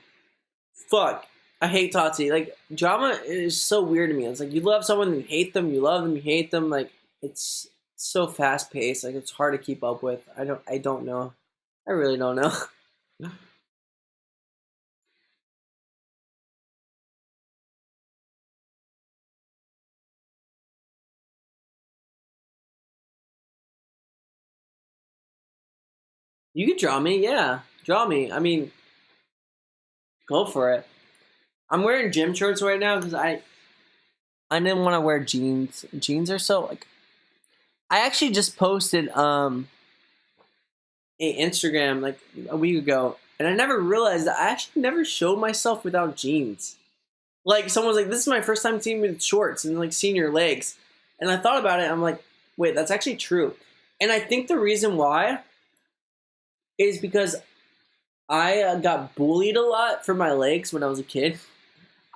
fuck, I hate Tatsi. Like, drama is so weird to me. It's like, you love someone, you hate them, you love them, you hate them. Like, it's so fast-paced. Like, it's hard to keep up with. I don't know. I really don't know. You could draw me, yeah. Draw me. I mean, go for it. I'm wearing gym shorts right now because I didn't want to wear jeans. Jeans are so like. I actually just posted a Instagram like a week ago, and I never realized that I actually never showed myself without jeans. Like someone's like, "This is my first time seeing me with shorts and like seeing your legs," and I thought about it. I'm like, "Wait, that's actually true." And I think the reason why is because I got bullied a lot for my legs when I was a kid.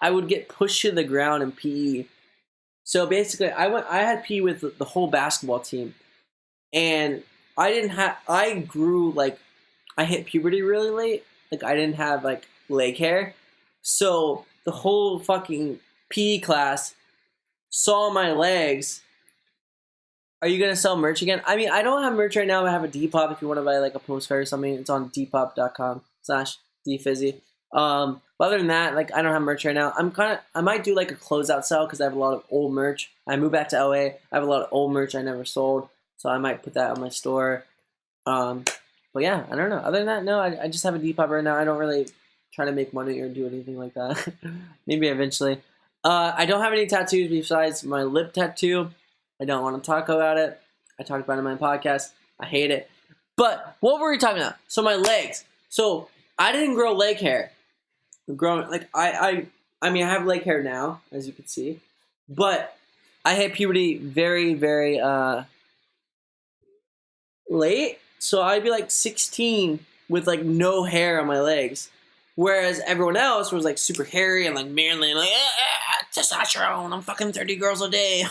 I would get pushed to the ground in PE. So basically, I had PE with the whole basketball team, and I grew like I hit puberty really late. Like I didn't have like leg hair, so the whole fucking PE class saw my legs. Are you gonna sell merch again? I mean, I don't have merch right now. I have a Depop. If you want to buy like a postcard or something, it's on depop.com/dfizzy. But other than that, like I don't have merch right now. I might do like a closeout sale because I have a lot of old merch. I moved back to LA. I have a lot of old merch I never sold, so I might put that on my store. But yeah, I don't know. Other than that, no, I just have a Depop right now. I don't really try to make money or do anything like that. Maybe eventually. I don't have any tattoos besides my lip tattoo. I don't want to talk about it. I talked about it in my podcast. I hate it. But what were we talking about? So my legs. So I didn't grow leg hair. Growing like I mean I have leg hair now, as you can see. But I hit puberty very, very late. So I'd be like 16 with like no hair on my legs. Whereas everyone else was like super hairy and like manly and like testosterone. I'm fucking 30 girls a day.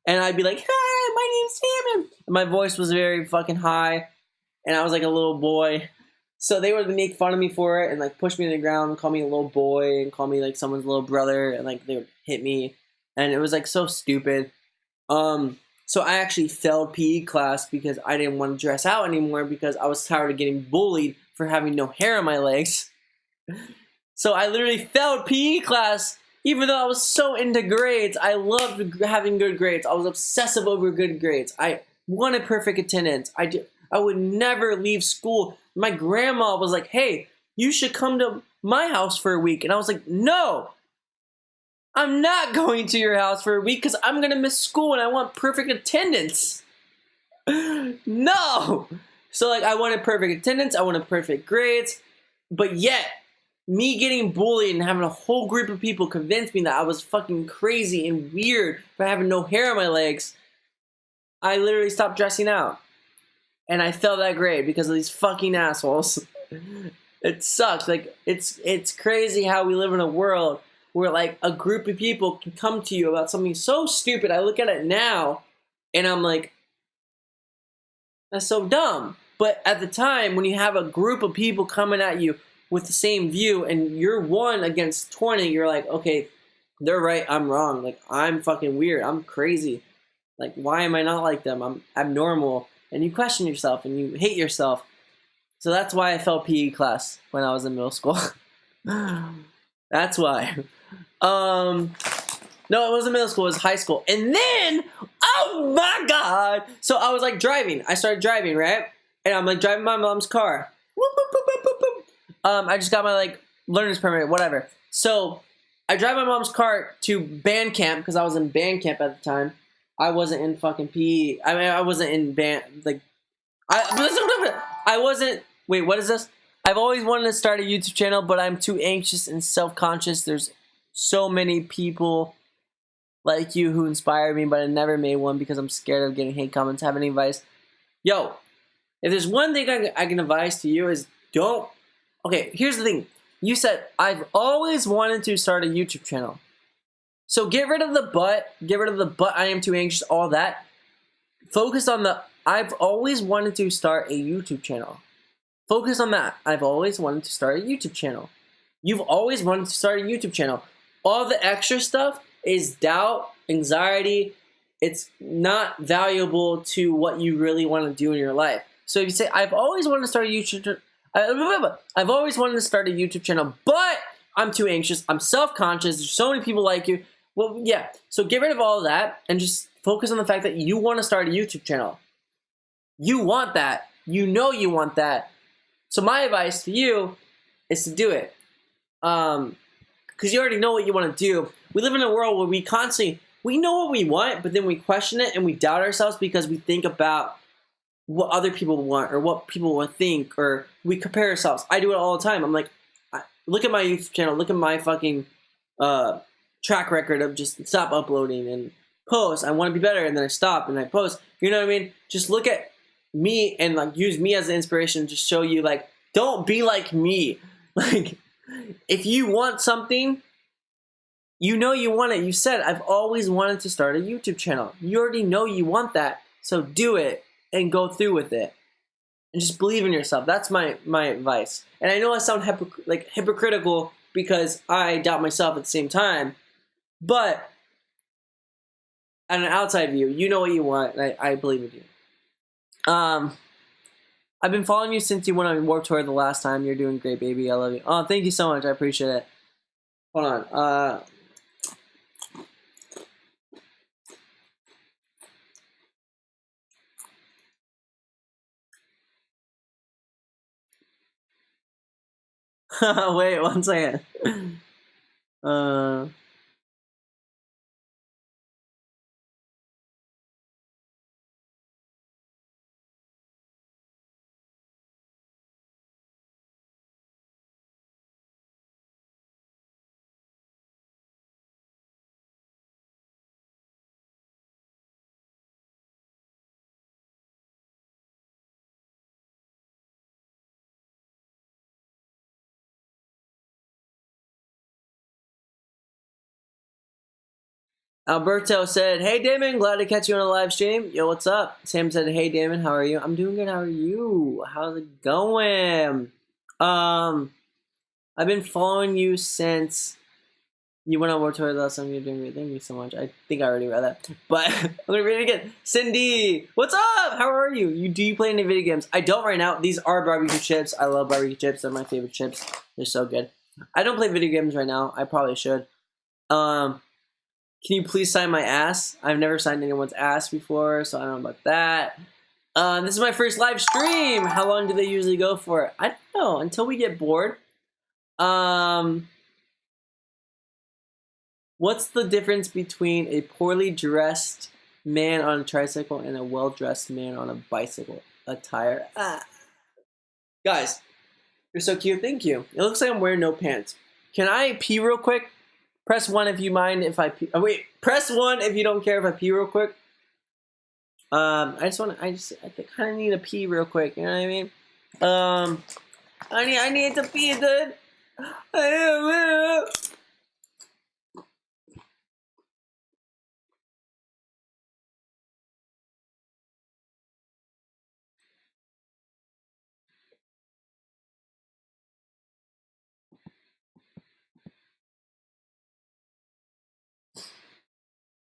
And I'd be like, "Hi, my name's Damon." And my voice was very fucking high, and I was like a little boy. So they would make fun of me for it and like push me to the ground and call me a little boy and call me like someone's little brother, and like they would hit me, and it was like so stupid. So I actually failed PE class because I didn't want to dress out anymore because I was tired of getting bullied for having no hair on my legs. So I literally failed PE class even though I was so into grades. I loved having good grades. I was obsessive over good grades. I wanted perfect attendance. I would never leave school. My grandma was like, "Hey, you should come to my house for a week." And I was like, "No, I'm not going to your house for a week because I'm going to miss school and I want perfect attendance." No! So, like, I wanted perfect attendance. I wanted perfect grades. But yet, me getting bullied and having a whole group of people convince me that I was fucking crazy and weird for having no hair on my legs, I literally stopped dressing out. And I failed that grade because of these fucking assholes. It sucks. Like, it's crazy how we live in a world where, like, a group of people can come to you about something so stupid. I look at it now, and I'm like, that's so dumb. But at the time, when you have a group of people coming at you with the same view, and you're 1 against 20, you're like, okay, they're right, I'm wrong. Like, I'm fucking weird. I'm crazy. Like, why am I not like them? I'm abnormal. And you question yourself, and you hate yourself. So that's why I failed PE class when I was in middle school. That's why. No, it wasn't middle school, it was high school. And then, oh my god! So I was like driving. I started driving, right? And I'm like driving my mom's car. Whoop, whoop, whoop, whoop, whoop, whoop. I just got my like learner's permit, whatever. So I drive my mom's car to band camp because I was in band camp at the time. I wasn't in fucking PE. I mean, I wasn't in band. Like, I wasn't. Wait, what is this? I've always wanted to start a YouTube channel, but I'm too anxious and self-conscious. There's so many people like you who inspire me, but I never made one because I'm scared of getting hate comments. Have any advice? Yo, if there's one thing I can advise to you is don't. Okay, here's the thing. You said, I've always wanted to start a YouTube channel. So get rid of the but. Get rid of the but I am too anxious, all that. Focus on the I've always wanted to start a YouTube channel. Focus on that. I've always wanted to start a YouTube channel. You've always wanted to start a YouTube channel. All the extra stuff is doubt, anxiety. It's not valuable to what you really want to do in your life. So if you say, I've always wanted to start a YouTube I've always wanted to start a YouTube channel, but I'm too anxious. I'm self-conscious. There's so many people like you. Well, yeah. So get rid of all of that and just focus on the fact that you want to start a YouTube channel. You want that. You know you want that. So my advice to you is to do it. Because you already know what you want to do. We live in a world where we know what we want, but then we question it and we doubt ourselves because we think about what other people want or what people will think, or we compare ourselves. I do it all the time. I'm like, look at my YouTube channel, look at my fucking track record of just stop uploading and post. I want to be better, and then I stop and I post. You know what I mean? Just look at me and like use me as an inspiration to show you like, don't be like me. Like, if you want something, you know you want it. You said, I've always wanted to start a YouTube channel. You already know you want that, so do it and go through with it. And just believe in yourself. That's my advice. And I know I sound hypocritical because I doubt myself at the same time, but on an outside view, you know what you want, and I believe in you. I've been following you since you went on Warped Tour the last time. You're doing great, baby. I love you. Oh, thank you so much. I appreciate it. Hold on. Wait, one second. Uh, Alberto said, "Hey Damon, glad to catch you on a live stream. Yo, what's up?" Sam said, "Hey Damon, how are you?" I'm doing good. How are you? How's it going? I've been following you since you went on World Tour last time. You're doing great. Thank you so much. I think I already read that, but I'm gonna read it again. Cindy, what's up? How are you? Do you play any video games? I don't right now. These are barbecue chips. I love barbecue chips. They're my favorite chips. They're so good. I don't play video games right now. I probably should. Can you please sign my ass? I've never signed anyone's ass before, so I don't know about that. This is my first live stream. How long do they usually go for? I don't know. Until we get bored. What's the difference between a poorly dressed man on a tricycle and a well-dressed man on a bicycle attire? Guys, you're so cute. Thank you. It looks like I'm wearing no pants. Can I pee real quick? Press 1 if you mind if I pee. Oh, wait. Press 1 if you don't care if I pee real quick. I kind of need to pee real quick. You know what I mean? I need to pee, dude.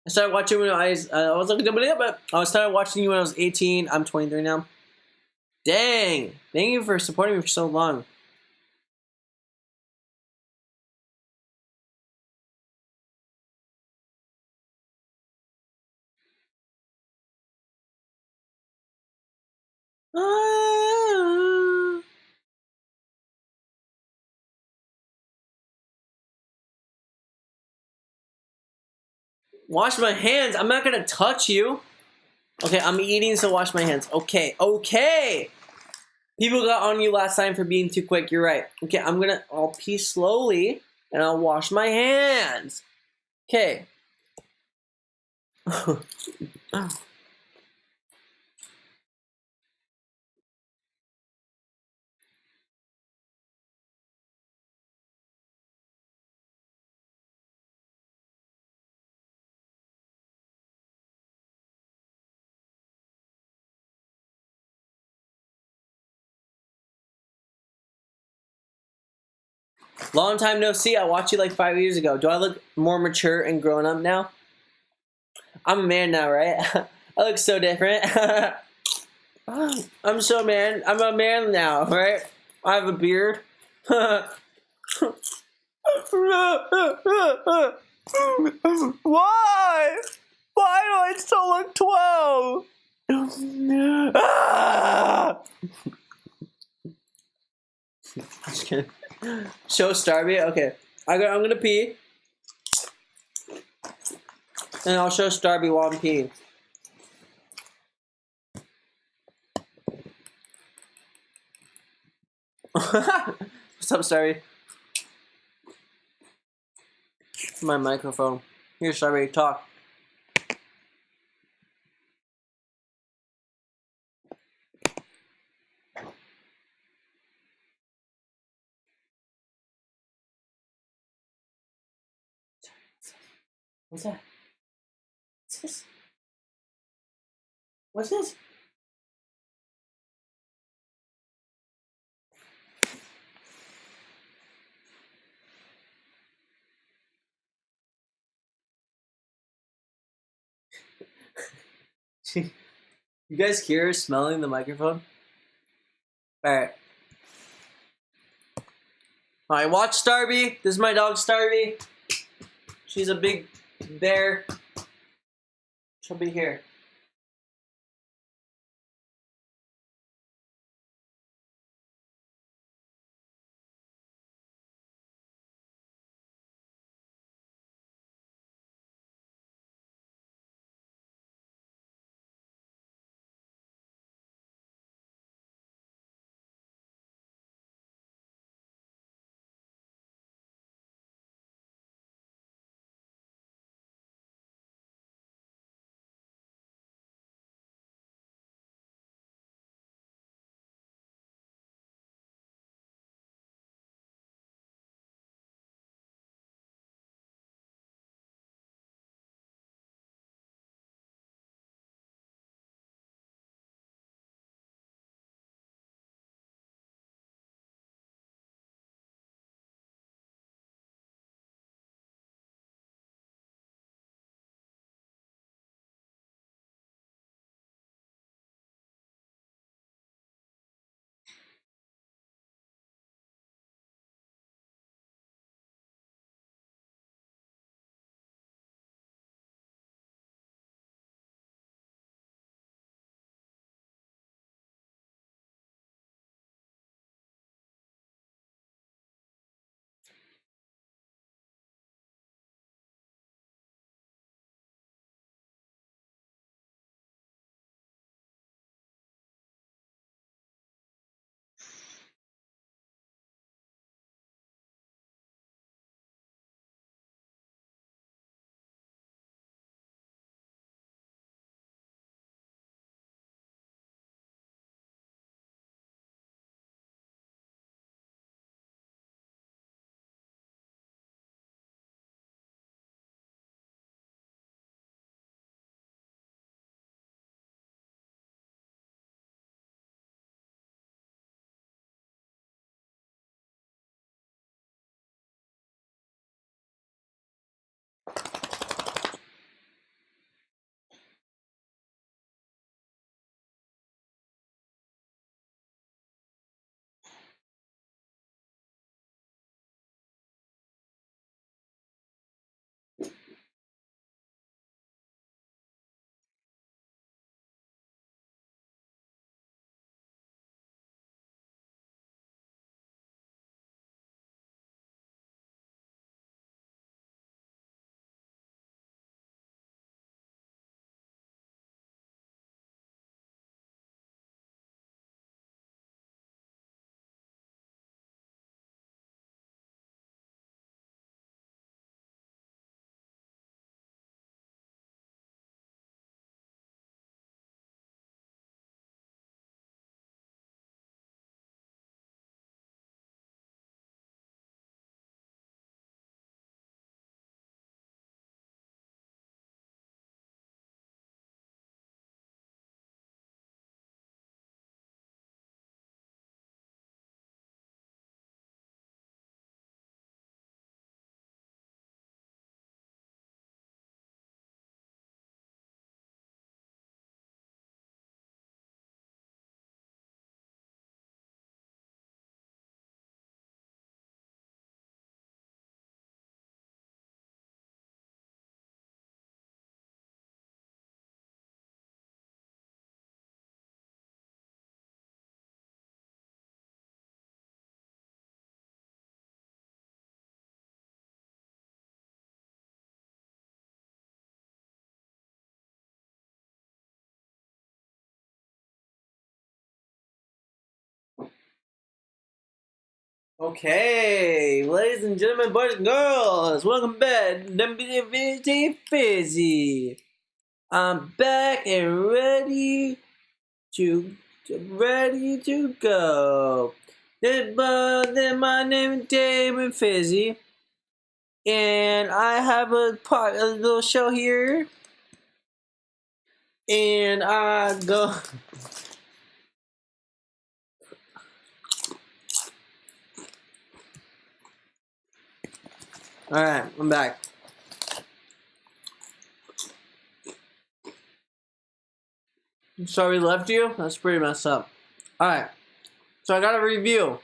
I started watching when I was looking but I started watching you when I was 18. I'm 23 now. Dang! Thank you for supporting me for so long. Wash my hands. I'm not gonna touch you. Okay, I'm eating, so wash my hands. Okay, okay. People got on you last time for being too quick. You're right. Okay, I'll pee slowly and I'll wash my hands. Okay. Long time no see. I watched you like 5 years ago. Do I look more mature and grown up now? I'm a man now, right? I look so different. I'm so man. I'm a man now, right? I have a beard. Why? Why do I still look 12? Just kidding. Show Starby? Okay. I'm gonna pee. And I'll show Starby while I'm peeing. What's up, Starby? My microphone. Here, Starby, talk. What's that? What's this? What's this? You guys hear her smelling the microphone? Alright. Alright, watch Starby. This is my dog Starby. She's a big bear. She'll be here. Okay, ladies and gentlemen, boys and girls, welcome back to Fizzy. I'm back and ready to go. Then my name is Damon Fizzy, and I have a little show here, and I go. All right, I'm back. I'm sorry we left you. That's pretty messed up. All right, so I got a review.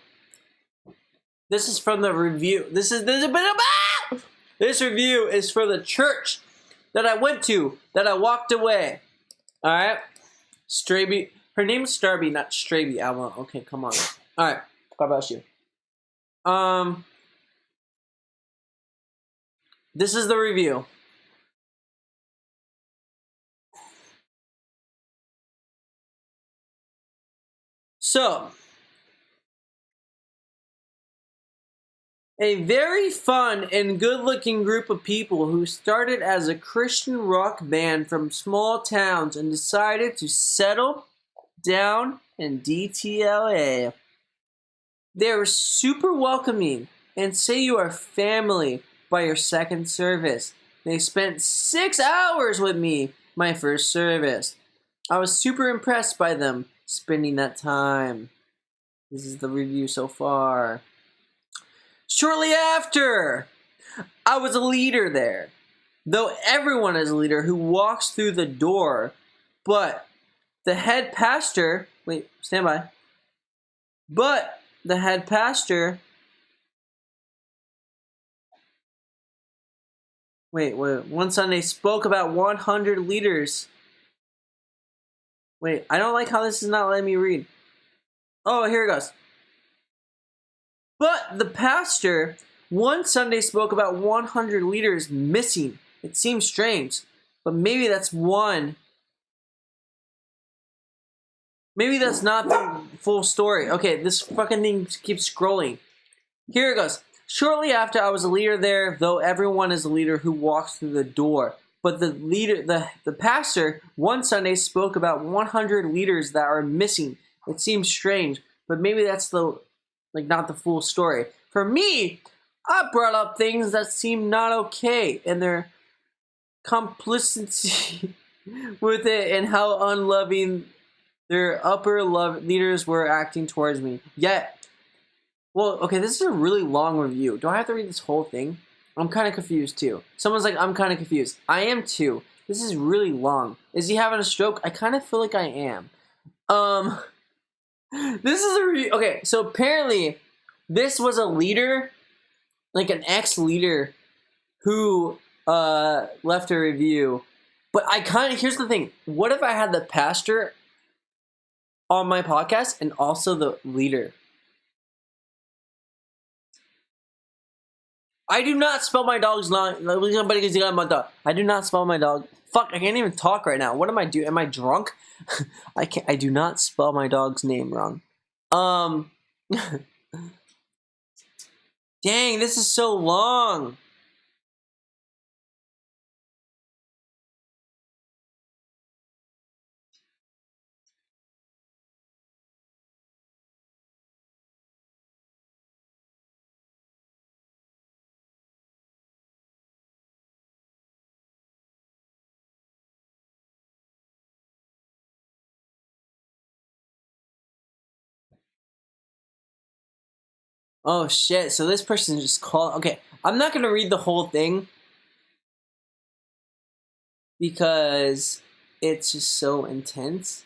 This is from the review. This review is for the church that I went to, that I walked away. All right, Straby. Her name's Starby, not Straby. Alma. Okay, come on. All right, God bless you. This is the review. So, a very fun and good-looking group of people who started as a Christian rock band from small towns and decided to settle down in DTLA. They are super welcoming and say you are family by your second service. They spent 6 hours with me my first service. I was super impressed by them spending that time. This is the review so far. Shortly after, I was a leader there. Though everyone is a leader who walks through the door, but the head pastor, wait, stand by. But the head pastor, wait, one Sunday spoke about 100 leaders. Wait, I don't like how this is not letting me read. Oh, here it goes. But the pastor one Sunday spoke about 100 leaders missing. It seems strange, but maybe that's one. Maybe that's not the full story. Okay, this fucking thing keeps scrolling. Here it goes. Shortly after, I was a leader there, though everyone is a leader who walks through the door. But the pastor, one Sunday spoke about 100 leaders that are missing. It seems strange, but maybe that's not the full story. For me, I brought up things that seem not okay, and their complicity with it, and how unloving their upper leaders were acting towards me. Yet, well, okay, this is a really long review. Do I have to read this whole thing? I'm kind of confused too. Someone's like, I'm kind of confused. I am too. This is really long. Is he having a stroke? I kind of feel like I am. This is a review. Okay, so apparently, this was a leader, like an ex-leader, who left a review. But here's the thing. What if I had the pastor on my podcast and also the leader? I do not spell my dog's name. I do not spell my dog. Fuck, I can't even talk right now. What am I doing? Am I drunk? I do not spell my dog's name wrong. Dang, this is so long. Oh shit, so this person just called. Okay, I'm not gonna read the whole thing because it's just so intense.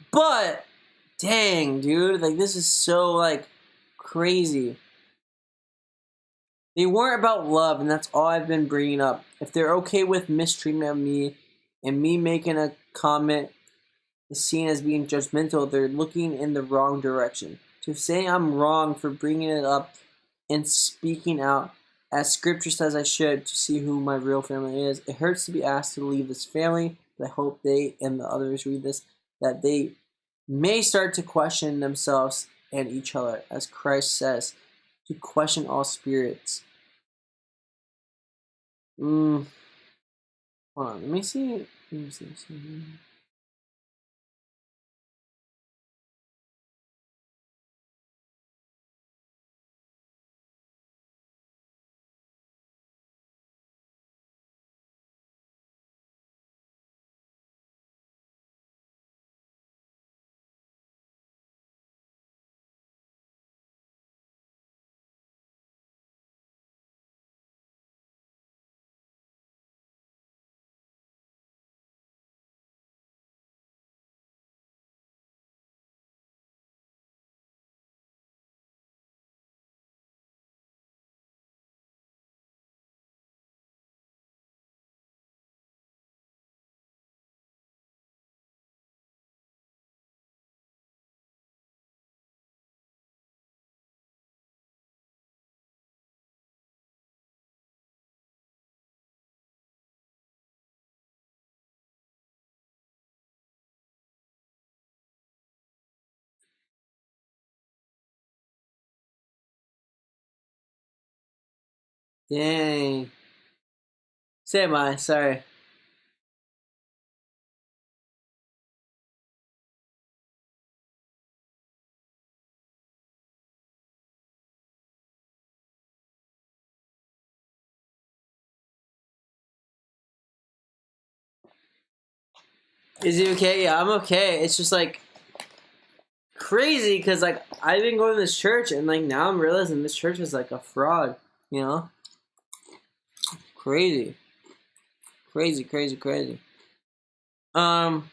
But, dang, dude, like, this is so, like, crazy. They weren't about love, and that's all I've been bringing up. If they're okay with mistreatment of me and me making a comment is seen as being judgmental, they're looking in the wrong direction. To say I'm wrong for bringing it up and speaking out, as scripture says I should, to see who my real family is. It hurts to be asked to leave this family, but I hope they and the others read this, that they may start to question themselves and each other, as Christ says, to question all spirits. Hold on, let me see. Dang. Say my, sorry. Is he okay? Yeah, I'm okay. It's just like crazy because like I've been going to this church and like now I'm realizing this church is like a fraud, you know? Crazy. Crazy, crazy, crazy. Did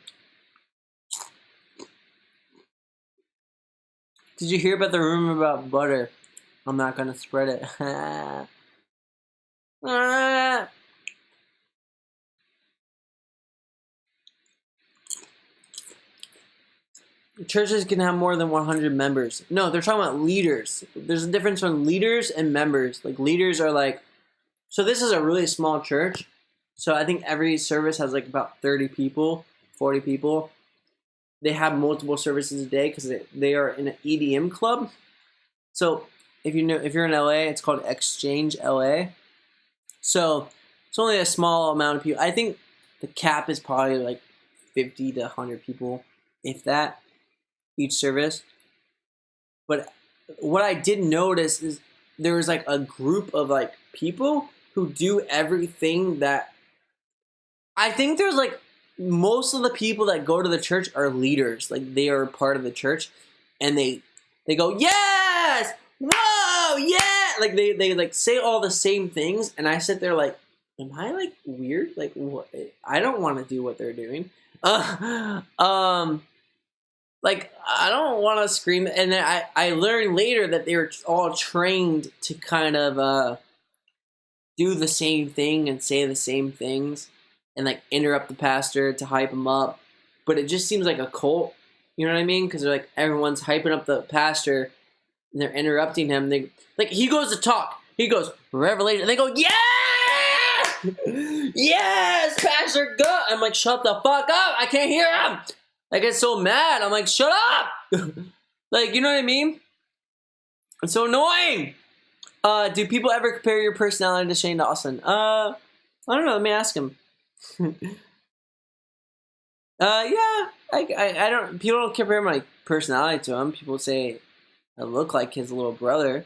you hear about the rumor about butter? I'm not gonna spread it. Churches can have more than 100 members. No, they're talking about leaders. There's a difference between leaders and members. Like leaders are like, so this is a really small church. So I think every service has like about 30 people, 40 people. They have multiple services a day because they are in an EDM club. So if you're in LA, it's called Exchange LA. So it's only a small amount of people. I think the cap is probably like 50 to 100 people, if that, each service. But what I did notice is there was like a group of like people who do everything that I think there's like most of the people that go to the church are leaders. Like they are part of the church and they go, "Yes! Whoa! Yeah!" Like they like say all the same things and I sit there like, "Am I like weird? Like what? I don't want to do what they're doing." Uh, um like I don't want to scream and then I learned later that they were all trained to kind of do the same thing and say the same things and like interrupt the pastor to hype him up. But it just seems like a cult. You know what I mean? Because they're like everyone's hyping up the pastor and they're interrupting him. They like he goes to talk. He goes Revelation. And they go, "Yeah, yes, Pastor, go." I'm like, "Shut the fuck up! I can't hear him." I get so mad. I'm like, "Shut up!" Like, you know what I mean? It's so annoying. Do people ever compare your personality to Shane Dawson? I don't know. Let me ask him. Yeah. I don't. People don't compare my personality to him. People say I look like his little brother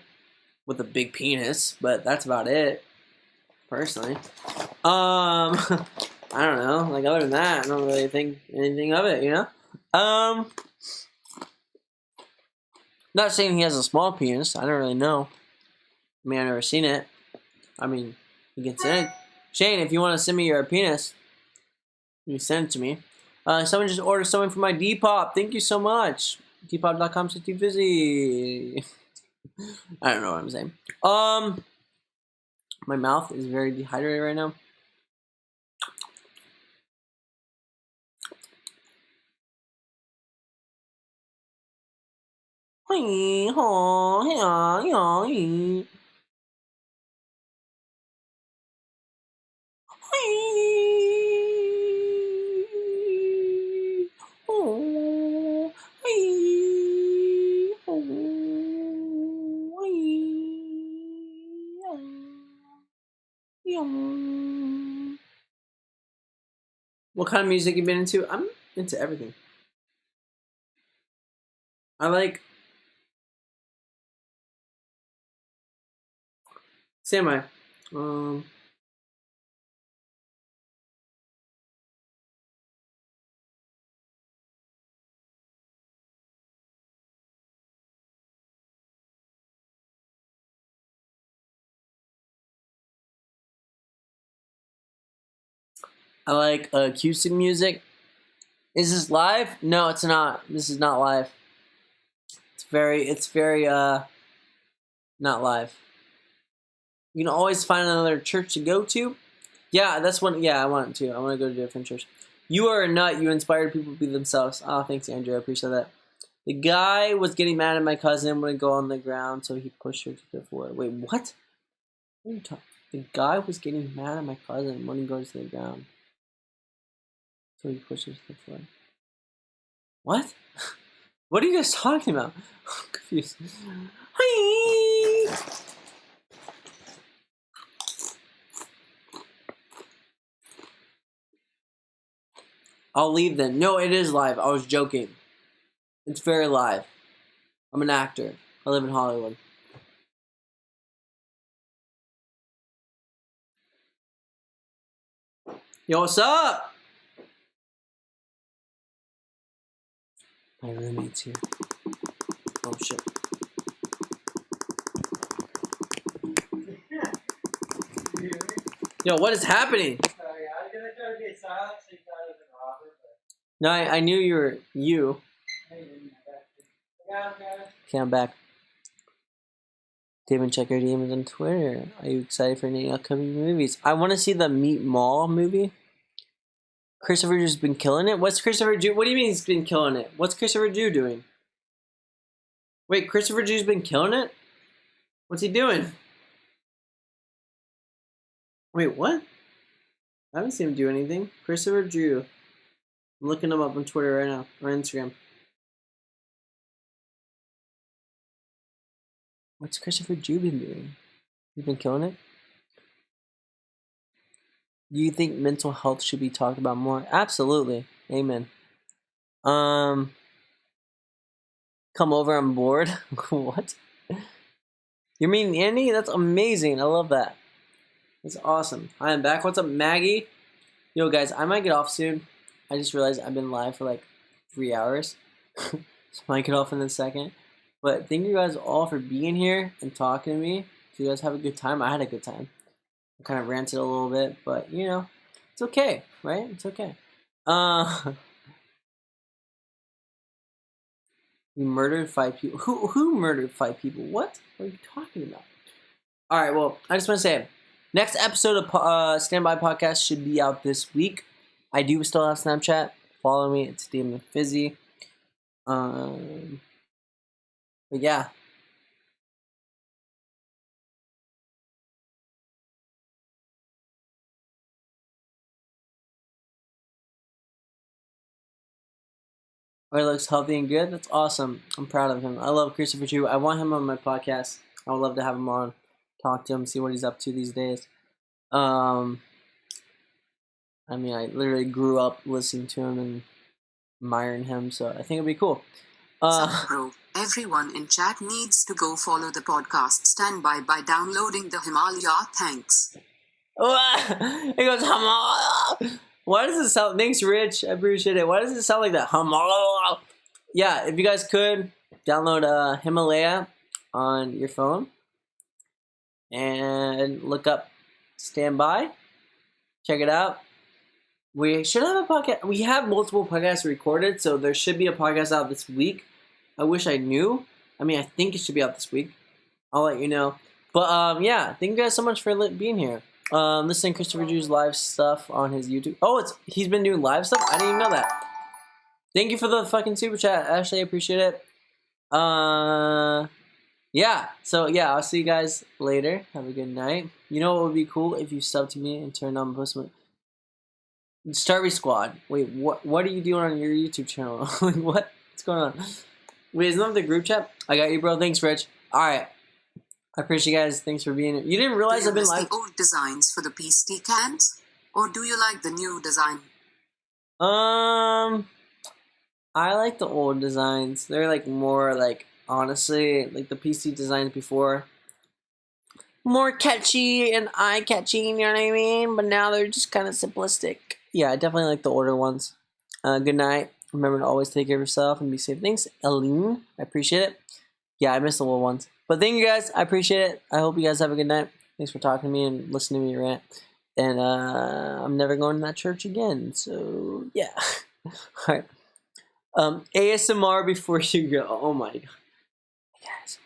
with a big penis, but that's about it. Personally, I don't know. Like other than that, I don't really think anything of it. You know. Not saying he has a small penis. I don't really know. I mean, I've never seen it. I mean, you can send it. Shane, if you want to send me your penis, you send it to me. Someone just ordered something from my Depop. Thank you so much. Depop.com/Fizzy. I don't know what I'm saying. My mouth is very dehydrated right now. What kind of music you been into? I'm into everything. I like Samurai. I like acoustic music. Is this live? No, it's not. This is not live. It's very not live. You can always find another church to go to. Yeah, that's one. Yeah, I want to. I want to go to a different church. You are a nut. You inspired people to be themselves. Oh, thanks, Andrew. I appreciate that. The guy was getting mad at my cousin when I go on the ground, so he pushed her to the floor. Wait, what? What are you talking? The guy was getting mad at my cousin when he goes to the ground, so he pushes her to the floor. What? What are you guys talking about? I'm confused. Hi. I'll leave then. No, it is live. I was joking. It's very live. I'm an actor. I live in Hollywood. Yo, what's up? My roommate's here. Oh, shit. Yo, what is happening? Sorry, I was gonna try to be silent so you thought it was an Robert, but No, I knew you were you. I didn't. I got him. Okay, I'm back. Damon, check your DMs on Twitter. Are you excited for any upcoming movies? I want to see the Meat Mall movie. Christopher Drew's been killing it. What's Christopher Drew? What do you mean he's been killing it? What's Christopher Drew doing? Wait, Christopher Drew's been killing it? What's he doing? Wait, what? I haven't seen him do anything. Christopher Drew. I'm looking him up on Twitter right now, or Instagram. What's Christopher Drew been doing? He's been killing it? Do you think mental health should be talked about more? Absolutely. Amen. Come over, I'm bored. What? You're meeting Andy? That's amazing. I love that. That's awesome. Hi, I'm back. What's up, Maggie? Yo, guys, I might get off soon. I just realized I've been live for like 3 hours. So I might get off in a second. But thank you guys all for being here and talking to me. So you guys have a good time. I had a good time. I kind of ranted a little bit, but you know, it's okay, right? It's okay. You murdered 5 people. Who murdered 5 people? What are you talking about? All right, well, I just want to say, next episode of Standby Podcast should be out this week. I do still have Snapchat. Follow me. It's Damon Fizzy. But yeah. He looks healthy and good. That's awesome. I'm proud of him. I love Christopher Drew. I want him on my podcast. I would love to have him on, talk to him, see what he's up to these days. I mean, I literally grew up listening to him and admiring him, so I think it'd be cool. Bro, everyone in chat needs to go follow the podcast Standby by downloading the Himalaya. Thanks. He goes, Himalaya. Why does it sound? Thanks, Rich. I appreciate it. Why does it sound like that? Himalaya. Yeah, if you guys could download Himalaya on your phone and look up Standby. Check it out. We should have a podcast. We have multiple podcasts recorded, so there should be a podcast out this week. I wish I knew. I mean, I think it should be out this week. I'll let you know. But yeah, thank you guys so much for being here. Listening to Christopher Drew's live stuff on his YouTube. Oh, he's been doing live stuff? I didn't even know that. Thank you for the fucking super chat, Ashley. I appreciate it. Yeah. So yeah, I'll see you guys later. Have a good night. You know what would be cool if you sub to me and turn on post Starry Squad. Wait, what are you doing on your YouTube channel? Like, what? What's going on? Wait, isn't that the group chat? I got you, bro. Thanks, Rich. All right. I appreciate you guys. Thanks for being here. You didn't Do realize you I've been miss live. the old designs for the pasty cans? Or do you like the new design? I like the old designs. They're like more like, honestly, like the PC designs before. More catchy and eye-catching, you know what I mean? But now they're just kind of simplistic. Yeah, I definitely like the older ones. Good night. Remember to always take care of yourself and be safe. Thanks, Eileen. I appreciate it. Yeah, I miss the old ones. But thank you guys. I appreciate it. I hope you guys have a good night. Thanks for talking to me and listening to me rant. And I'm never going to that church again. So, yeah. All right. ASMR before you go. Oh, my God. Guys.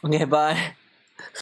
Okay, bye.